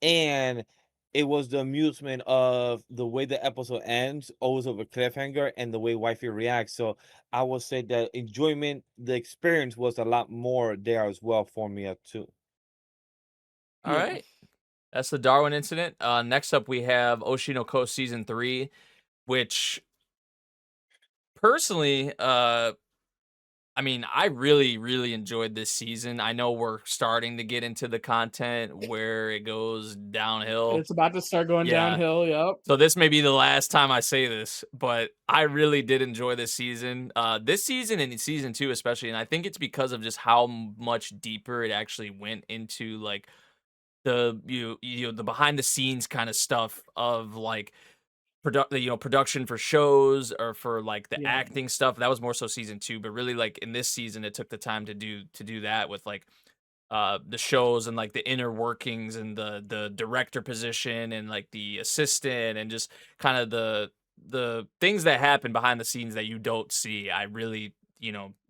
and it was the amusement of the way the episode ends, always of a cliffhanger, and the way wifey reacts. So I would say that enjoyment, the experience was a lot more there as well for me too. All right. That's the Darwin Incident. Next up, we have Oshi No Ko Season 3, which personally, I mean, I really, really enjoyed this season. I know we're starting to get into the content where it goes downhill. It's about to start going downhill, yep. So this may be the last time I say this, but I really did enjoy this season. This season and season 2 especially, and I think it's because of just how much deeper it actually went into like the the behind the scenes kind of stuff of like production for shows or for like the acting stuff. That was more so season 2, but really like in this season it took the time to do that with like the shows and like the inner workings and the director position and like the assistant and just kind of the things that happen behind the scenes that you don't see. I really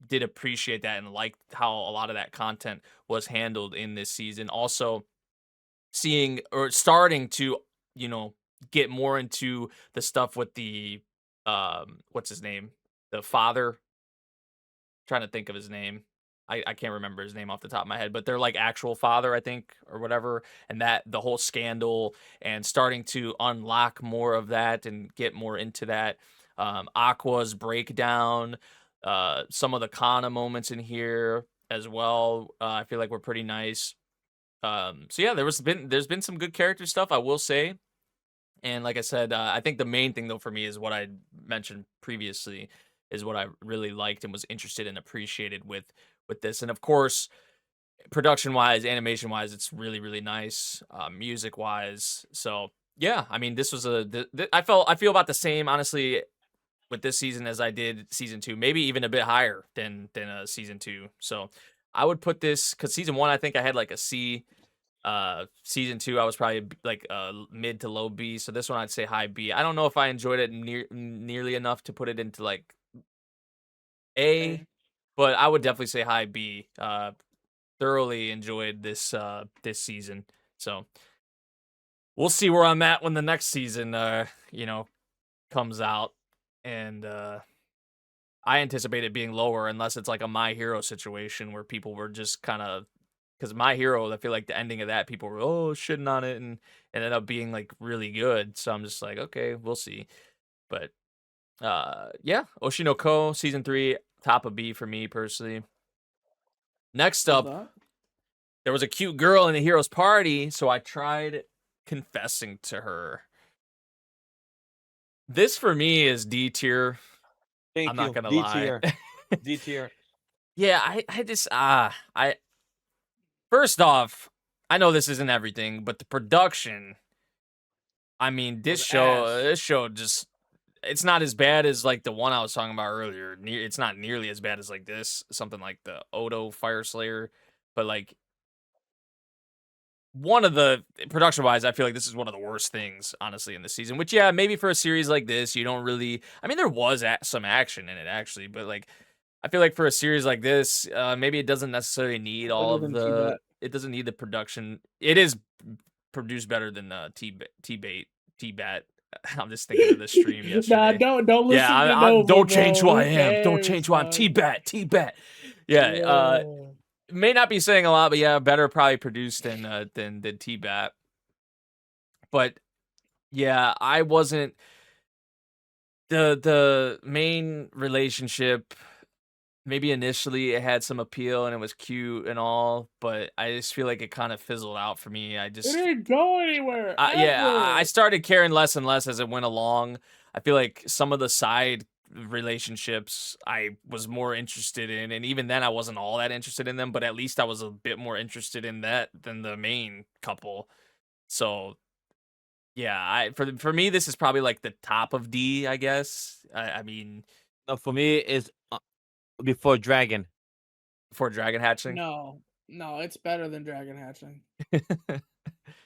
did appreciate that and liked how a lot of that content was handled in this season. Also seeing or starting to get more into the stuff with the what's his name, the father, trying to think of his name. I can't remember his name off the top of my head, but they're like actual father, I think, or whatever. And that the whole scandal and starting to unlock more of that and get more into that. Aqua's breakdown, some of the Kana moments in here as well. I feel like were pretty nice. So yeah, there's been some good character stuff, I will say. And like I said, I think the main thing though for me is what I mentioned previously is what I really liked and was interested and appreciated with this. And of course, production wise, animation wise, it's really, really nice. Music wise. So yeah, I mean, this was I feel about the same, honestly, with this season as I did season 2, maybe even a bit higher than season 2. So I would put this, because season 1, I think I had like a C. Season 2, I was probably like mid to low B. So this one I'd say high B. I don't know if I enjoyed it nearly enough to put it into like A, but I would definitely say high B. Thoroughly enjoyed this season. So we'll see where I'm at when the next season comes out. And I anticipate it being lower unless it's like a My Hero situation where people were just kind of, because My Hero, I feel like the ending of that, people were shitting on it and it ended up being like really good. So I'm just like, okay, we'll see. But yeah, Oshi No Ko season 3, top of B for me personally. Next Love up, that. there was a cute girl in a hero's party, so I tried confessing to her. This for me is D tier. Thank I'm you. not gonna D lie. tier. D tier. Yeah, I just first off, I know this isn't everything, but the production, I mean, Was ass. this show just, it's not as bad as like the one I was talking about earlier. It's not nearly as bad as like this, something like the Oedo Fire Slayer, but like one of the production wise, I feel like this is one of the worst things, honestly, in the season. Which, yeah, maybe for a series like this, you don't really. I mean, there was some action in it actually, but like, I feel like for a series like this, maybe it doesn't necessarily need all Other of than the. T-Bat. It doesn't need the production. It is produced better than T-Bat. I'm just thinking of the stream Nah, yesterday. don't listen Yeah, to Nova, don't change who bro. I Who am. Don't cares, change who I'm. dog? T-Bat. Yeah. Whoa. May not be saying a lot, but yeah, better probably produced than T-Bat. But yeah, I wasn't the main relationship. Maybe initially it had some appeal and it was cute and all, but I just feel like it kind of fizzled out for me. I It just didn't go anywhere. yeah, I Ever. started caring less and less as it went along. I feel like some of the side relationships I was more interested in, and even then I wasn't all that interested in them, but at least I was a bit more interested in that than the main couple. So yeah, for me this is probably like the top of D, I guess. I mean, No, for me is before Dragon. before Dragon Hatchling. No, it's better than Dragon Hatchling.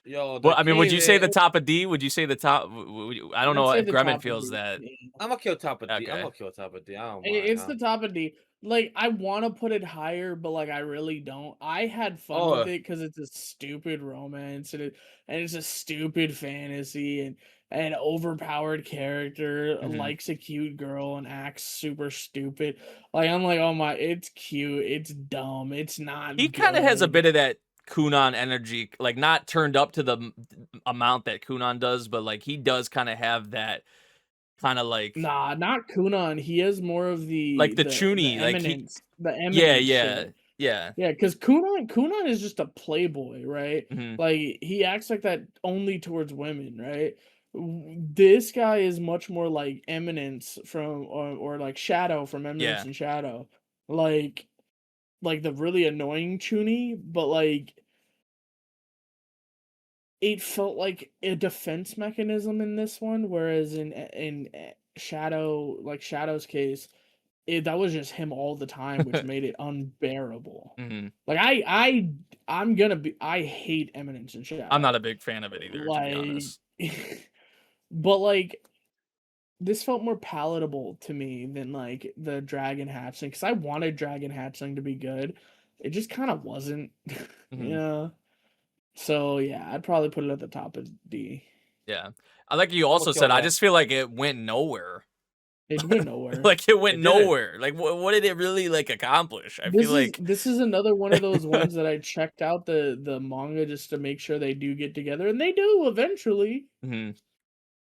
Yo, Well, I mean, would you say the it- top of D? Would you say the top? I don't I'd know say if the Gremlin top feels of D. that. Yeah. I'm gonna kill top of D. I'm Okay. gonna kill top of D. I don't mind. It's the top of D. Like, I want to put it higher, but like I really don't. I had fun with it because it's a stupid romance and it's a stupid fantasy and an overpowered character Mhm. likes a cute girl and acts super stupid. Like, I'm like, oh my, it's cute, it's dumb, it's not. He kind of has a good. bit of that Kunan energy, like not turned up to the amount that Kunan does, but like he does kind of have that kind of like Nah, not Kunan. He has more of the the the Chuny, like he, eminence, the yeah, eminence shit. yeah. Yeah, because Kunan is just a playboy, right? Mhm. Like he acts like that only towards women, right? This guy is much more like Eminence from or like Shadow from Eminence Yeah. and Shadow. Like the really annoying Chuny, but like it felt like a defense mechanism in this one, whereas in Shadow, like Shadow's case, that was just him all the time, which made it unbearable. Mhm. Like I hate Eminence and Shadow. I'm not a big fan of it either, to be honest. But like this felt more palatable to me than like the Dragon Hatchling, because I wanted Dragon Hatchling to be good. It just kind of wasn't. Mhm. Yeah. So yeah, I'd probably put it at the top of D. Yeah, I like you also kill said. I that. just feel like it went nowhere. It went nowhere. Like it went It didn't. nowhere. Like what did it really like accomplish? I This feel like this is another one of those ones that I checked out the manga just to make sure they do get together, and they do eventually. Mhm.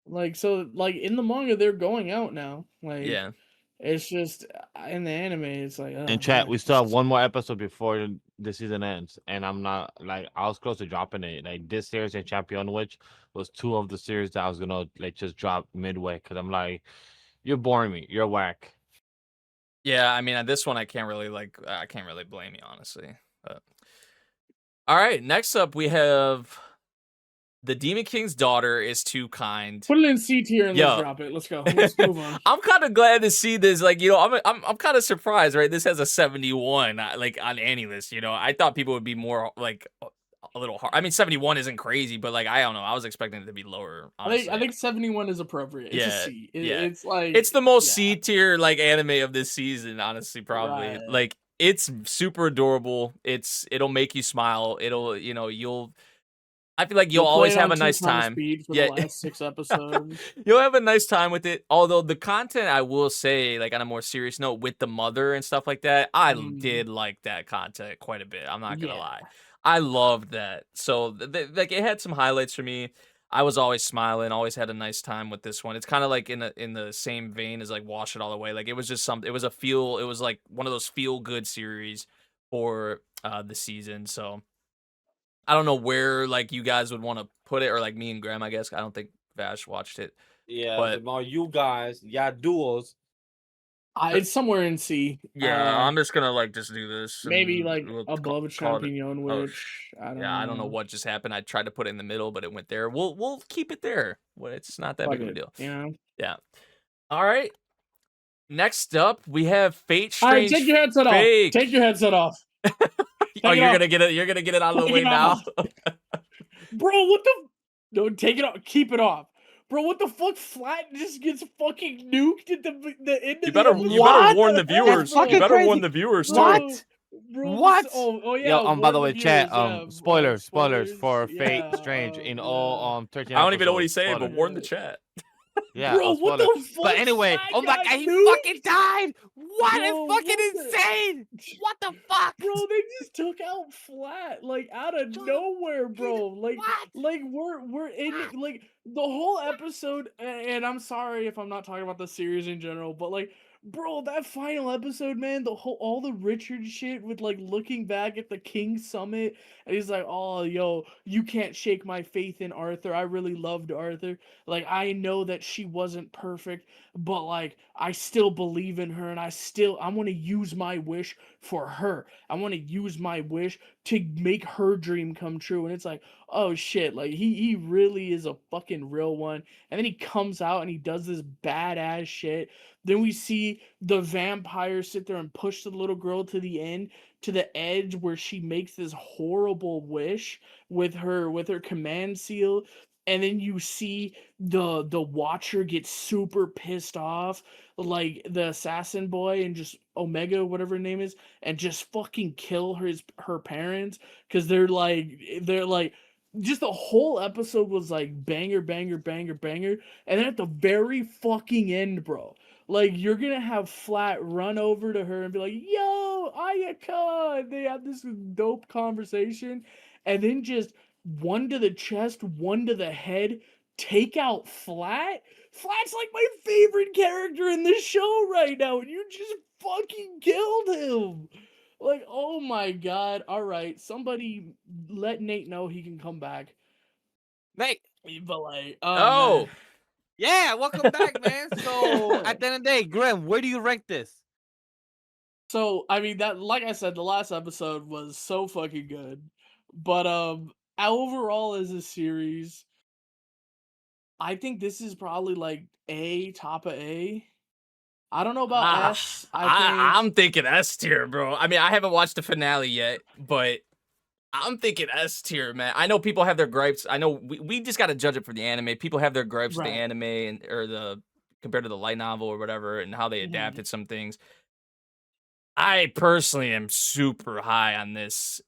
Like, so like in the manga they're going out now. Like, Yeah. it's just in the anime it's like, oh, In chat, man, we still have it's- one more episode before the season ends, and I'm not like I was close to dropping it. Like this series and Champignon Witch was two of the series that I was gonna like just drop midway because I'm like, you're boring me. You're whack. Yeah, I mean, this one I can't really blame you, honestly. But all right, next up we have the Demon King's daughter is too kind. Put it in C tier and Yo. let's drop it. Let's go. Let's move on. I'm kind of glad to see this. Like, you know, I'm kind of surprised, right? This has a 71, like on AnyList. You know, I thought people would be more like a little hard. I mean, 71 isn't crazy, but like I don't know. I was expecting it to be lower. Honestly. I think 71 is appropriate. It's a Yeah, C. yeah. It's like It's the most yeah. C tier like anime of this season, honestly, probably. Right. Like it's super adorable. It'll make you smile. It'll, you know, I feel like You'll you'll play always it have on a nice 2 times time. speed for Yeah. the last 6 episodes. You'll have a nice time with it. Although the content, I will say, like on a more serious note, with the mother and stuff like that, I did like that content quite a bit. I'm not gonna Yeah. lie, I loved that. So like it had some highlights for me. I was always smiling, always had a nice time with this one. It's kind of like in the same vein as like Wash It All Away. Like it was just something. It was like one of those feel good series for the season. So I don't know where like you guys would want to put it, or like me and Graham, I guess. I don't think Vash watched it. Yeah, But the more you guys, yeah, duels. It's somewhere in C. yeah, I'm just gonna like just do this. Maybe and like we'll above call it. Champignon Oh, Witch. I don't yeah, know. I don't know what just happened. I tried to put it in the middle, but it went there. We'll keep it there. Well, it's not that Fuck big of a it, deal. you know? Yeah. All right. Next up, we have Fate All right, Strange take your headset Fake. off. Take your headset off. Oh, it you're off. gonna get it. You're gonna get it out of the Take way it now. off. Bro, what the? No, take it off. Keep it off. Bro, what the fuck? Flat just gets fucking nuked at the end of You the better episode. warn the viewers. You fucking better warn crazy. the viewers too. What? Bro, What? Oh yeah. Yo, by the warn way, chat, viewers, yeah, spoilers for Fate yeah, Strange in all 13 I don't even know what episodes. he's saying, but Spoilers. warn the chat. Yeah, Bro, what spoilers. the fuck? But anyway, Flat oh my got god, he nuked? fucking died! What? Bro, It's fucking what the- insane! What the fuck? Bro, they just took out Flat like out of nowhere, bro. Like, What? like we're in like the whole episode. And I'm sorry if I'm not talking about the series in general, but like, bro, that final episode, man, all the Richard shit with like looking back at the King Summit, and he's like, "Oh, yo, you can't shake my faith in Arthur. I really loved Arthur. Like, I know that she wasn't perfect, but like, I still believe in her, and I want to use my wish for her. I want to use my wish to make her dream come true." And it's like, oh shit, like he really is a fucking real one. And then he comes out and he does this badass shit. Then we see the vampire sit there and push the little girl to the end, to the edge where she makes this horrible wish with her command seal. And then you see the watcher get super pissed off, like the assassin boy, and just Omega, whatever her name is, and just fucking kill her parents, because they're like just the whole episode was like banger, banger, banger, banger. And then at the very fucking end, bro, like you're gonna have Flat run over to her and be like, "Yo, Ayaka!" And they have this dope conversation, and then just one to the chest, one to the head, take out Flat. Flat's like my favorite character in this show right now, and you just fucking killed him. Like, oh my god. All right, somebody let Nate know he can come back. Nate. But like, Oh, man. Yeah, welcome back, man. So at the end of the day, Graham, where do you rank this? So I mean that, like I said, the last episode was so fucking good. But overall as a series, I think this is probably like top of A. I don't know about S. I'm thinking S tier, bro. I mean, I haven't watched the finale yet, but I'm thinking S tier, man. I know people have their gripes. I know we just got to judge it for the anime. People have their gripes with the Right. anime or the compared to the light novel or whatever, and how they adapted some things. I personally am super high on this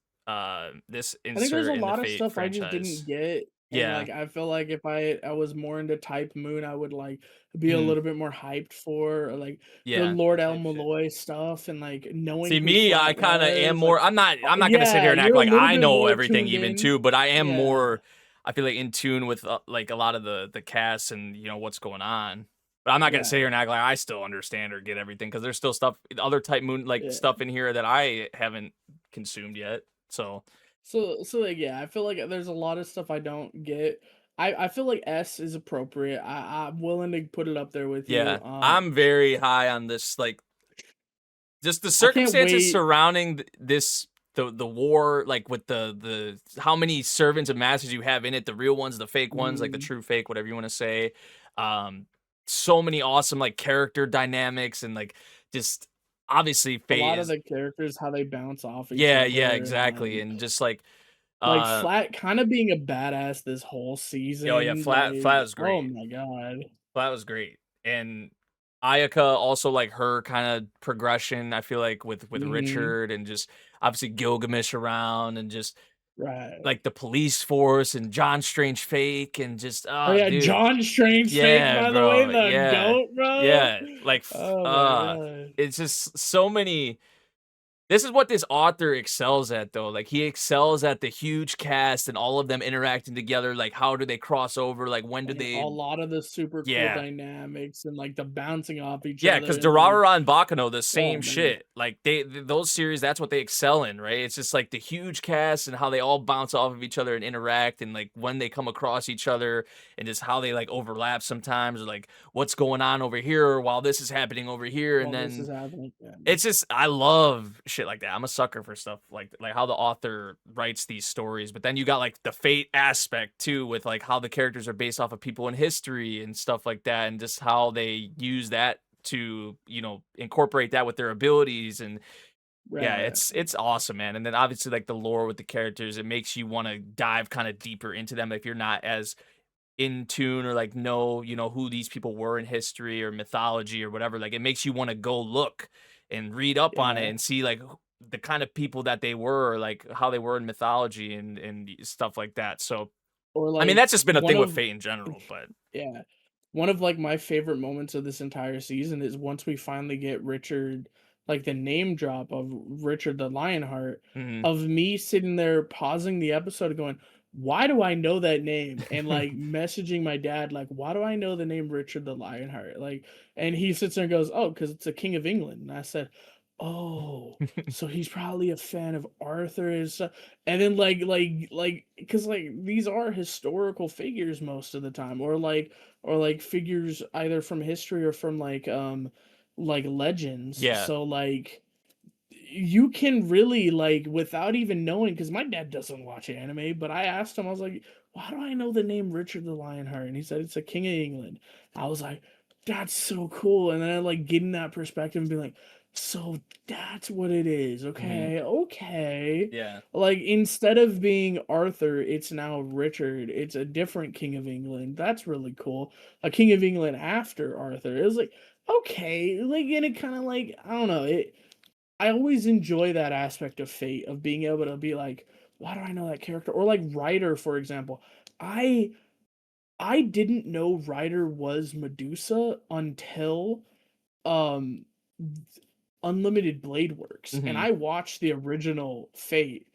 this I think there's insert a in the lot of Fate stuff I just franchise. didn't get. And Yeah. like I feel like if I was more into Type Moon, I would like be a Mhm. little bit more hyped for like the Yeah. Lord El Type shit. Malloy stuff, and like knowing See who me, I Flat kind of am was, more. like, I'm not gonna sit yeah, here and act you're a like little I bit know more everything tuned even in. too, but I am Yeah. more. I feel like in tune with like a lot of the cast and what's going on. But I'm not gonna sit Yeah. here and act like I still understand or get everything, because there's still stuff, other Type Moon like Yeah. stuff in here that I haven't consumed yet. So So like yeah, I feel like there's a lot of stuff I don't get. I feel like S is appropriate. I'm willing to put it up there with you. yeah, I'm very high on this. Like just the I can't circumstances wait. surrounding this. The war, like with the how many servants and masters you have in it, the real ones, the fake ones, like the true fake, whatever you want to say. So many awesome like character dynamics, and like just obviously A Fate lot of is, the characters, how they bounce off each yeah, other. yeah, exactly, And and just like Flat kind of being a badass this whole season. oh yeah, Flat like, was oh great. my god. Flat was great. And Ayaka also, like her kind of progression, I feel like with Mhm. Richard, and just obviously Gilgamesh around, and just Right. like the police force and John Strange fake and just Oh yeah, dude. John Strange fake, Yeah, by the way, bro. the Yeah. goat, bro. Yeah. Like Oh my god. it's just so many. This is what this author excels at, though. Like, he excels at the huge cast and all of them interacting together. Like, how do they cross over? Like, when do And they? a lot of the super cool Yeah. dynamics and like the bouncing off each Yeah, other. because and, like, Durarara and Bakano, the same man. shit. Like, those series, that's what they excel in, right? It's just like the huge cast and how they all bounce off of each other and interact, and like when they come across each other, and just how they like overlap sometimes, or like what's going on over here while this is happening over here, and while this then is happening. Yeah. it's just, I love shit like that. I'm a sucker for stuff like how the author writes these stories. But then you got like the fate aspect too, with like how the characters are based off of people in history and stuff like that, and just how they use that to, you know, incorporate that with their abilities. And yeah, Right. it's awesome, man. And then obviously like the lore with the characters, it makes you want to dive kind of deeper into them if you're not as in tune or like know, you know, who these people were in history or mythology or whatever. Like, it makes you want to go look and read up on it Yeah. and see like the kind of people that they were, or like how they were in mythology and stuff like that. So Or I mean, like that's just been a one thing with of Fate in general. But yeah. One of like my favorite moments of this entire season is once we finally get Richard, like the name drop of Richard the Lionheart, mhm. of me sitting there pausing the episode going, why do I know that name? And like messaging my dad, like, why do I know the name Richard the Lionheart? Like, and he sits there and goes, oh, because it's a King of England. And I said, oh, so he's probably a fan of Arthur and stuff. And then because like these are historical figures most of the time, or like figures either from history or from like legends. Yeah. So like you can really like without even knowing, because my dad doesn't watch anime, but I asked him, I was like, why do I know the name Richard the Lionheart? And he said it's a King of England. I was like, that's so cool. And then I like getting that perspective and being like, so that's what it is. Okay, okay. Yeah. Like instead of being Arthur, it's now Richard. It's a different King of England. That's really cool. A King of England after Arthur. It was like, okay, like, and it kind of like, I don't know, I always enjoy that aspect of Fate, of being able to be like, why do I know that character? Or like Ryder, for example. I didn't know Ryder was Medusa until um Unlimited Blade Works, and Mhm. I watched the original Fate.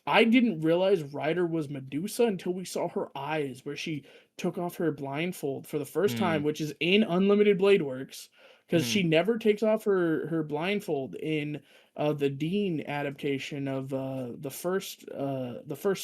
I didn't realize Ryder was Medusa until we saw her eyes, where she took off her blindfold for the first time, Mm. which is in Unlimited Blade Works, because Mhm. she never takes off her blindfold in the Dean adaptation of the first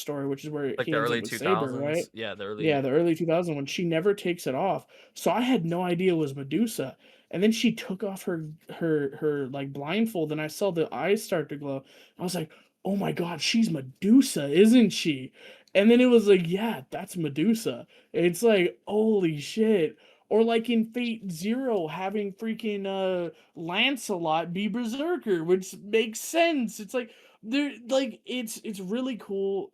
story, which is where Like he the ends up early with Saber, right? 2000s. Yeah, the early. Yeah, the early 2000s when she never takes it off. So I had no idea it was Medusa. And then she took off her like blindfold, and I saw the eyes start to glow. I was like, "Oh my god, she's Medusa, isn't she?" And then it was like, "Yeah, that's Medusa." It's like, "Holy shit." Or like in Fate Zero having freaking Lancelot be Berserker, which makes sense. It's like there like it's really cool.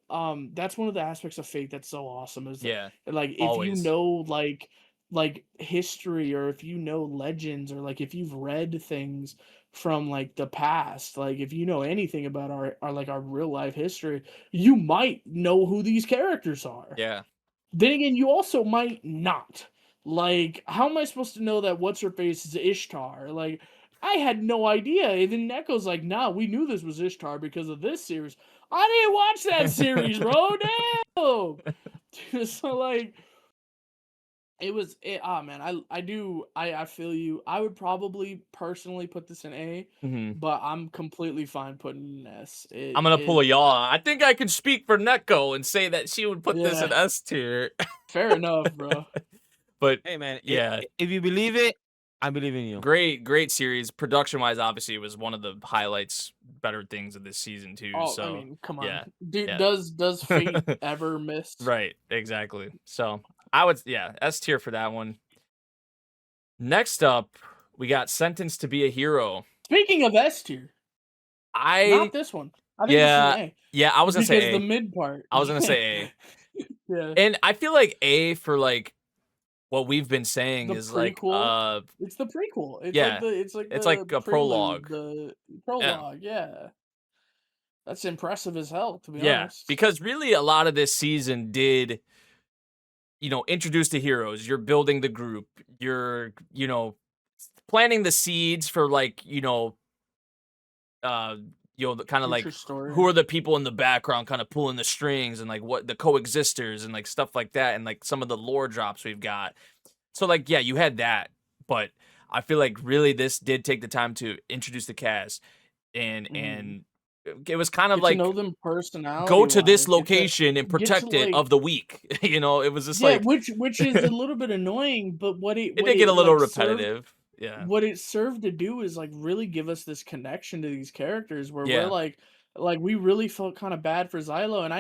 That's one of the aspects of Fate that's so awesome is that, Yeah. like if you Always. know like history, or if you know legends, or like if you've read things from like the past, like if you know anything about our like our real life history, you might know who these characters are. Yeah. Then again, you also might not. Like, how am I supposed to know that what's her face is Ishtar? Like, I had no idea. And then Neko's like, nah, we knew this was Ishtar because of this series. I didn't watch that series, bro. Damn. So like man, I feel you. I would probably personally put this in A, Mhm. but I'm completely fine putting it in S. I'm gonna pull a yaw. I think I can speak for Neko and say that she would put this in Yeah, S tier. fair enough, bro. But Hey man, yeah, if you believe it, I believe in you. great series. Production wise, obviously, it was one of the highlights, better things of this season too. Oh, I So mean, come on. yeah, Dude, yeah. does Fate ever miss? Right, exactly. So I would, yeah, S tier for that one. Next up, we got Sentenced to Be a Hero. Speaking of S tier, I not this one. I think yeah, this is an A. yeah, I was gonna Because say the A. mid part. I was gonna say A. Yeah. And I feel like A for like what we've been saying The is like prequel. It's the prequel. yeah, It's like it's the like a prelude, prologue. the Yeah. prologue, yeah. That's impressive as hell, to be Yeah, honest. because really a lot of this season did, introduce the heroes. You're building the group. You're, planting the seeds for kind of like Future story. who are the people in the background kind of pulling the strings and like what the coexisters and like stuff like that and like some of the lore drops we've got. So like, yeah, you had that, but I feel like really this did take the time to introduce the cast and it was kind of Get to like know them personality. go to this Get to- location and get to, protect it like- of the weak. It was just yeah, like which is a little bit annoying, but what it did get a little like, served- repetitive. Yeah. what it served to do is like really give us this connection to these characters where Yeah. we're like we really felt kind of bad for Xylo. And I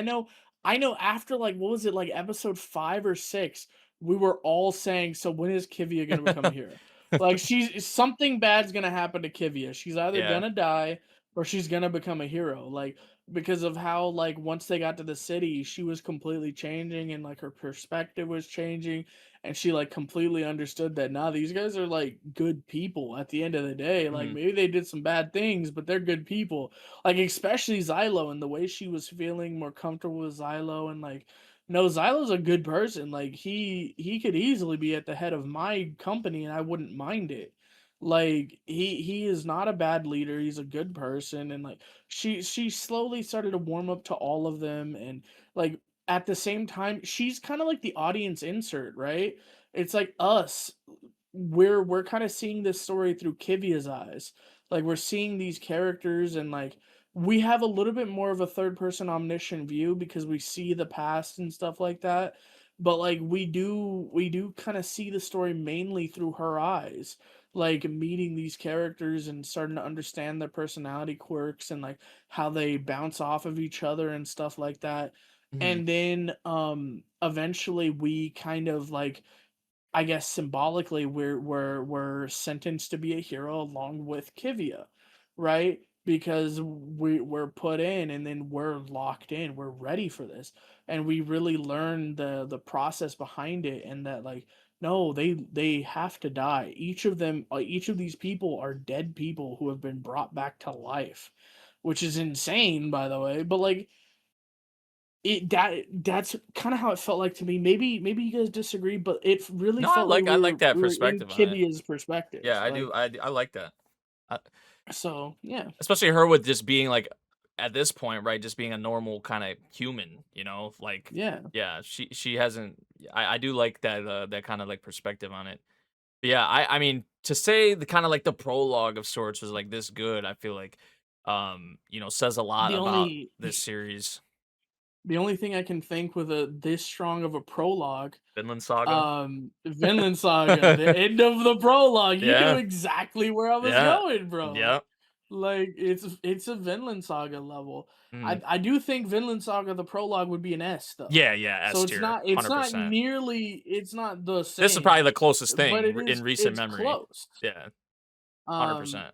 know after like what was it, like episode 5 or 6, we were all saying, so when is Kivia gonna become a hero? Like something bad's gonna happen to Kivia. She's either Yeah. gonna die or she's gonna become a hero. Like because of how like once they got to the city, she was completely changing and like her perspective was changing. And she like completely understood that now these guys are like good people at the end of the day. Like Mhm. maybe they did some bad things, but they're good people. Like especially Xylo and the way she was feeling more comfortable with Xylo and like no, Xylo's a good person. Like he could easily be at the head of my company and I wouldn't mind it. Like he is not a bad leader. He's a good person and like she slowly started to warm up to all of them and like at the same time, she's kind of like the audience insert, right? It's like us. We're kind of seeing this story through Kivia's eyes. Like we're seeing these characters and like we have a little bit more of a third person omniscient view because we see the past and stuff like that. But like we do kind of see the story mainly through her eyes. Like meeting these characters and starting to understand their personality quirks and like how they bounce off of each other and stuff like that. Mhm. And then eventually we kind of like I guess symbolically we're sentenced to be a hero along with Kivia, right? Because we're put in and then we're locked in. We're ready for this. And we really learn the process behind it and that like no, they have to die. Each of them each of these people are dead people who have been brought back to life, which is insane by the way, but like that's kind of how it felt like to me. Maybe you guys disagree, but it really No, I felt like we that were in perspective on it. Kivia's perspective. Yeah, I like, do. I like that. So yeah, Especially her with just being like at this point, right? Just being a normal kind of human, like yeah. yeah, she hasn't. I do like that that kind of like perspective on it. But yeah, I mean to say the kind of like the prologue of sorts was like this good. I feel like says a lot The about only this series. the only thing I can think with a this strong of a prologue, Vinland Saga. Vinland Saga, the end of the prologue. You Yeah. knew exactly where I was Yeah. going, bro. Yep. Like it's a Vinland Saga level. Mm. I do think Vinland Saga the prologue would be an S though. Yeah, S So tier. it's not 100%. nearly it's not the same. This is probably the closest thing but in recent it's memory. close. Yeah, 100%.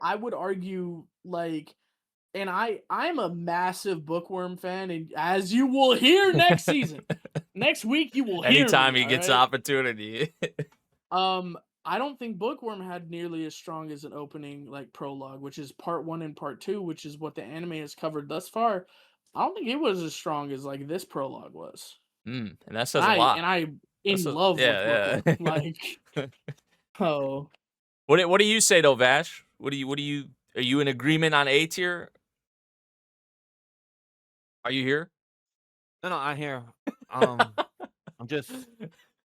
I would argue like and I'm a massive Bookworm fan and as you will hear next season. Next week you will hear Anytime me, he gets alright? opportunity. I don't think Bookworm had nearly as strong as an opening like prologue, which is part 1 and part 2, which is what the anime has covered thus far. I don't think it was as strong as like this prologue was. And that says a lot. And I That's in love yeah, with Bookworm. Like oh. What do you say though, Vash? What do you are you in agreement on A tier? Are you here? No, I'm here. I'm just.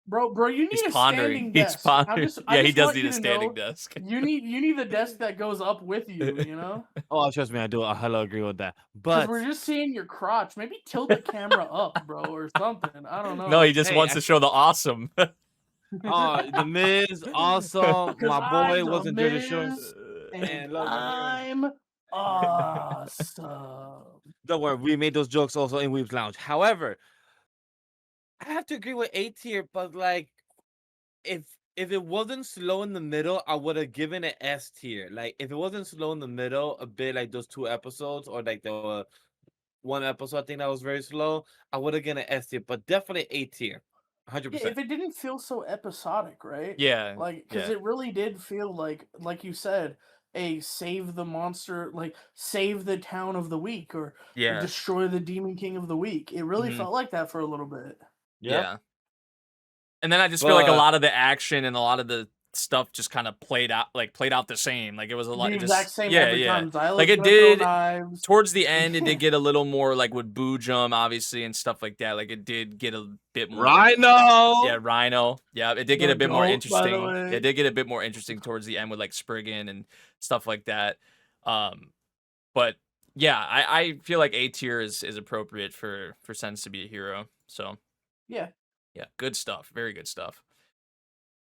Bro, you need He's a pondering. standing He's desk. pondering. I Yeah, he just does want need you a to standing know, desk. You need the desk that goes up with you, you know? Oh, trust me, I do. I hella agree with that. Because But we're just seeing your crotch. Maybe tilt the camera up, bro, or something. I don't know. No, he just Hey, wants to show the awesome. oh, the Miz, awesome. 'Cause My boy I'm wasn't the doing the show. Miz, And and look, I'm awesome. Don't worry, we made those jokes also in Weeb's Lounge. However, I have to agree with A tier, but like, if it wasn't slow in the middle, I would have given it S tier. Like, if it wasn't slow in the middle, a bit like those 2 episodes, or like the one episode I think that was very slow, I would have given it S tier, but definitely A tier, 100%. Yeah, if it didn't feel so episodic, right? Yeah. Like, because yeah. it really did feel like you said, a save the monster, like save the town of the week, or Yeah. destroy the demon king of the week. It really Mhm. felt like that for a little bit. Yeah. And then I just feel like a But- lot of the action and a lot of the stuff just kind of played out the same. Like it was a lot The it exact just same yeah, every yeah. time. Xylo's Like it gonna throw did knives. towards the end it did get a little more like with Boo Jump obviously and stuff like that. Like it did get a bit more Rhino. Yeah, Rhino. Yeah, it did get The a bit more goat, by the interesting. way. It did get a bit more interesting towards the end with like Spriggan and stuff like that. But yeah, I feel like A tier is appropriate for Sens to be a hero. So Yeah. yeah, good stuff. Very good stuff.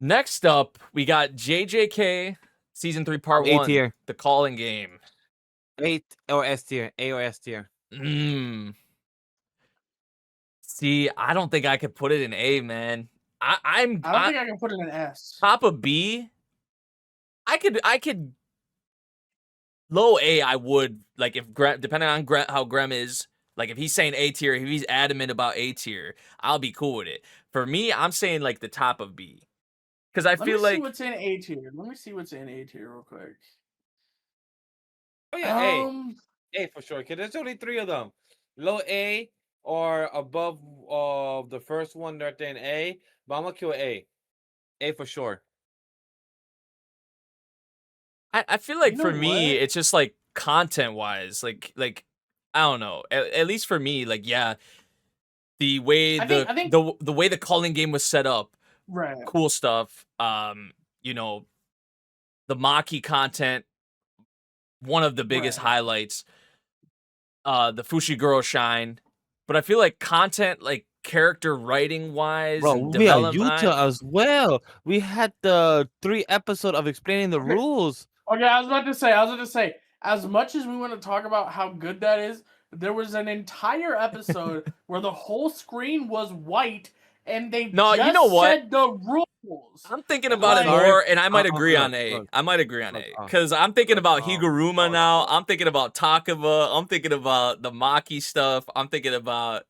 Next up, we got JJK Season 3 Part A 1, tier. The Calling Game. A or S tier. A or S tier. See, I don't think I could put it in A, man. I don't think I can put it in S. top of B. I could low A. I would like if depending on how Grem is. Like if he's saying A tier, if he's adamant about A tier, I'll be cool with it. For me, I'm saying like the top of B, because I feel Let me like see what's in A tier. Let me see what's in A tier real quick. Oh yeah, A for sure. Cause there's only 3 of them. Low A or above the first one that they're in A. But I'm gonna kill A. A for sure. I feel like You know for me, what? it's just like content wise, like I don't know. At least for me, like yeah, the way I think the way the Calling Game was set up, right. cool stuff. You know, the Maki content, one of the biggest Right. highlights. The Fushiguro shine, but I feel like content, like character writing wise, Bro, and we are development. Utah as well. We had the 3 episode of explaining the Okay. rules. Okay, I was about to say, as much as we want to talk about how good that is, there was an entire episode where the whole screen was white and they No, just you know what? said the rules. I'm thinking about it Like- more, and I might agree look, on A. look, I might agree on look, A, because I'm thinking about Higuruma look, now. look. I'm thinking about Takaba. I'm thinking about the Maki stuff. I'm thinking about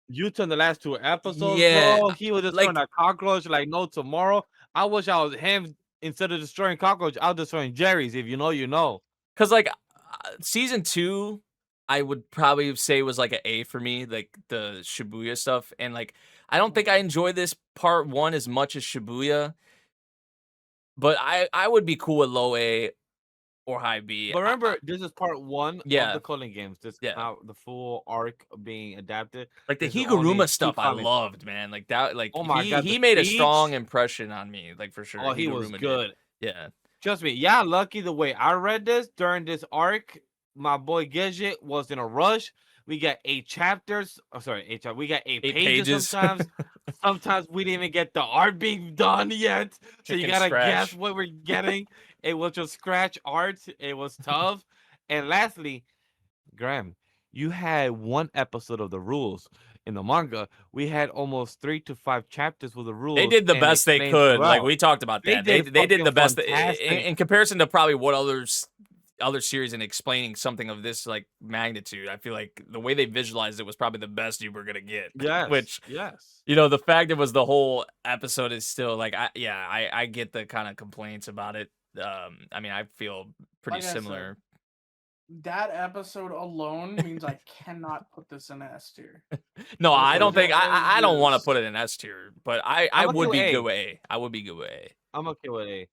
Utah in the last 2 episodes, Yeah, bro. He was destroying a cockroach like no tomorrow. I wish I was him. Instead of destroying cockroach, I was destroying Jerry's. If you know, you know. because like season 2, I would probably say was like an A for me, like the Shibuya stuff, and like I don't think I enjoy this part 1 as much as Shibuya, but I would be cool with low A or high B. But remember, this is part 1 Yeah. of the Calling Games. This Yeah. now the full arc being adapted. Like the This is only Higuruma 2 stuff, I comics. loved, man. Like that, like Oh my God, he the made a speech? strong impression on me, like for sure. Oh, he was Higuruma did. good. Yeah, Trust me. Yeah, lucky the way I read this during this arc, my boy Gidget was in a rush. We got 8 chapters. Oh, sorry, 8 chapters. We got 8 pages sometimes. Sometimes we didn't even get the art being done yet. So you Chicken gotta guess scratch. what we're getting. It was just scratch art. It was tough. And lastly, Graham, you had 1 episode of the rules. In the manga, we had almost 3 to 5 chapters with the rules. they did the and best they explained could. Like throughout. we talked about They that. did They did the fucking best fantastic. in comparison to probably what other series in explaining something of this like magnitude. I feel like the way they visualized it was probably the best you were gonna get. Yes. Which yes. you know, the fact it was the whole episode is still like I get the kind of complaints about it. I mean, I feel pretty Like I said, similar. that episode alone means I cannot put this in S tier. No, This I don't was think I don't want to just- put it in S tier, but I I'm would okay be with good A. with A. I would be good with A. I'm okay with A.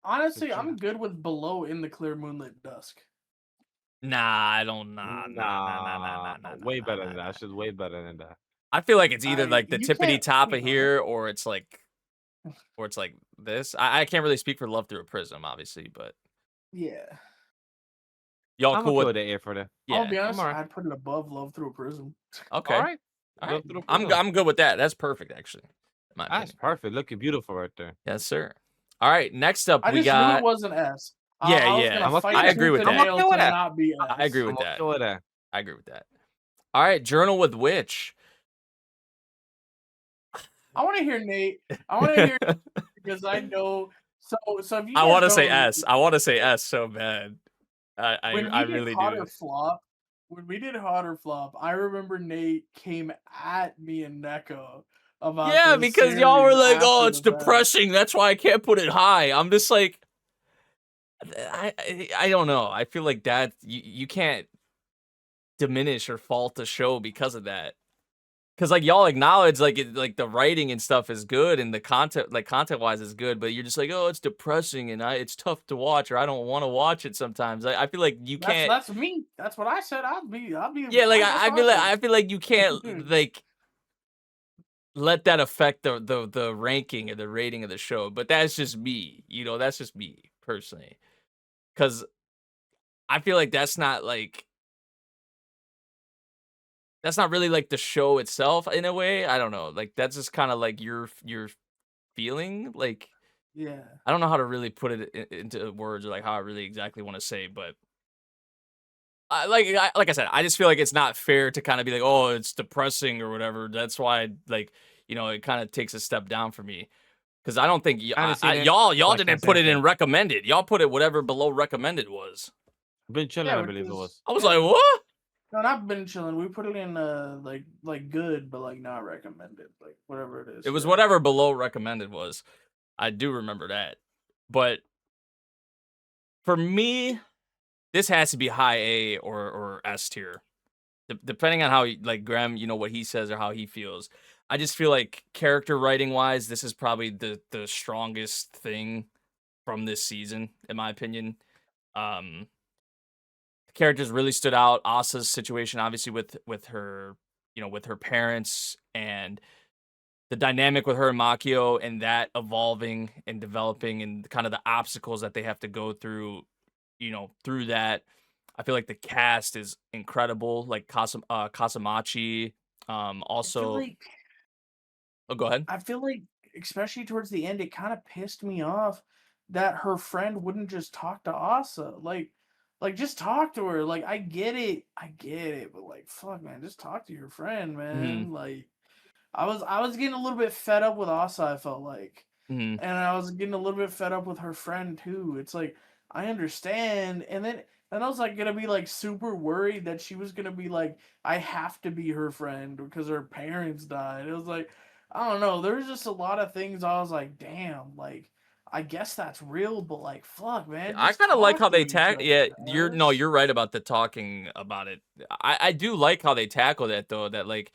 Honestly, sure. I'm good with below in the clear moonlit dusk. Nah, I don't. Nah. Way better than that. She's way better than that. I feel like it's either I- like the you tippity can't- top you of know. here, or it's like this. I can't really speak for Love Through a Prism, obviously, but Yeah. y'all I'm cool okay with with A for that. I'll yeah. be honest, alright. I'd put it above love through a prism. Okay, All right. all Love right. Through a I'm Prism. good with that. That's perfect, actually. In my That's opinion. perfect. Looking beautiful right there. Yes, sir. All right, next up I we just knew got. it was an S. Yeah, I was yeah. gonna I'm okay fight with I agree tooth with and that. nail I'm okay with to that. not be S. I agree with I'm that. okay with that. I agree with that. All right, Journal with Witch. I want to hear Nate. I want to hear because I know. So if you I guys want to don't say know, S. I want to say S so bad. I when we I did really Hot do. or Flop, when we did Hot or Flop, I remember Nate came at me and Neko about Yeah, this because y'all were series like, "Oh, after it's the fact. depressing. That's why I can't put it high." I'm just like, I don't know. I feel like that you can't diminish or fault the show because of that. Because like y'all acknowledge like like the writing and stuff is good and the content like content wise is good, but you're just like, oh, it's depressing and it's tough to watch or I don't want to watch it sometimes. I feel like you can't. That's me. That's what I said. I'll be. Yeah, like that's I what feel like said. I feel like you can't like let that affect the ranking or the rating of the show. But that's just me, that's just me personally. Because I feel like that's not really like the show itself in a way. I don't know. Like that's just kind of like your feeling. Like Yeah. I don't know how to really put it into words or like how I really exactly want to say, but like I said, I just feel like it's not fair to kind of be like, oh, it's depressing or whatever. That's why it kind of takes a step down for me because I don't think I haven't seen it, y'all so I didn't can't say put it in anything. recommended. Y'all put it whatever below recommended was. Been chilling, Yeah, I which believe it is- was. I was yeah. like, what? No, not been chilling. We put it in like good, but like not recommended, like whatever it is. It was yeah. whatever below recommended was. I do remember that. But for me, this has to be high A or S tier. Depending on how like Grem, what he says or how he feels. I just feel like character writing wise, this is probably the strongest thing from this season, in my opinion. Characters really stood out. Asa's situation, obviously, with her, with her parents and the dynamic with her and Makio and that evolving and developing and kind of the obstacles that they have to go through, through that. I feel like the cast is incredible. Like Kasamachi, also. Oh, go ahead. I feel like, especially towards the end, it kind of pissed me off that her friend wouldn't just talk to Asa. Like just talk to her. Like I get it, but like, fuck, man, just talk to your friend, man. Like, I was getting a little bit fed up with Asa. I felt like, and I was getting a little bit fed up with her friend too. It's like I understand, and then I was like gonna be like super worried that she was gonna be like, I have to be her friend because her parents died. It was like, I don't know. There was just a lot of things I was like, damn, like I guess that's real, but like, fuck, man. I just kind of like talk how to they each tackle. other, Yeah, guys. you're right about the talking about it. I do like how they tackle that though. That like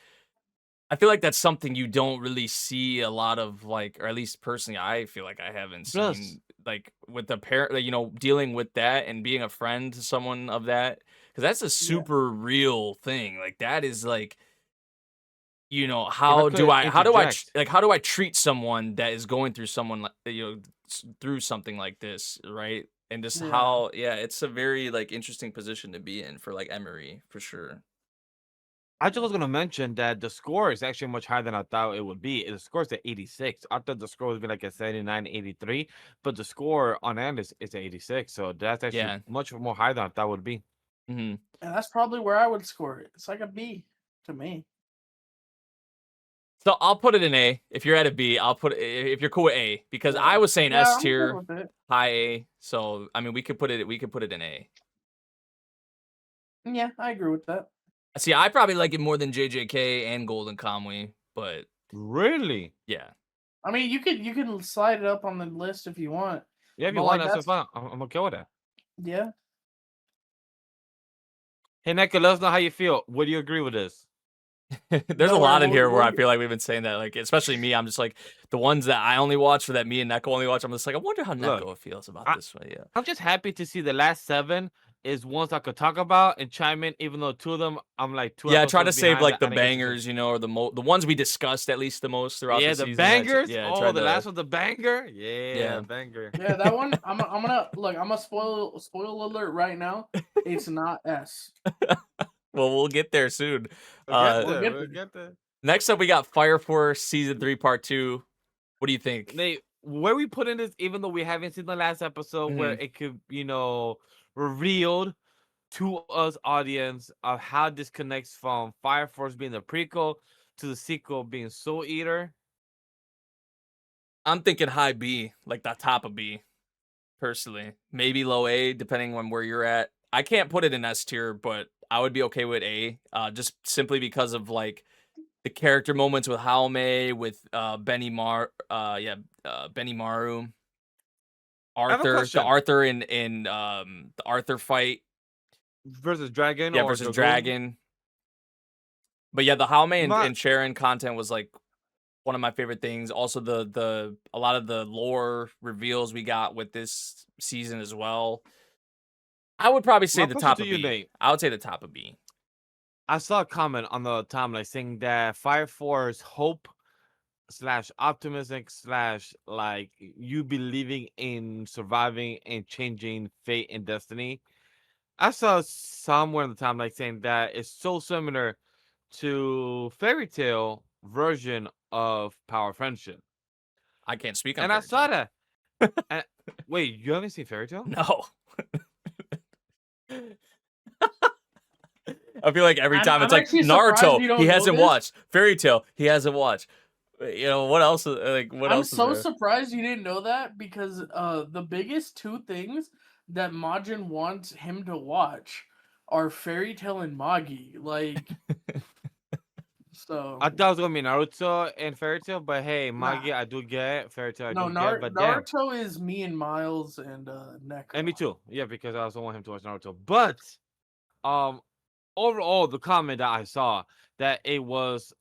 I feel like that's something you don't really see a lot of, like, or at least personally, I feel like I haven't Plus- seen like with the parent, like, dealing with that and being a friend to someone of that, because that's a super real thing. Like that is like, how do I interject. how do I treat someone that is going through someone like through something like this, right? And just Yeah. how, yeah, it's a very like interesting position to be in for like Emery for sure. I just was gonna mention that the score is actually much higher than I thought it would be. The score is at 86. I thought the score would be like a 79, 83, but the score on end is 86. So that's actually Yeah. much more higher than I thought it would be. Mm-hmm. And that's probably where I would score it. It's like a B to me. So I'll put it in A. If you're at a B, I'll put it if you're cool with A, because Yeah. I was saying Yeah, S I'm tier, good with it. high A. So I mean, we could put it in A. Yeah, I agree with that. See, I probably like it more than JJK and Golden Kamuy, but Really? yeah. I mean, you can slide it up on the list if you want. Yeah, if you But, want, like, that's fine. I'm okay with that. Yeah. Hey, Neko, let us know how you feel. Would you agree with this? There's No, a lot in we'll- here where we'll I feel like we've been saying that, like, especially me. I'm just like the ones that I only watch or that me and Neko only watch. I'm just like, I wonder how Look, Neko feels about I- this one. Yeah. I'm just happy to see the last 7 is ones I could talk about and chime in, even though 2 of them I'm like 2 Yeah, I try to episodes save behind like that the I didn't get to see. bangers, or the ones we discussed at least the most throughout Yeah, the the season. bangers. Yeah, I Oh, tried the to- last one, the banger. Yeah, Yeah. banger. Yeah, that one. I'm gonna look. I'm gonna spoil alert right now. It's not S. Well, we'll get there soon. We'll We'll get get there. Next up, we got Fire Force Season 3 Part 2. What do you think? Nate, where we put in this, even though we haven't seen the last episode, where it could, revealed to us audience of how this connects from Fire Force being the prequel to the sequel being Soul Eater. I'm thinking high B, like the top of B, personally. Maybe low A, depending on where you're at. I can't put it in S tier, but I would be okay with A, just simply because of like the character moments with Jaume, with Benny Maru. have a The question. Arthur in the Arthur fight. Versus Dragon. Yeah, or versus Dragoon? Dragon. But yeah, the Haume My- and Sharon content was like one of my favorite things. Also, a lot of the lore reveals we got with this season as well. I would probably say My the question top to of you, B. Nate. I would say the top of B. I saw a comment on the timeline saying that Fire Force hope / optimism / like you believing in surviving and changing fate and destiny. I saw somewhere in the timeline saying that it's so similar to Fairy Tale version of Power Friendship. I can't speak on And I Fairy saw Tail. that. Wait, you haven't seen Fairy Tale? No. I feel like every time I'm it's like actually surprised Naruto, you don't he know hasn't this. watched. Fairy Tale, he hasn't watched. You know what else? What I'm else is so there? surprised you didn't know that because the biggest two things that Majin wants him to watch are Fairy Tale and Magi. Like, so I thought it was gonna be Naruto and Fairy Tale, but hey, Magi, Nah. I do get Fairy Tale, I no, do get, but damn. Naruto is me and Miles and Neko. And me too. Yeah, because I also want him to watch Naruto. But overall, the comment that I saw that it was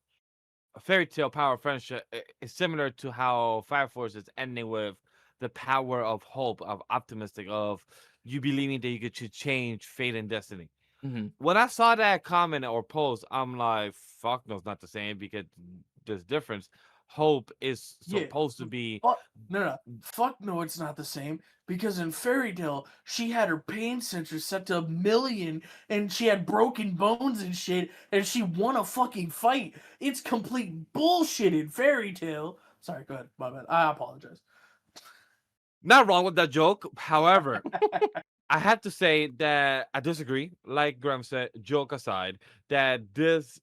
a Fairy Tale Power Friendship is similar to how Fire Force is ending with the power of hope, of optimistic, of you believing that you get to change fate and destiny. Mhm. When I saw that comment or post, I'm like, fuck no, it's not the same because there's difference. Hope is Yeah. supposed to be No. Fuck no, it's not the same. Because in Fairy Tale, she had her pain sensor set to 1,000,000 and she had broken bones and shit, and she won a fucking fight. It's complete bullshit in Fairy Tale. Sorry, go ahead. My bad. I apologize. not wrong with that joke. However, I have to say that I disagree. Like Graham said, joke aside, that this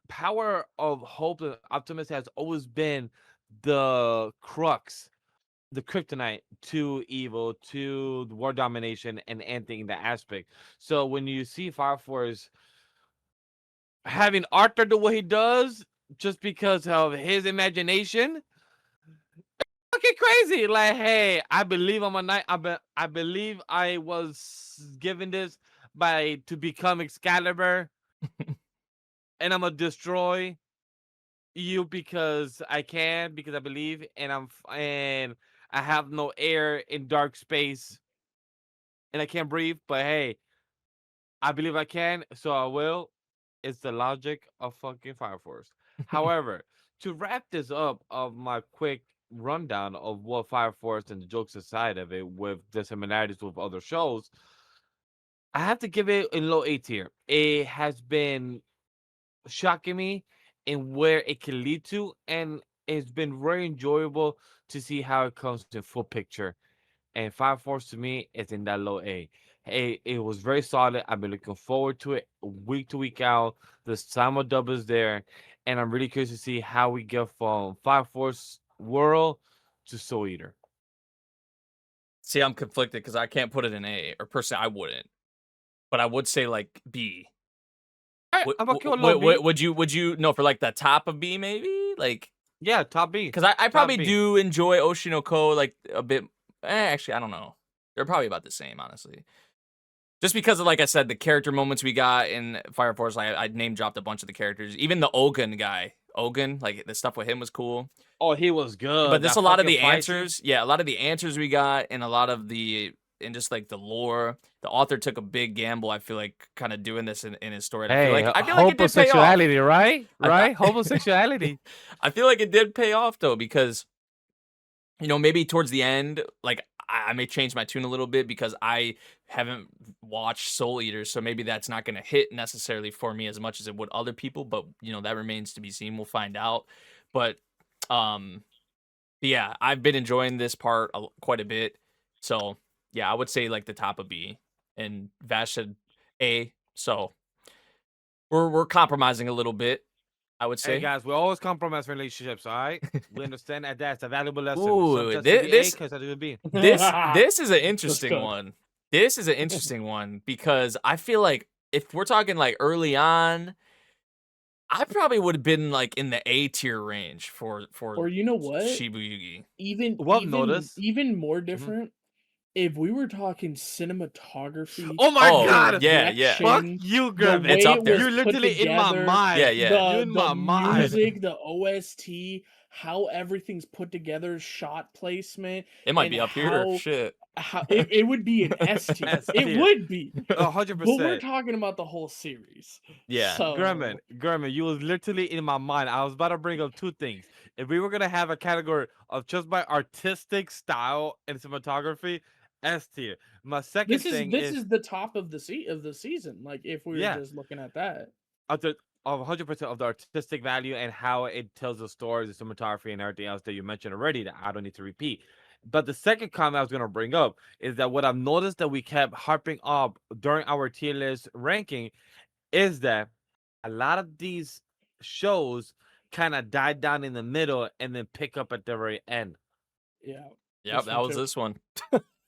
power of hope and optimism has always been the crux, the kryptonite to evil, to the world domination, and anything in that aspect. So when you see Fire Force having Arthur do what he does just because of his imagination, fucking crazy. Like, hey, I believe I'm a knight. I believe I was given this to become Excalibur, and I'm gonna destroy you because I can, because I believe, and I have no air in dark space, and I can't breathe. But hey, I believe I can, so I will. It's the logic of fucking Fire Force. However, to wrap this up of my quick rundown of what Fire Force and the jokes aside of it with the similarities with other shows, I have to give it a low A tier. It has been shocking me in where it can lead to, and it's been very enjoyable to see how it comes to full picture. And Fire Force to me is in that low A. Hey, it was very solid. I've been looking forward to it week to week out. The Samo dub is there, and I'm really curious to see how we get from Fire Force World to Soul Eater. See, I'm conflicted because I can't put it in A, or personally, I wouldn't. But I would say like B. All right, I'm okay with low B. Would you no for like the top of B maybe like Yeah, top B. because I probably B. do enjoy Oshi No Ko like a bit. Actually, I don't know. They're probably about the same, honestly. Just because of, like I said, the character moments we got in Fire Force, like I name dropped a bunch of the characters. Even the Ogun guy, like the stuff with him was cool. Oh, he was good. But there's That a lot of fucking the fight scene. answers. Yeah, a lot of the answers we got, and a lot of and just like the lore. The author took a big gamble. I feel like kind of doing this in his story. And Hey, I feel like it did pay off. homosexuality, right? I- Right? Homosexuality. I feel like it did pay off though, because maybe towards the end, like I may change my tune a little bit because I haven't watched Soul Eater, so maybe that's not going to hit necessarily for me as much as it would other people. But that remains to be seen. We'll find out. But yeah, I've been enjoying this part quite a bit. So yeah, I would say like the top of B, and Vash said A. So we're compromising a little bit, I would say. Hey guys, we always compromise relationships, all right? We understand that that's a valuable lesson. Ooh, Some just to be this- A, 'cause I do B. This is an interesting good. one. This is an interesting one because I feel like if we're talking like early on, I probably would have been like in the A tier range for Or you know what? Shibuyugi. Well, notice. Even more Mhm. different. If we were talking cinematography, Oh my Oh, god! yeah, yeah. Fuck direction, you, the Grem. It's way up it there. was You're put literally in my together, mind. Yeah, yeah. You're in my the mind. music, the OST, how everything's put together, shot placement, It might and be up here. how Shit. it would be an S tier. S It tier. would be. 100%. But we're talking about the whole series. Yeah. So Gremlin, you was literally in my mind. I was about to bring up two things. If we were gonna have a category of just by artistic style and cinematography, S tier. My second thing this is the top of the season. Like if we were Yeah. just looking at that. of 100% of the artistic value and how it tells the stories, the cinematography, and everything else that you mentioned already that I don't need to repeat. But the second comment I was gonna bring up is that what I've noticed that we kept harping up during our tier list ranking is that a lot of these shows kind of died down in the middle and then pick up at the very end. Yeah. Yep, This that one was too. this one.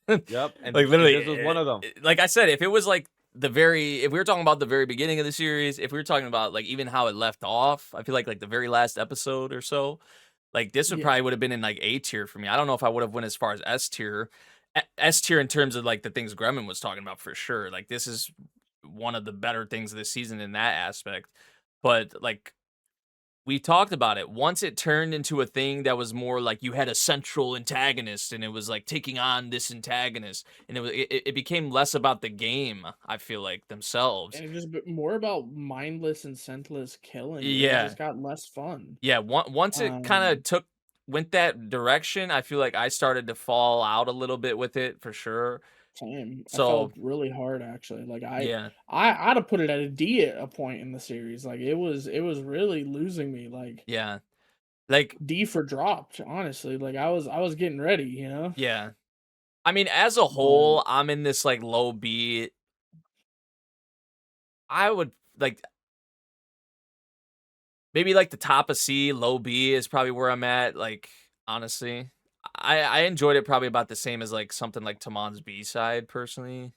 Yep, and Like literally, this was one of them. Like I said, if it was like if we were talking about the very beginning of the series, if we were talking about like even how it left off, I feel like the very last episode or so, like this would Yeah. probably would have been in like A tier for me. I don't know if I would have went as far as S tier. S tier in terms of like the things Gremlin was talking about for sure. Like this is one of the better things of this season in that aspect. But like we talked about it. Once it turned into a thing that was more like you had a central antagonist and it was like taking on this antagonist and it became less about the game, I feel like themselves. And it just more about mindless and senseless killing. It Yeah. just got less fun. Yeah, once it kind of went that direction, I feel like I started to fall out a little bit with it for sure. Same. I So felt really hard actually. Like yeah. I'd have put it at a D at a point in the series. Like it was really losing me. Like Yeah. Like D for dropped, honestly. Like I was getting ready, you know? yeah. I mean, as a whole, I'm in this like low B. I would like maybe like the top of C, low B is probably where I'm at. Like honestly, I enjoyed it probably about the same as like something like Tamon's B side personally,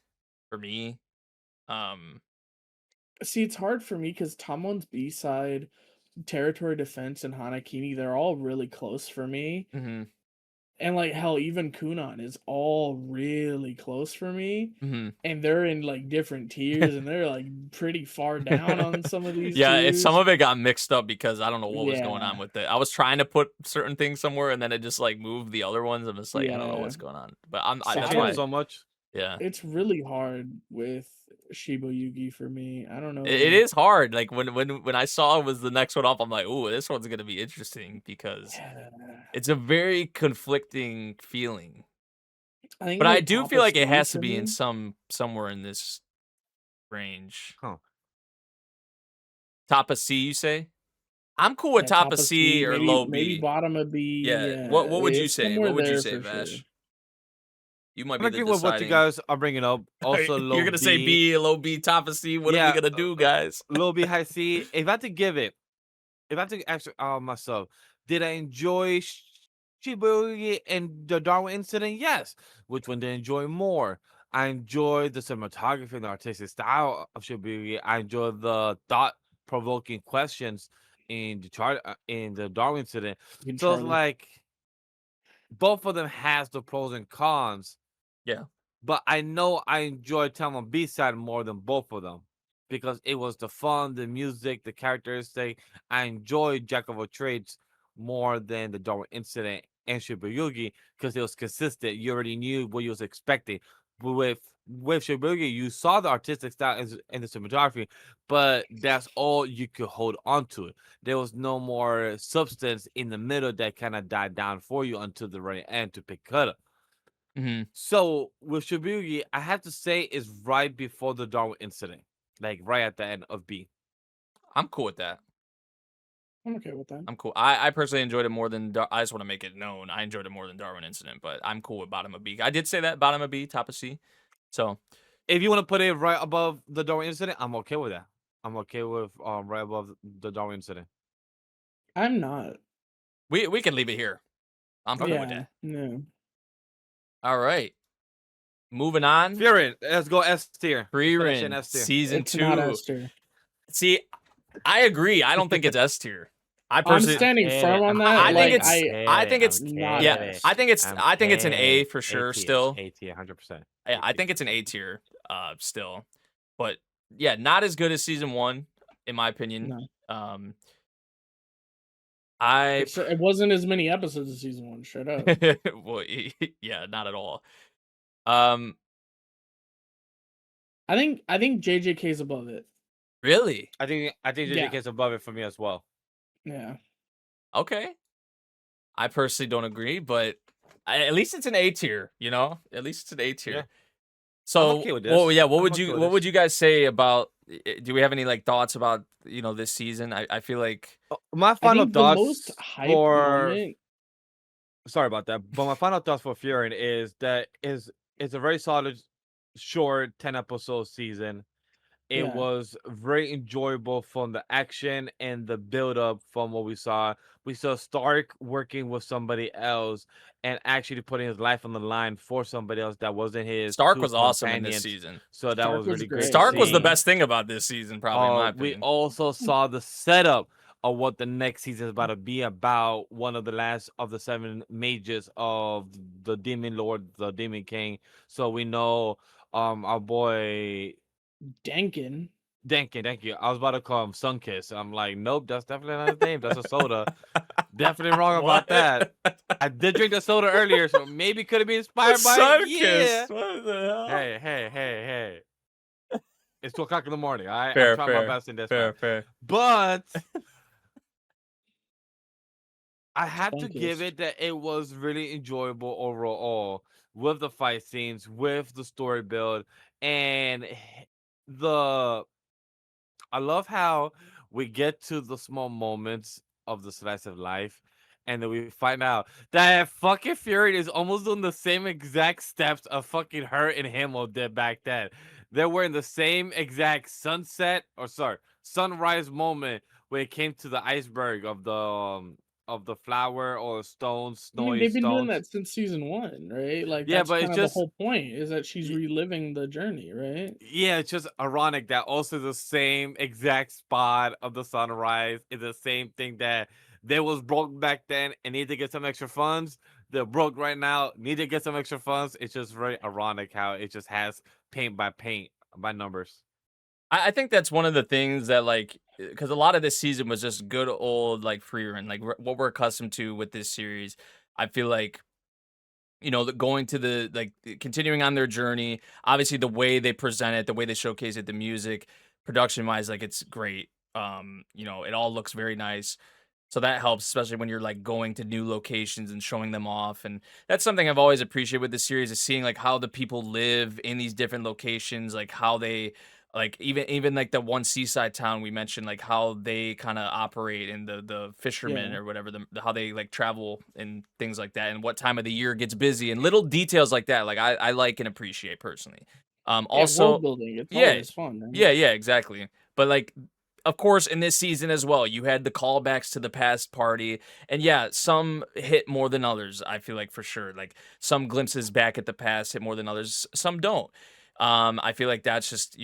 for me. See, it's hard for me because Tamon's B side, Territory Defense, and Hana Kimi, they're all really close for me. Mhm, And like hell, even Kunan is all really close for me. mhm. And they're in like different tiers and they're like pretty far down on some of these Yeah, tiers. some of it got mixed up because I don't know what was going on Yeah. with it. I was trying to put certain things somewhere and then it just like moved the other ones. I'm just like, I don't know Yeah. what's going on. But So that's I why, don't- so much. yeah. It's really hard with Shibuyugi for me. I don't know. It is hard. Like when I saw it was the next one up, I'm like, ooh, this one's gonna be interesting because Yeah. it's a very conflicting feeling. I think But I like do top feel of like it C has to for be in me. somewhere in this range. Huh. Top of C, you say? I'm cool with Yeah, top of C or low maybe B. bottom of B. Yeah. What would you it's say? somewhere What would you there say, for Vash? sure. You might I'm be agree the with what you deciding. guys are bringing up. Also, low You're gonna say B, low B, top of C. What are we Yeah, gonna do, guys? low B, high C. If I had to give it, if I had to ask myself, did I enjoy Shibuya and the Darwin Incident? Yes. Which one did I enjoy more? I enjoyed the cinematography and the artistic style of Shibuya. I enjoyed the thought-provoking questions in the Darwin Incident. In So it's Charlie. like both of them has the pros and cons. Yeah. But I know I enjoyed Tamon B side more than both of them because it was the fun, the music, the characteristic. I enjoyed Jack of all trades more than the Darwin Incident and Shibuyugi because it was consistent. You already knew what you was expecting. But with Shibuyugi, you saw the artistic style and the cinematography, but that's all you could hold on to it. There was no more substance in the middle that kind of died down for you until the very end to pick it up. Mm-hmm. So with Shibuya, I have to say is right before the Darwin Incident, like right at the end of B. I'm cool with that. I'm okay with that. I'm cool. I personally enjoyed it more than I just want to make it known. I enjoyed it more than Darwin Incident, but I'm cool with bottom of B. I did say that bottom of B, top of C. So If you want to put it right above the Darwin Incident, I'm okay with that. I'm okay with right above the Darwin Incident. I'm not. we can leave it here. I'm cool with that. No. All right. Moving on. Fearing, let's go S tier. Let's finish in Frieren, S tier. season It's not 2. S tier. See, I agree. I don't think it's S tier. I I'm personally, standing firm on that. I think like, it's- I think it's- not yeah, S. I think it's an A for sure. A tier, Still, A tier, 100%. yeah, I think it's an A tier. Still, but yeah, not as good as season 1, in my opinion. No. It wasn't as many episodes of season 1. Straight up. well, yeah, not at all. I think JJK's above it. Really? I think Yeah. JJK's above it for me as well. Yeah. Okay. I personally don't agree, but at least it's an A tier. You know, at least it's an A tier. Yeah. So, okay with well, this. yeah. I'm What would okay you with What would this. you guys say about? Do we have any like thoughts about this season? I feel like My I final think the thoughts most hyped for moment. sorry about that, but my final thoughts for Furin is that it's a very solid, short 10-episode season. It Yeah. was very enjoyable from the action and the build up from what we saw. We saw Stark working with somebody else and actually putting his life on the line for somebody else that wasn't his Stark two was awesome in this companions. season. So that Stark was was really great. great. Stark was the seeing. best thing about this season, probably in my We opinion. also saw the setup of what the next season is about to be about. One of the last of the 7 mages of the Demon Lord, the Demon King. So we know our boy Denkin. Denkin, thank you. I was about to call him Sunkiss. I'm like, nope, that's definitely not his name. That's a soda. Definitely wrong about that. I did drink the soda earlier, so maybe could have been inspired by it. Yeah. What the hell? Hey. It's 2 o'clock in the morning. I'm Fair, trying my best in this. fair, Man. fair. But I have to Sunkiss. give it that it was really enjoyable overall with the fight scenes, with the story build, and I love how we get to the small moments of the slice of life, and then we find out that fucking Fury is almost doing the same exact steps of fucking her and Himmel did back then. They were in the same exact sunrise moment when it came to the iceberg of the flower or stones, I mean, snowy they've been doing stones. that since season 1, right? Like, Yeah, that's but kind it's of just- the whole point, is that she's Ye- reliving the journey, right? Yeah, it's just ironic that also the same exact spot of the sunrise is the same thing that they was broke back then and need to get some extra funds. They're broke right now, need to get some extra funds. It's just very ironic how it just has paint by numbers. I think that's one of the things that, like, because a lot of this season was just good old like free run, like what we're accustomed to with this series. I feel like, going to continuing on their journey. Obviously, the way they present it, the way they showcase it, the music, production wise, like it's great. It all looks very nice. So that helps, especially when you're like going to new locations and showing them off. And that's something I've always appreciated with this series, is seeing like how the people live in these different locations, like how they like even like the one seaside town we mentioned, like how they kind of operate, and the fishermen Yeah. or whatever, how they like travel and things like that, and what time of the year gets busy, and little details like that. Like I like and appreciate personally. Also, world building, it's yeah, always fun, right? yeah, exactly. But like, of course, in this season as well, you had the callbacks to the past party, and yeah, some hit more than others. I feel like for sure, like some glimpses back at the past hit more than others. Some don't. I feel like that's just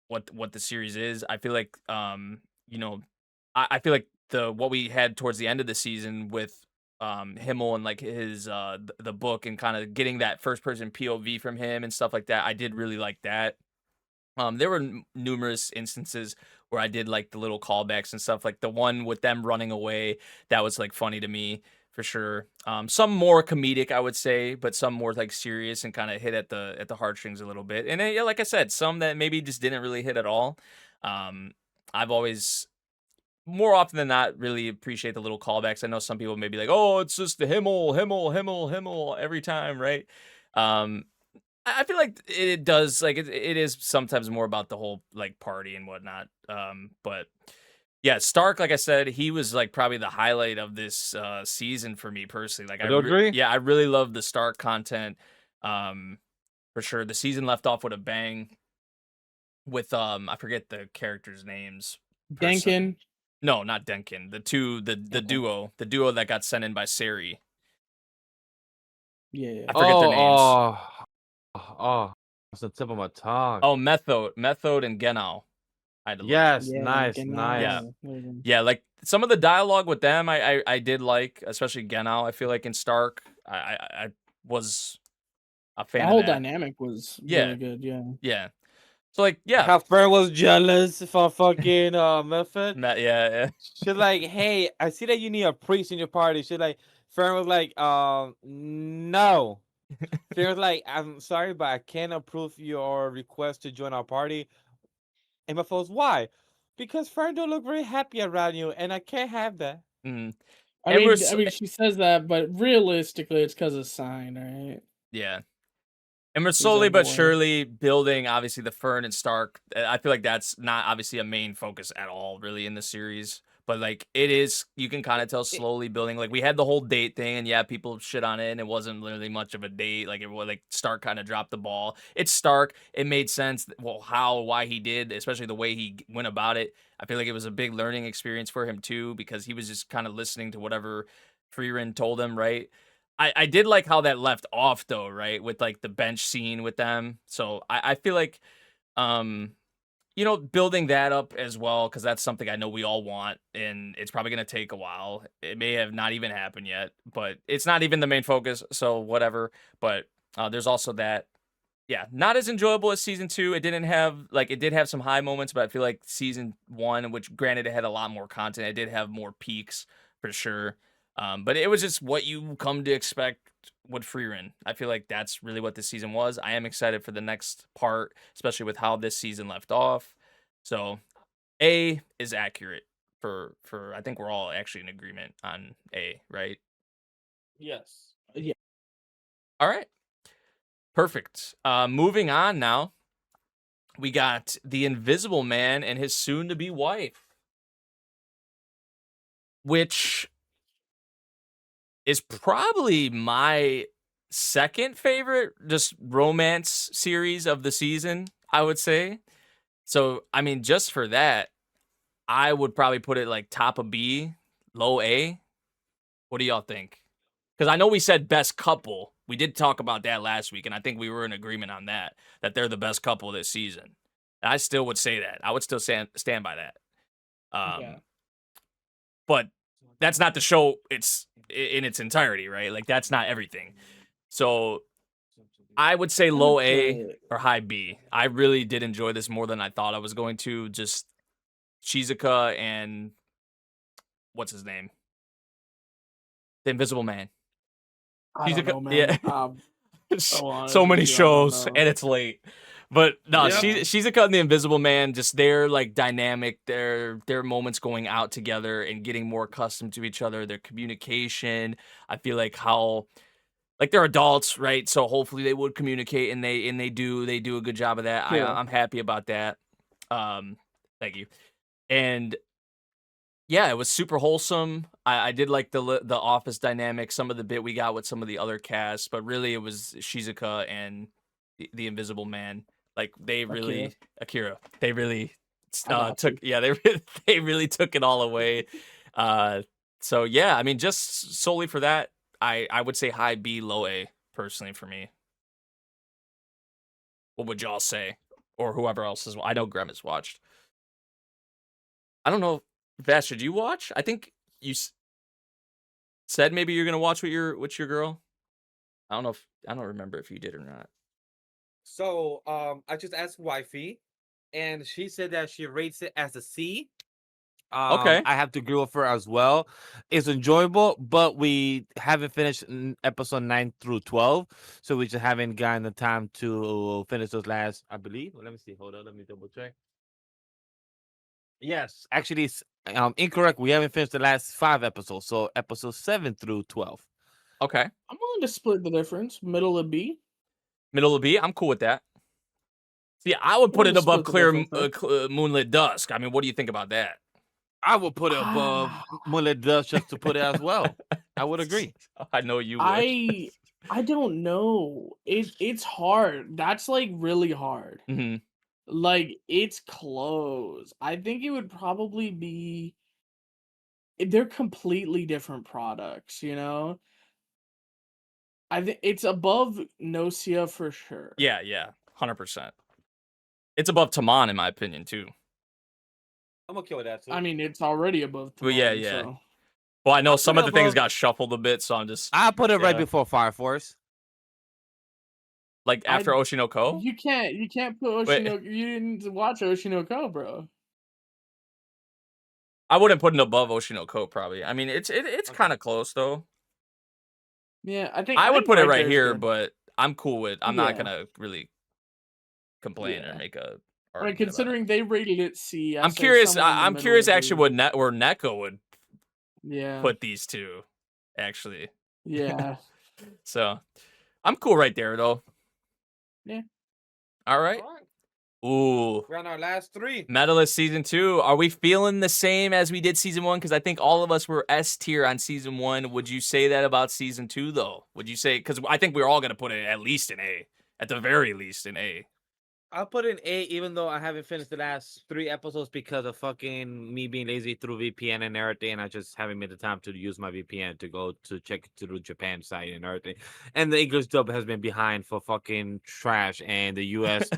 what the series is. I feel like I feel like what we had towards the end of the season with Himmel and like his the book, and kind of getting that first person POV from him and stuff like that. I did really like that. There were numerous instances where I did like the little callbacks and stuff, like the one with them running away. That was like funny to me for sure. Some more comedic, I would say, but some more like serious and kind of hit at the heartstrings a little bit. And then, yeah, like I said, some that maybe just didn't really hit at all. I've always, more often than not, really appreciate the little callbacks. I know some people may be like, "Oh, it's just the Himmel every time," right? I feel like it does, like it is sometimes more about the whole like party and whatnot. But yeah, Stark, like I said, he was like probably the highlight of this season for me personally. Like I do agree. Yeah, I really love the Stark content. For sure. The season left off with a bang with I forget the characters' names. Denkin. No, not Denkin. The duo that got sent in by Sari. Yeah. I forget their names. Oh, it's the tip of my tongue. Oh, Method and Genau. I had to look. Yes, Yeah, nice, Genau. nice. There you go. Yeah, like some of the dialogue with them, I did like, especially Genau. I feel like in Stark, I was a fan That of whole that. dynamic was Yeah. really good. Yeah. Yeah. So like, yeah, How Fern was jealous for fucking Method. yeah, yeah. She's like, hey, I see that you need a priest in your party. She's like, Fern was like, no. Fern was like, I'm sorry, but I can't approve your request to join our party. And Method was, why? Because Fern don't look very happy around you, and I can't have that. Mm. I And we're mean, she says that, but realistically, it's because of Sign, right? yeah. And we're He's slowly our but boy. surely building, obviously, the Fern and Stark. I feel like that's not obviously a main focus at all, really, in the series. But like it is, you can kind of tell slowly building. Like we had the whole date thing, and yeah, people shit on it, and it wasn't really much of a date. Like it was like Stark kind of dropped the ball. It's Stark. It made sense. Well, why he did, especially the way he went about it. I feel like it was a big learning experience for him too, because he was just kind of listening to whatever Frieren told him, right? I did like how that left off though, right? With like the bench scene with them. So I feel like building that up as well, because that's something I know we all want, and it's probably gonna take a while. It may have not even happened yet, but it's not even the main focus, so whatever. But there's also that, yeah, not as enjoyable as season 2. It didn't have it did have some high moments, but I feel like season 1, which granted it had a lot more content, it did have more peaks for sure. But it was just what you come to expect with Frieren. I feel like that's really what this season was. I am excited for the next part, especially with how this season left off. So A is accurate for I think we're all actually in agreement on A, right? Yes. Yeah. All right. Perfect. Moving on now. We got the Invisible Man and his soon-to-be wife, which is probably my second favorite just romance series of the season, I would say. So, I mean, just for that, I would probably put it like top of B, low A. What do y'all think? Because I know we said best couple. We did talk about that last week, and I think we were in agreement on that they're the best couple this season. And I still would say that. I would still stand by that. Yeah. But that's not the show it's in its entirety, right? Like that's not everything. So I would say low A or high B. I really did enjoy this more than I thought I was going to. Just Shizuka and what's his name? The Invisible Man. I don't know, man. Yeah. So honest so many with you, I don't shows know. and it's late. But no, Yep. Shizuka and the Invisible Man, just their like dynamic, their moments going out together and getting more accustomed to each other, their communication. I feel like how like they're adults, right? So hopefully they would communicate, and they do a good job of that. Yeah. I'm happy about that. Thank you. And yeah, it was super wholesome. I did like the office dynamic, some of the bit we got with some of the other casts, but really it was Shizuka and the Invisible Man. Like they really Akira. They really took they really took it all away. So yeah, I mean just solely for that, I would say high B, low A personally for me. What would y'all say? Or whoever else is I know Grem has watched. I don't know. Vash, did you watch? I think you said maybe you're gonna watch with your girl. I don't remember if you did or not. So, I just asked wifey, and she said that she rates it as a C. Okay. I have to agree with her as well. It's enjoyable, but we haven't finished episode 9 through 12, so we just haven't gotten the time to finish those last, I believe. Let me see. Hold on. Let me double check. Yes, actually, it's incorrect. We haven't finished the last 5 episodes, so episodes 7 through 12. Okay. I'm willing to split the difference. Middle of B. Middle of B. I'm cool with that. See, I would put it We'll above split the Clear difference, Moonlit Dusk. I mean, what do you think about that? I would put it above Moonlit Dusk just to put it as well. I would agree. I know you would. I don't know. It's hard. That's like really hard. Mhm. Like it's close. I think it would probably be. They're completely different products, you know. I think it's above Gnosia for sure. Yeah, 100%. It's above Tamon in my opinion too. I'm okay with that too. I mean, it's already above. Well, yeah, Tamon, yeah. So. Well, I know I'll some put of it the things above- got shuffled a bit, so I'm just I put it right Yeah. before Fire Force. like after Oshi No Ko. You can't put Wait. Oshi No. You didn't watch Oshi No Ko, bro. I wouldn't put it above Oshi No Ko probably. I mean, it's kind of close though. Yeah, I think I would think put it right there's here, good. but I'm cool with. I'm not Yeah. gonna really complain or Yeah. make a I mean, argument about it. considering they rated it C, I I'm say curious. somewhere in the I'm middle curious would actually be- where Neko would Yeah. put these two, actually. Yeah. So I'm cool right there though. Yeah. All right. All right. Ooh. We're on our last 3. Medalist season 2. Are we feeling the same as we did season 1? Because I think all of us were S tier on season 1. Would you say that about season 2 though? Would you say, because I think we're all gonna put it at least an A, at the very least an A. I'll put in A, even though I haven't finished the last 3 episodes because of fucking me being lazy through VPN and everything. I just haven't made the time to use my VPN to go to check to the Japan site and everything. And the English dub has been behind for fucking trash, and the US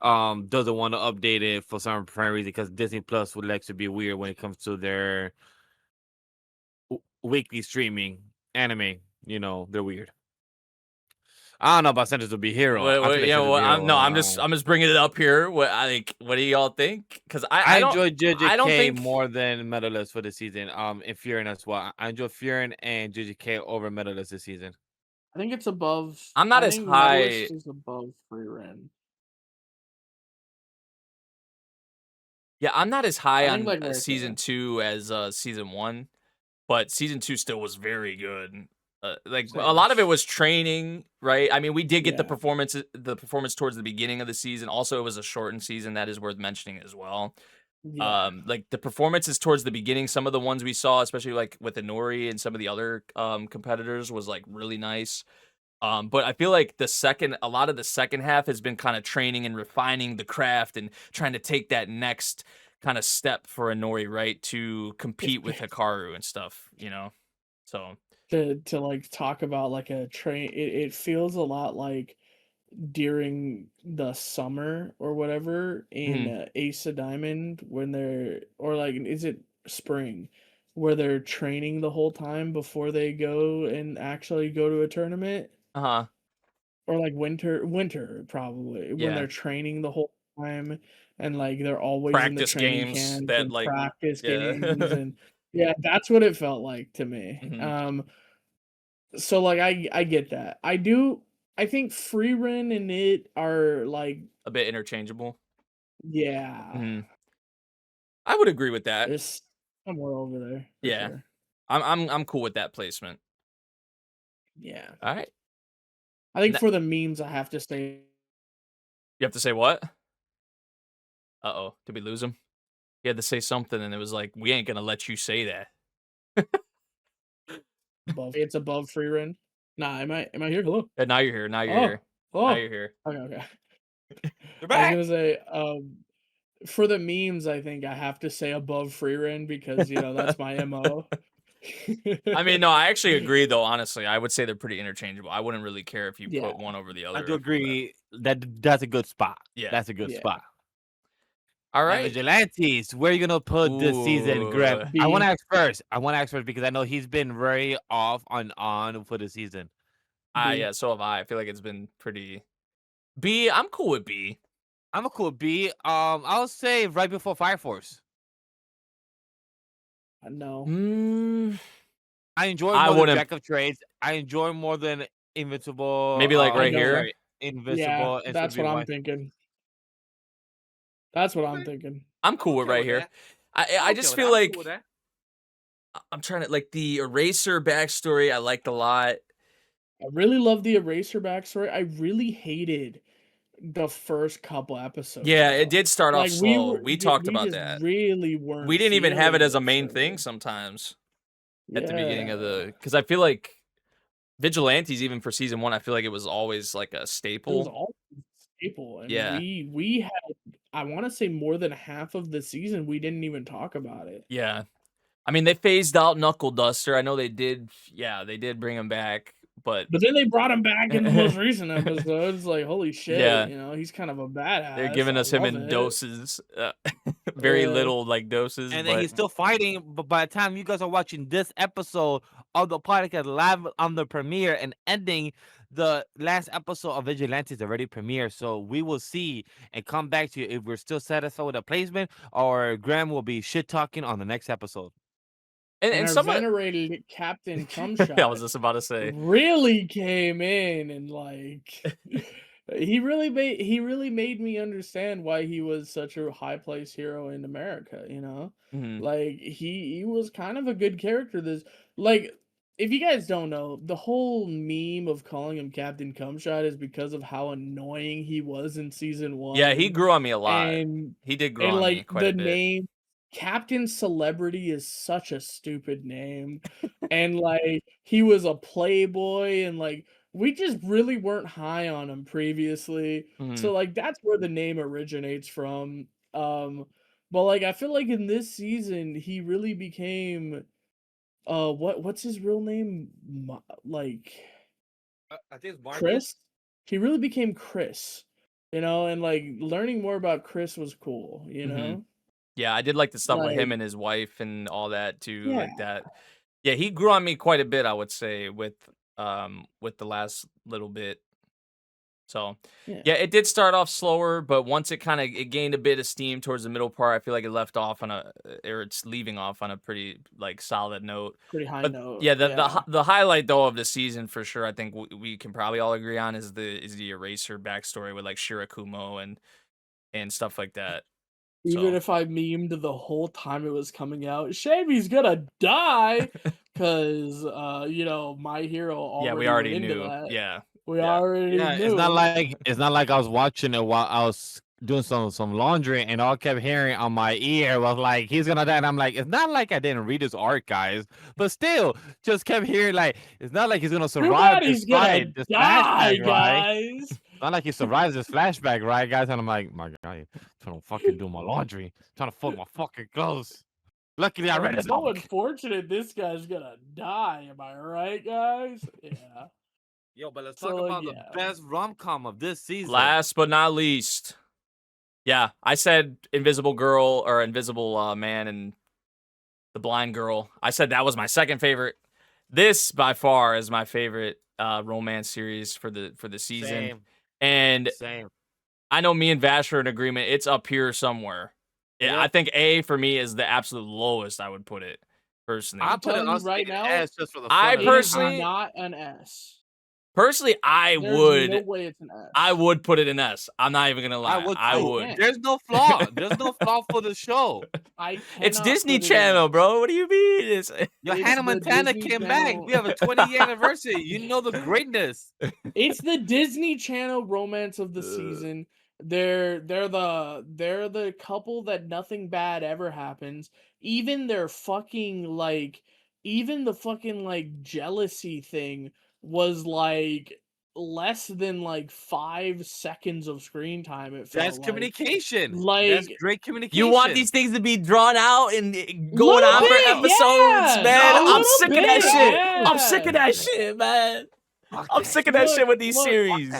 doesn't want to update it for some apparent reason because Disney Plus would like to be weird when it comes to their weekly streaming anime. You know, they're weird. I don't know about Sentence to be Hero. I think Yeah, Sentence to well, Be I'm Hero, just bringing it up here. What do y'all think? Because I don't, enjoy JJK I don't think more than Medalist for the season. And Furin as well. I enjoy Furin and JJK over Medalist this season. I think it's above. I'm not I as think high- Medalist is above Free Ren. Yeah, I'm not as high I on think, like, right season there. 2 as season 1, but season 2 still was very good. Like a Same. lot of it was training, right? I mean, we did get the Yeah. performance towards the beginning of the season. Also, it was a shortened season. That is worth mentioning as well. Yeah. Like the performances towards the beginning, some of the ones we saw, especially like with Inori and some of the other competitors, was like really nice. But I feel like a lot of the second half has been kind of training and refining the craft and trying to take that next kind of step for Inori, right, to compete with Hikaru and stuff, you know. So To like talk about like a train, it feels a lot like during the summer or whatever in Ace of Diamond when they're, or like, is it spring where they're training the whole time before they go and actually go to a tournament, or like winter probably when Yeah. they're training the whole time and like they're always in the Practice training games camps that, and like, practice yeah. games and yeah, that's what it felt like to me. Mhm. So like I get that. I think Free Ren and it are like, a bit interchangeable. yeah, Mhm. I would agree with that. it's somewhere over there. For Yeah. sure. I'm cool with that placement. Yeah. All right. I think Ne- for the memes, I have to say You have to say what? Uh-oh. Did we lose him? He had to say something, and it was like, we ain't gonna let you say that. above. It's above Free Ren. Nah, am I here? Hello. And now you're here. Now you're Oh. here. Oh. Now you're here. Okay. You're I was gonna say, for the memes, I think I have to say above Free Ren because that's my MO. I mean, no, I actually agree, though, honestly. I would say they're pretty interchangeable. I wouldn't really care if you Yeah. put one over the other. I do agree that that's a good spot. Yeah. That's a good Yeah. spot. All Now, right. Vigilantes, where are you gonna put this season, Greg? B. I want to ask first. Because I know he's been very off on for the season. B. Yeah, so have I. I feel like it's been pretty... B, I'm cool with B. I'm a cool B. I'll say right before Fire Force. No. I enjoy I more than wouldn't- Jack of Trades. I enjoy more than Invincible. Maybe, like, right here? sorry, Invincible. Yeah, and that's what I'm WY. thinking. That's what I'm thinking. I'm cool with okay right with here. that. I Okay just with feel that. I'm like... cool with that. I'm trying to... Like, the Eraser backstory, I liked a lot. I really love the Eraser backstory. I really hated the first couple episodes. Yeah, though. it did start off Like slow. We talked about just that. Really weren't. We didn't even have it feeling as a main so thing good. sometimes Yeah. at the beginning of the... Because I feel like Vigilantes, even for season 1, I feel like it was always like a It was staple. all staple, and Yeah. we had, I want to say, more than half of the season we didn't even talk about it. Yeah. I mean, they phased out Knuckle Duster. I know they did. Yeah, they did bring him back. But But then they brought him back in the most recent episode. It's like, holy shit, Yeah. you know, he's kind of a badass. they're giving us him love in it. doses, very Yeah. little like doses. And but then he's still fighting. But by the time you guys are watching this episode of the podcast live on the premiere and ending, the last episode of Vigilantes already premiered. So we will see and come back to you if we're still satisfied with the placement or Graham will be shit talking on the next episode. and And our some of- venerated Captain Cumshot I was just about to say, really came in and like he really made me understand why he was such a high place hero in America, you know? Mhm. Like he was kind of a good character. This like if you guys don't know, the whole meme of calling him Captain Cumshot is because of how annoying he was in season 1. yeah, he grew on me a lot. and He did grow and on me like quite a the bit. name Captain Celebrity is such a stupid name. And like he was a playboy and like we just really weren't high on him previously. Mhm. So like that's where the name originates from. But like I feel like in this season he really became what's his real name? Like I think it's Chris? He really became Chris. You know, and like learning more about Chris was cool, you Mhm. know? Yeah, I did like the stuff with him Like- and his wife and all that too, like Yeah. that. Yeah, he grew on me quite a bit, I would say, with the last little bit. So Yeah. yeah, it did start off slower, but once it gained a bit of steam towards the middle part, I feel like it left off on it's leaving off on a pretty like solid note. Pretty high But note. yeah, the highlight though of the season for sure, I think we can probably all agree on is the Eraser backstory with like Shirakumo and stuff like that. Even So- if I memed the whole time it was coming out, shame he's gonna die, because you know My Hero already Yeah, we went already into knew. that. Yeah. We yeah. already Yeah, knew. it's not like I was watching it while I was doing some laundry and all I kept hearing on my ear was like he's gonna die and I'm like it's not like I didn't read his arc, guys, but still just kept hearing like it's not like he's gonna Too survive bad this he's gonna fight, this die, flashback, right? guys. It's not like he survives this flashback, right, guys? And I'm like, my God, trying to fucking do my laundry, trying to fold my fucking clothes. Luckily, I read It's his so arc. unfortunate this guy's gonna die. Am I right, guys? Yeah. Yo, but let's So, talk about yeah. the best rom-com of this season. Last but not least, yeah, I said Invisible Girl or Invisible Man and the Blind Girl. I said that was my second favorite. This by far is my favorite romance series for the season. Same. And Same. I know me and Vash are in agreement. It's up here somewhere. Yeah, Yep. I think A for me is the absolute lowest. I would put it personally. I put it telling you on right right now, now. Just for the I fun of it. It is personally- not an S. Personally, I There's would. no way it's an S. I would put it in S. I'm not even gonna lie. I too. would. There's no flaw. There's no flaw for the show. It's cannot Disney put it in Channel, S. bro. What do you mean? It's Yo, It's Hannah the Montana Disney came back. Channel. We have a 20th anniversary. You know the greatness. It's the Disney Channel romance of the season. They're the couple that nothing bad ever happens. Even their fucking even the fucking jealousy thing was less than 5 seconds of screen time. It felt That's communication. That's Like- great communication. You want these things to be drawn out and going Little on for bit, episodes, yeah. man. A I'm little sick of that bit, shit. I'm yeah. sick of that shit, man. I'm sick of that Look, shit with these look, series.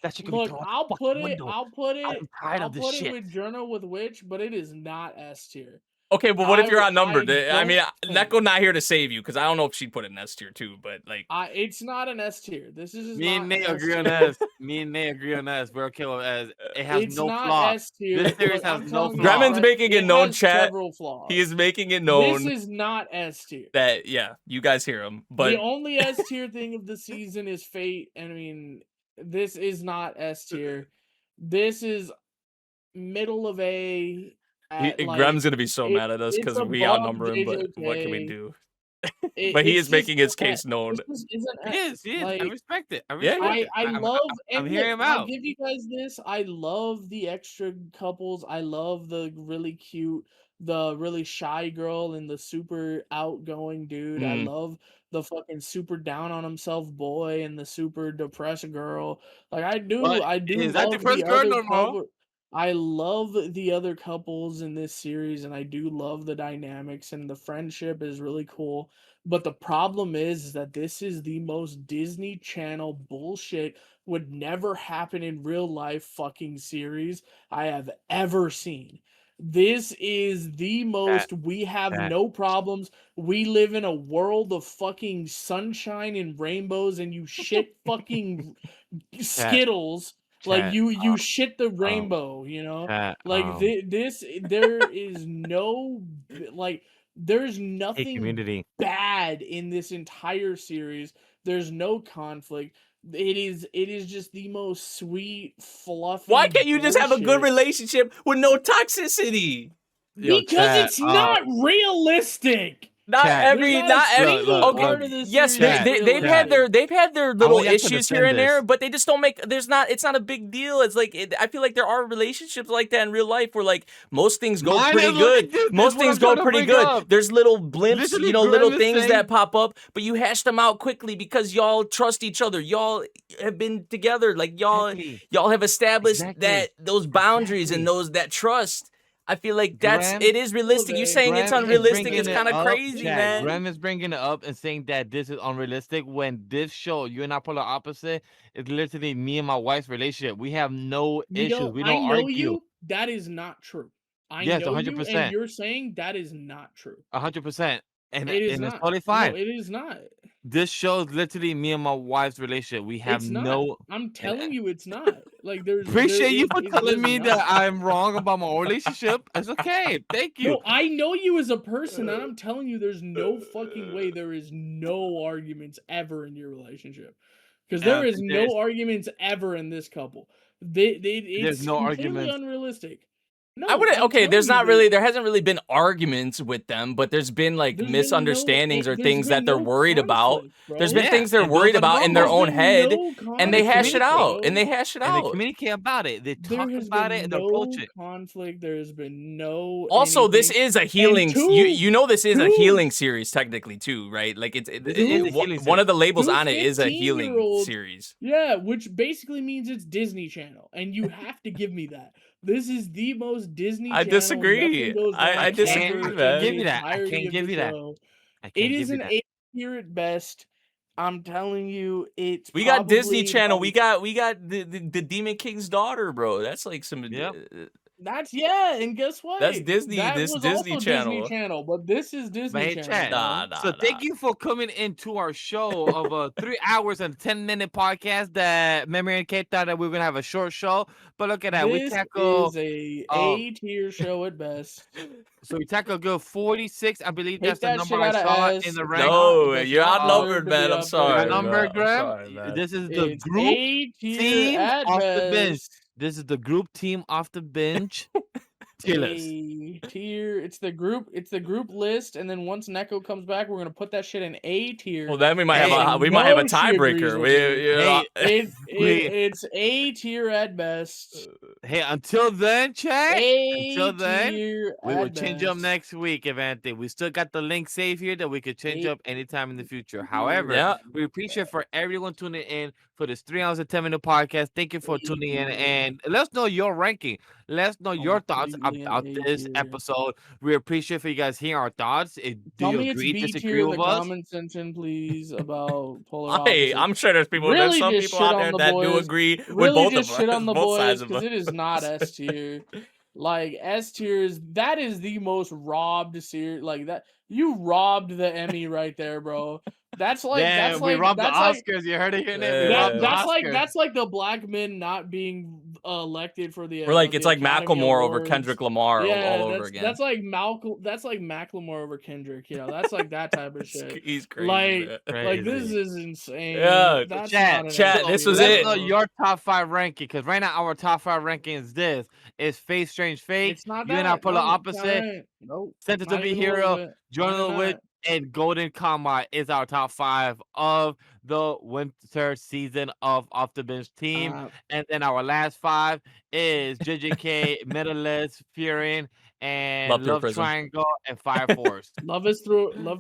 That shit could be Look, thrown out I'll the put fucking it. window. I'll put it. I'm tired I'll of this put shit. it with Journal with Witch, but it is not S tier. Okay, but what if you're I outnumbered? I mean, don't Neko not here to save you because I don't know if she'd put it in S tier too. But like, It's not an S tier. This is just Me and not Nate an agree on tier. S. Me and Nate agree on S. We're okay with S. It has It's no not flaw. S tier. This series but has I'm no telling you, flaw. Gremlin's right, making it known, has chat. several flaws. he is making it known This is not S tier. that you guys hear him. But The only S tier thing of the season is Fate. I mean, this is not S tier. This is middle of A. Grem's gonna be so mad at us it's because we above outnumber him. But what can we JJK. do? But he is making his case known. This isn't He is. He is. I like, respect it. I Yeah, respect I, it. I I'm- love I'm and hearing look, him I'll out. give you guys this. I love the extra couples. I love the really cute, the really shy girl and the super outgoing dude. I Mm. love the fucking super down on himself boy and the super depressed girl. Like I do What? I do Is that love depressed the girl other no more? couple. I love the other couples in this series, and I do love the dynamics, and the friendship is really cool. But the problem is that this is the most Disney Channel bullshit, would never happen in real life fucking series I have ever seen. This is the most we have Chat. no problems. We live in a world of fucking sunshine and rainbows, and you shit fucking Skittles. Like Chat. you shit the rainbow, you know? Chat. Like this there is no like there's Hey, nothing community. bad in this entire series. There's no conflict. It is just the most sweet, fluffy. Why can't you just have a good bullshit. relationship with no toxicity? Yo, Because chat, it's not realistic. Not Chat. every, There's not a every. single look, part look, of this Yes, series Chat, that's they've had realistic. their little want you to issues here and defend there, this. but they just don't make. It's not a big deal. It's like I feel like there are relationships like that in real life where like most things go Mine pretty is good. like this. This Most is what things I'm go trying to pretty bring good. up. There's little blimps, Literally, you know, Grem little is things saying- that pop up, but you hash them out quickly because y'all trust each other. Y'all have been together, like Exactly. y'all have established Exactly. that those boundaries and Exactly. that trust. I feel like Grem- it is realistic. You bit. saying it's Grem is unrealistic bringing is it kind of up, crazy, chat, man. Grem is bringing it up and saying that this is unrealistic when this show, you and I polar opposite, is literally me and my wife's relationship. We have no You issues. know, We I don't know argue. you. That is not true. I Yes, know you, and 100%. you're saying that is not true. 100%. And It is it's not. totally fine. No, it is not. This show is literally me and my wife's relationship. We have It's not. no. I'm telling you, it's not. Like there's. Appreciate you for there's telling me not. that I'm wrong about my relationship. It's okay. Thank you. No, I know you as a person, and I'm telling you, there's no fucking way there is no arguments ever in your relationship, because there is there's- no arguments ever in this couple. It's There's no completely arguments. unrealistic. No, I wouldn't. I'm Okay, there's telling not you, really. There hasn't really been arguments with them, but there's been like there's been no- misunderstandings or there's things been that they're no worried about. conflict, bro. There's been Yeah, things they're and those worried are about in their normal. own There's been head, no and they hash it conflict, out. bro. And they hash it And they out. communicate about it. They There talk has about been it and no approach it. conflict. There has been no. Also, this anything. is a healing. You know this is a two- healing series technically too, right? Like This is a healing one of the labels Two on it is a healing 15-year-olds series. Yeah, which basically means it's Disney Channel, and you have to give me that. This is the most Disney I Channel. disagree. Nothing goes I wrong disagree, ever man. in Can't the give you that. I entirety can't of give the you that. show. I can't It give is you an that. A tier at best. I'm telling you, it's. We got Disney probably, Channel. like- We got the Demon King's daughter, bro. That's like some. Yep. That's and guess what? That's Disney- That this was Disney also Channel. Disney Channel, but this is Disney But hey, Channel. chat. bro. Nah. So thank you for coming into our show of a 3 hours and 10-minute podcast that MemoryNK thought that we were gonna have a short show. But look at that. We This tackle is a um, tier show at best. so we tackle good 46. I believe Take that's the that number shit I outta saw S. in the Does rank. No, does you're not outnumbered, deserve to man. be I'm up sorry. there. My number, bro. Graham. I'm sorry, man. This is the It's group A team tier at off the bench. best. This is the group team off the bench. Tier list. A tier. It's the group list, and then once Neko comes back, we're gonna put that shit in A tier. Well, then we might Hey, have a Moshi agrees tiebreaker. with me. You know, It's A tier at best. Hey, until then, chat. A Until then, tier we will at change up best. next week if anything. We still got the link saved here that we could change Eight. up anytime in the future. However, Yeah. we appreciate for everyone tuning in for this 3 hours and 10-minute podcast. Thank you for tuning in and let us know your ranking. Let us know your thoughts Completely about an A this tier. episode. We appreciate for you guys hearing our thoughts. Do Tell you me it's agree, B disagree tier in the with us? comment section, please, about polar Hey, opposites. I'm sure there's people. Really There's some just people shit out on there the that do boys. agree with Really both just of shit us, on the both boys sides of because us. it is not S tier. Like S tier that is the most robbed series. Like that, you robbed the Emmy right there, bro. That's like Damn, that's we like robbed the that's like Oscars. You heard it here, Nate? We Yeah. robbed the that's Oscars. like the black men not being elected for the. We're like the it's like Academy Macklemore over Awards. Kendrick Lamar Yeah, all over again. That's like Macklemore over Kendrick. You know, that's like that type of shit. He's crazy. Like, man. like this Crazy. is insane. Yeah, That's chat, not an chat, S this tier, was Let us it. know bro. your top 5 ranking because right now our top 5 ranking is this: is Face Strange Fake, It's not you and I that. polar No, it's not opposite, it. Nope. Sent it to Not Be even a little Hero, bit. Journal Not of even Witch, that. and Golden Kamuy is our top 5 of the winter season of Off the Bench team. And then our last 5 is JJK, Medalist, Furin, and Love Through Love Prism. Triangle and Fire Force. Love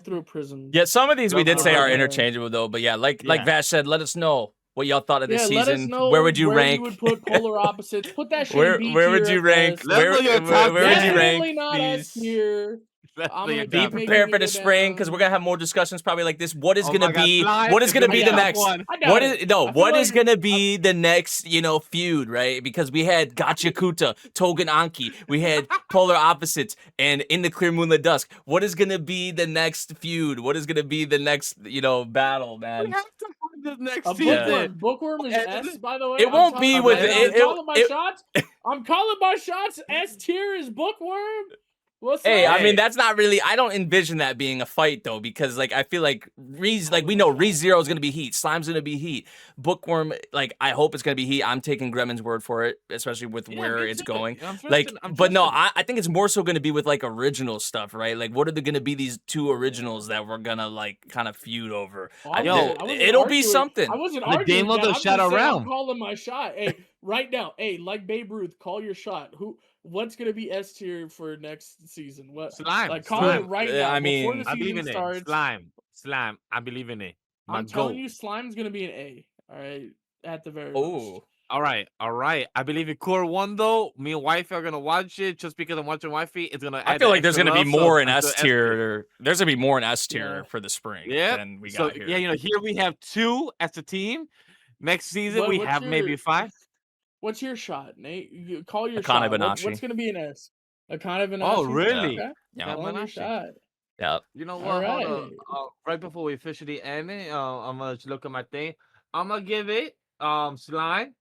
through Prism. Yeah, some of these we Love did say are Prism. interchangeable though, but yeah, like Yeah. Vash said, let us know what y'all thought of this Yeah, let us season. know Where would you rank? you would put polar opposites. Put that shit Where in B where would tier you at rank? best. Let's look at top Where would you 10. rank Definitely not S these? tier. Let's I'm look gonna at Be keep top 10. making prepared you for go the spring because down. we're gonna have more discussions probably like this. What is Oh gonna my God, be? Slime What is is gonna gonna be be the top next? one. I doubt What it. is no? I feel What is like gonna be the next? Feud, right? Because we had Gachakuta, Togen Anki, we had Polar Opposites, and in the Clear Moonlit Dusk. What is gonna be the next feud? What is gonna be the next? Battle, We man. have to find this next a season. bookworm. Bookworm is And S, by the way. It I'm won't telling be you with right now. it- I'm calling my it- shots. I'm calling my shots. S tier is bookworm. What's Hey, up? I mean that's not really. I don't envision that being a fight though, because I feel like we know ReZero is gonna be heat, Slime's gonna be heat, Bookworm. I hope it's gonna be heat. I'm taking Gremlin's word for it, especially with Yeah, where me it's too. going. I'm But trusting. no, I think it's more so gonna be with original stuff, right? What are gonna be these two originals that we're gonna kind of feud over? Oh, I Yo, wasn't it'll be arguing. something. I wasn't The arguing. game of That. the I'm just Shadow saying I'm Realm. calling my shot. Hey, right now. Hey, like Babe Ruth, call your shot. What's gonna be S tier for next season? What? Slime. Call it Slime. right Yeah, now I before mean, the I believe season in starts. it. Slime. I believe in it. My I'm telling goat. you, Slime's gonna be an A. All right, at the very Oh, most. All right. I believe in Core 1, though. Me and Wifey are going to watch it just because I'm watching Wifey. It's going to I add feel the like there's extra gonna be love, so more in I'm to S tier. There's gonna be more in S tier Yeah. for the spring Yep. than we So, got here. yeah, here we have 2 as a team. Next season, we What's have maybe 5. What's your shot, Nate? Call your Akane shot. Banashi. What's gonna be an S? Akane Banashi. Oh, really? Okay. Yeah. Calling your Banashi. shot. Yeah. You know All what? Hold on. right. Right before we officially end it, I'm going to look at my thing. I'm going to give it Slime.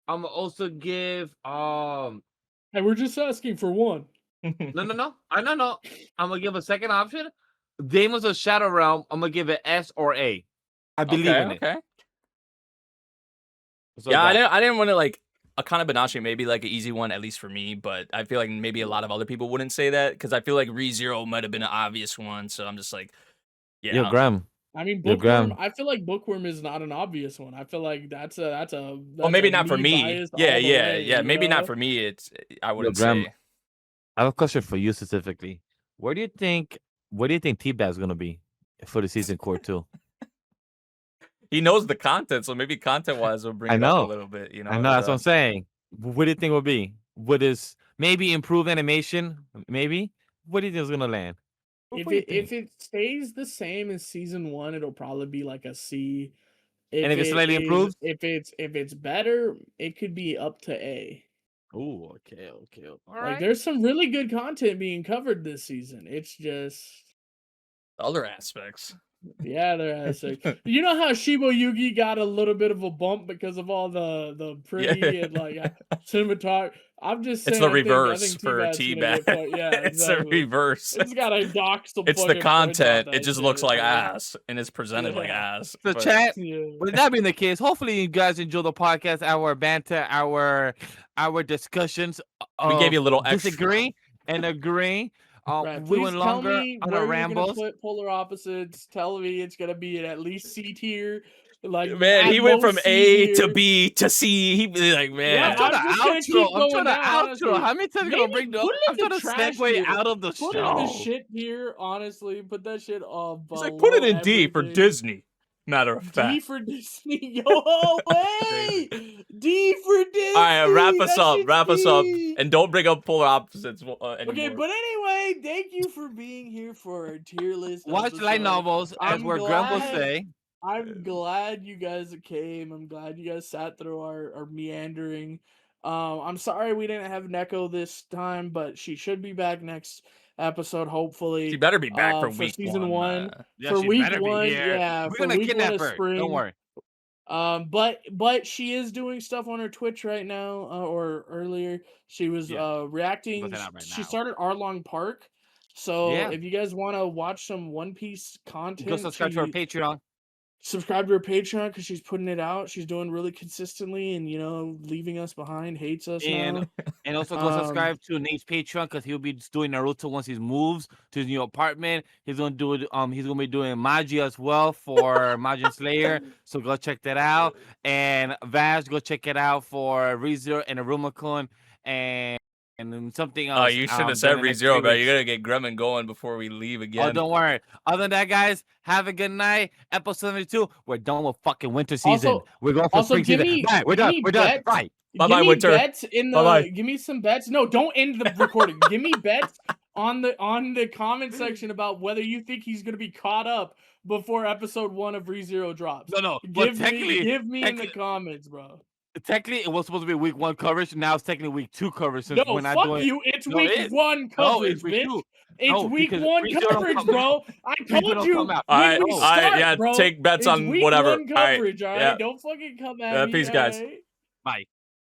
I'm going to also give Hey, we're just asking for one. No. I'm gonna give a second option. Demons of Shadow Realm. I'm gonna give it S or A. I believe in it. Okay. So Yeah, that- I didn't want to Akane Banashi maybe an easy one, at least for me, but I feel like maybe a lot of other people wouldn't say that because I feel like ReZero might have been an obvious one, so I'm just yeah. Yo, Graham. I mean, Yo, Bookworm. Graham. I feel like Bookworm is not an obvious one. I feel like that's a. Well, maybe not for me me. bias all Yeah, the yeah, way, yeah. you Maybe know? not for me. I wouldn't Graham. say. I have a question for you specifically. Where do you think T-Bag is gonna be for the season core 2? He knows the content, so maybe content-wise will bring I it up know. a little bit. I know that's what I'm saying. What do you think will be? What is maybe improve animation? Maybe. What do you think is gonna land? If it stays the same as season 1, it'll probably be like a C. And if it slightly is- improves? if it's better, it could be up to A. Ooh, okay. All Like right. there's some really good content being covered this season. It's just Other aspects. yeah, there has to. You know how Shibo Yugi got a little bit of a bump because of all the pretty and cinematography. I'm just saying It's the I think reverse for T-Bat's gonna T-Bag. get yeah, It's exactly. a reverse. It's gotta dock some. It's the fucking points on content. that It just looks shit, like man. ass, and it's presented like Yeah. ass. So but- chat. Yeah. With that being the case, hopefully you guys enjoy the podcast, our banter, our discussions. We gave you a little extra. disagree and agree. Right. We Please went tell longer me on where our you're gonna rambles. put polar opposites. Tell me it's gonna be at least C tier. Like Man, at he went most from C A to tier. B to C. He be like, man. Yeah, I'm trying I'm just to gonna keep outro. I'm going trying to down, outro. honestly. How many times you gonna Maybe bring the? put it I'm in the trying to trash segue tier. out of the Put show. it in the shit tier, honestly. Put that shit He's like, put it below in D for everything. Disney. Matter of D fact. for Disney. Yo, wait. D for Disney. All right, wrap us That up. shit's Wrap us up, D. and don't bring up polar opposites anymore. Okay, but anyway, thank you for being here for our tier list. Watch light episode. novels, as I'm where Graham will glad- say. I'm glad you guys came. I'm glad you guys sat through our meandering. I'm sorry we didn't have Neko this time, but she should be back next episode, hopefully. She better be back for for week season one. Yeah, For she week better be one, here. yeah, We're for gonna week kidnap one of her. spring. Don't worry. But she is doing stuff on her Twitch right now, or earlier she was reacting. Put that out right She now. started Arlong Park. So Yeah. if you guys want to watch some One Piece content, Go subscribe to our Patreon. subscribe to her Patreon because she's putting it out. She's doing really consistently, and leaving us behind, hates us now. And also go subscribe to Nate's Patreon because he'll be doing Naruto once he moves to his new apartment. He's gonna do it. He's gonna be doing Magi as well for Majin Slayer. So go check that out. And Vash, go check it out for ReZero and Arumacon. And And then something Oh, else. you should have said during the next ReZero, 3 bro. weeks. You gotta get Gremlin going before we leave Oh, again. don't worry. Other than that, guys, have a good night. Episode 72. We're done with fucking winter season. Also- We're going for Also, spring give season. me Right, we're give done. me We're done. bets. Right. Bye-bye, give me Winter. bets in the. Bye-bye. Give me some bets. No, don't end the recording. Give me bets on the comment section about whether you think he's gonna be caught up before episode 1 of ReZero drops. No. But Give me in the technically- comments, bro. Technically, it was supposed to be week 1 coverage. Now it's technically week 2 coverage. Since No, we're not fuck doing... you. It's No, it week is. 1 No, coverage, it's week bitch. 2. It's No, week because 1 ReZero don't coverage, come bro. I ReZero told don't you come out. All when right, we all start, right, yeah, bro. take bets It's on week whatever. 1 coverage, all right? yeah. Don't fucking come at me. Peace, guys. all right? Bye.